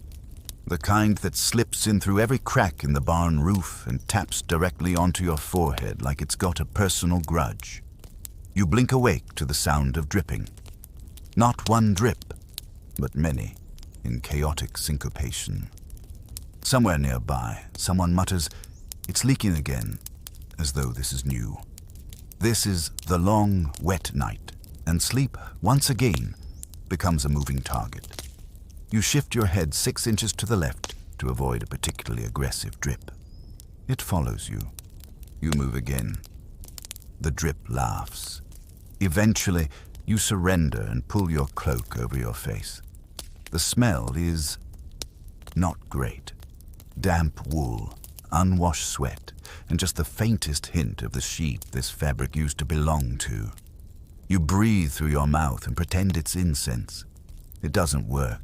The kind that slips in through every crack in the barn roof and taps directly onto your forehead like it's got a personal grudge. You blink awake to the sound of dripping. Not one drip, but many, in chaotic syncopation. Somewhere nearby, someone mutters, "It's leaking again," as though this is new. This is the long, wet night, and sleep, once again, becomes a moving target. You shift your head 6 inches to the left to avoid a particularly aggressive drip. It follows you. You move again. The drip laughs. Eventually, you surrender and pull your cloak over your face. The smell is not great. Damp wool, unwashed sweat, and just the faintest hint of the sheep this fabric used to belong to. You breathe through your mouth and pretend it's incense. It doesn't work.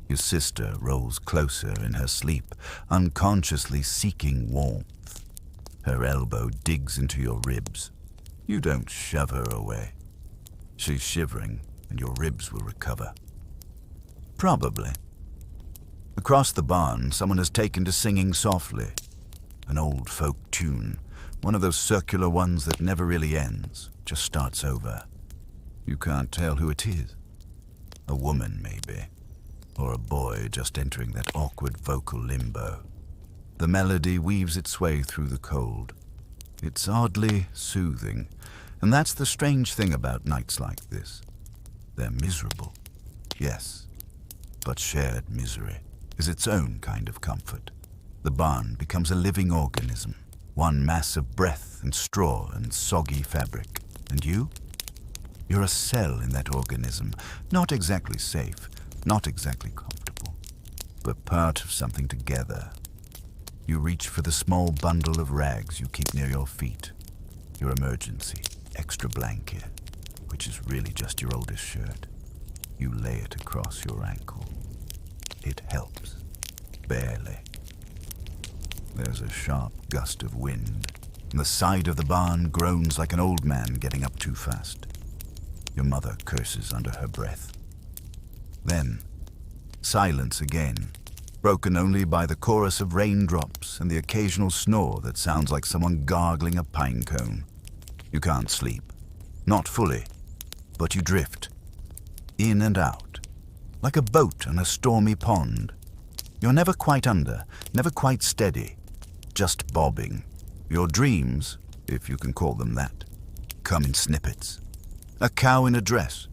Your sister rolls closer in her sleep, unconsciously seeking warmth. Her elbow digs into your ribs. You don't shove her away. She's shivering, and your ribs will recover. Probably. Across the barn, someone has taken to singing softly. An old folk tune, one of those circular ones that never really ends, just starts over. You can't tell who it is. A woman, maybe. Or a boy just entering that awkward vocal limbo. The melody weaves its way through the cold. It's oddly soothing, and that's the strange thing about nights like this. They're miserable, yes, but shared misery is its own kind of comfort. The barn becomes a living organism, one mass of breath and straw and soggy fabric. And you? You're a cell in that organism, not exactly safe, not exactly comfortable, but part of something together. You reach for the small bundle of rags you keep near your feet, your emergency extra blanket. which is really just your oldest shirt. You lay it across your ankle. It helps. Barely. There's a sharp gust of wind, and the side of the barn groans like an old man getting up too fast. Your mother curses under her breath. Then, silence again, broken only by the chorus of raindrops and the occasional snore that sounds like someone gargling a pine cone. You can't sleep. Not fully, but you drift. In and out, like a boat on a stormy pond. You're never quite under, never quite steady, just bobbing. Your dreams, if you can call them that, come in snippets. A cow in a dress,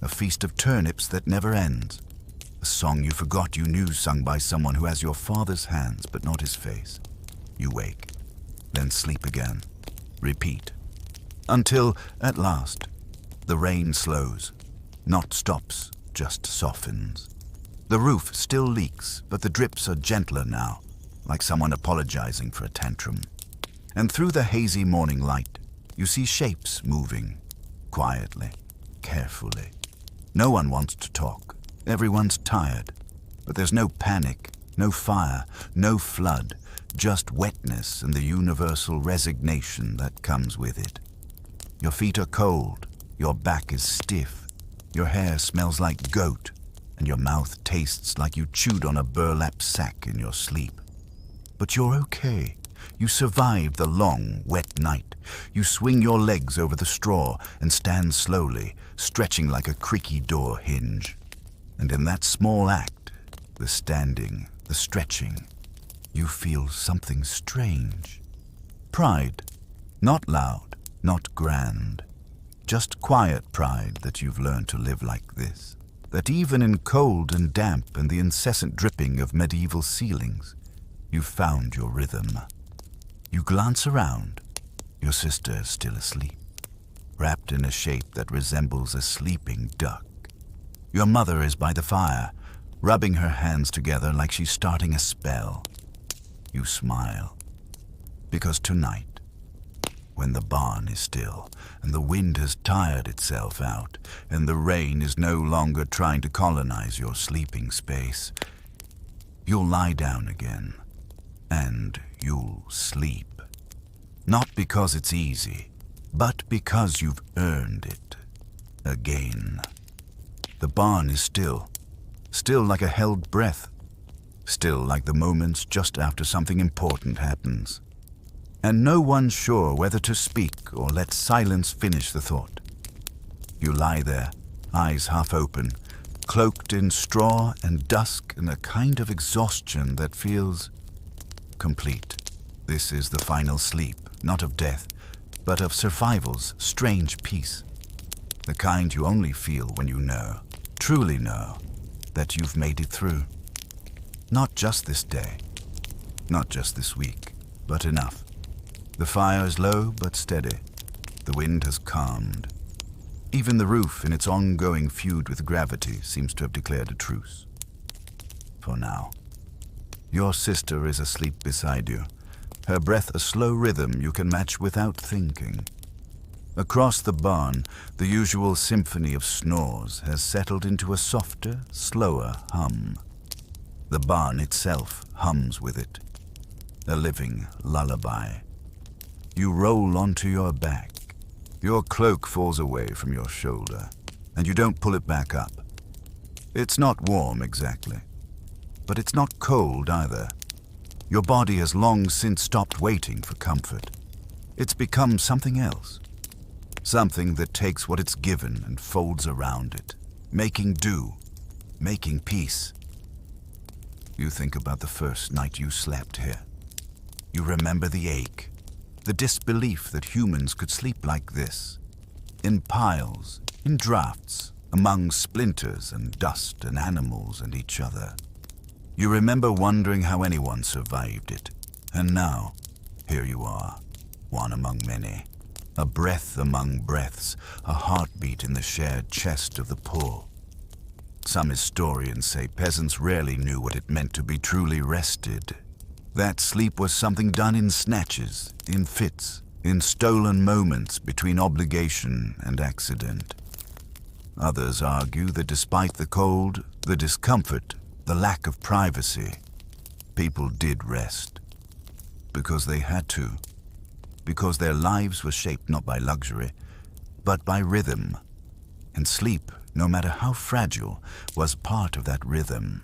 a feast of turnips that never ends, a song you forgot you knew sung by someone who has your father's hands but not his face. You wake, then sleep again, repeat, until, at last, the rain slows, not stops, just softens. The roof still leaks, but the drips are gentler now, like someone apologizing for a tantrum. And through the hazy morning light, you see shapes moving, quietly, carefully. No one wants to talk. Everyone's tired. But there's no panic, no fire, no flood, just wetness and the universal resignation that comes with it. Your feet are cold, your back is stiff, your hair smells like goat, and your mouth tastes like you chewed on a burlap sack in your sleep. But you're okay. You survive the long, wet night. You swing your legs over the straw and stand slowly, stretching like a creaky door hinge. And in that small act, the standing, the stretching, you feel something strange. Pride. Not loud, not grand. Just quiet pride that you've learned to live like this. That even in cold and damp and the incessant dripping of medieval ceilings, you've found your rhythm. You glance around. Your sister is still asleep, wrapped in a shape that resembles a sleeping duck. Your mother is by the fire, rubbing her hands together like she's starting a spell. You smile, because tonight, when the barn is still, and the wind has tired itself out, and the rain is no longer trying to colonize your sleeping space, you'll lie down again, and you'll sleep. Not because it's easy, but because you've earned it. Again. The barn is still like a held breath, still like the moments just after something important happens. And no one's sure whether to speak or let silence finish the thought. You lie there, eyes half open, cloaked in straw and dusk and a kind of exhaustion that feels complete. This is the final sleep, not of death, but of survival's strange peace. The kind you only feel when you know, truly know, that you've made it through. Not just this day, not just this week, but enough. The fire is low but steady. The wind has calmed. Even the roof, in its ongoing feud with gravity, seems to have declared a truce. For now. Your sister is asleep beside you, her breath a slow rhythm you can match without thinking. Across the barn, the usual symphony of snores has settled into a softer, slower hum. The barn itself hums with it, a living lullaby. You roll onto your back. Your cloak falls away from your shoulder, and you don't pull it back up. It's not warm exactly, but it's not cold either. Your body has long since stopped waiting for comfort. It's become something else. Something that takes what it's given and folds around it, making do, making peace. You think about the first night you slept here. You remember the ache, the disbelief that humans could sleep like this, in piles, in drafts, among splinters and dust and animals and each other. You remember wondering how anyone survived it, and now, here you are, one among many. A breath among breaths, a heartbeat in the shared chest of the poor. Some historians say peasants rarely knew what it meant to be truly rested. That sleep was something done in snatches, in fits, in stolen moments between obligation and accident. Others argue that despite the cold, the discomfort, the lack of privacy, people did rest. Because they had to. Because their lives were shaped not by luxury, but by rhythm. And sleep, no matter how fragile, was part of that rhythm.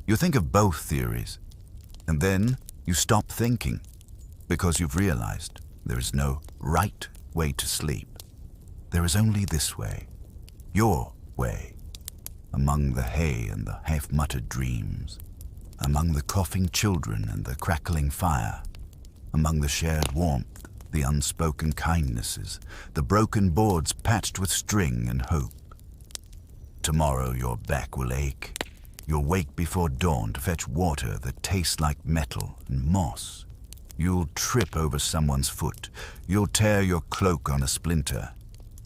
You think of both theories, and then you stop thinking, because you've realized there is no right way to sleep. There is only this way, your way, among the hay and the half-muttered dreams, among the coughing children and the crackling fire, among the shared warmth, the unspoken kindnesses, the broken boards patched with string and hope. Tomorrow your back will ache. You'll wake before dawn to fetch water that tastes like metal and moss. You'll trip over someone's foot. You'll tear your cloak on a splinter.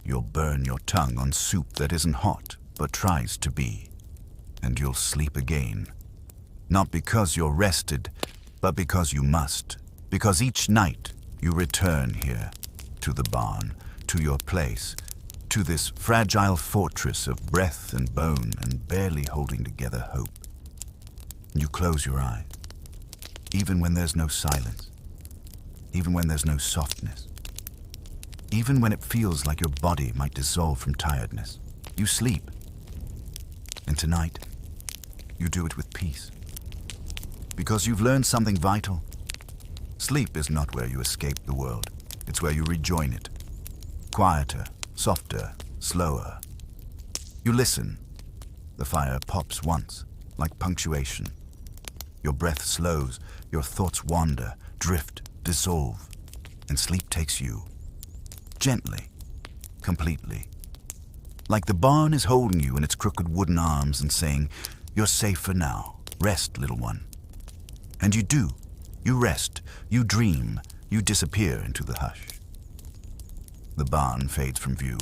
You'll burn your tongue on soup that isn't hot, but tries to be. And you'll sleep again. Not because you're rested, but because you must. Because each night you return here, to the barn, to your place, to this fragile fortress of breath and bone and barely holding together hope. You close your eyes, even when there's no silence, even when there's no softness, even when it feels like your body might dissolve from tiredness. You sleep. And tonight, you do it with peace. Because you've learned something vital. Sleep is not where you escape the world. It's where you rejoin it. Quieter, softer, slower. You listen. The fire pops once, like punctuation. Your breath slows, your thoughts wander, drift, dissolve, and sleep takes you. Gently, completely. Like the barn is holding you in its crooked wooden arms and saying, "You're safe for now. Rest, little one." And you do. You rest, you dream, you disappear into the hush. The barn fades from view.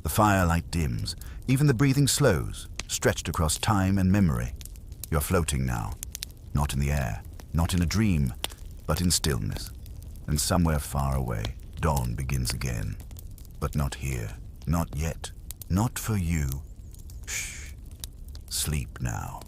The firelight dims. Even the breathing slows, stretched across time and memory. You're floating now. Not in the air, not in a dream, but in stillness. And somewhere far away, dawn begins again. But not here, not yet, not for you. Shh. Sleep now.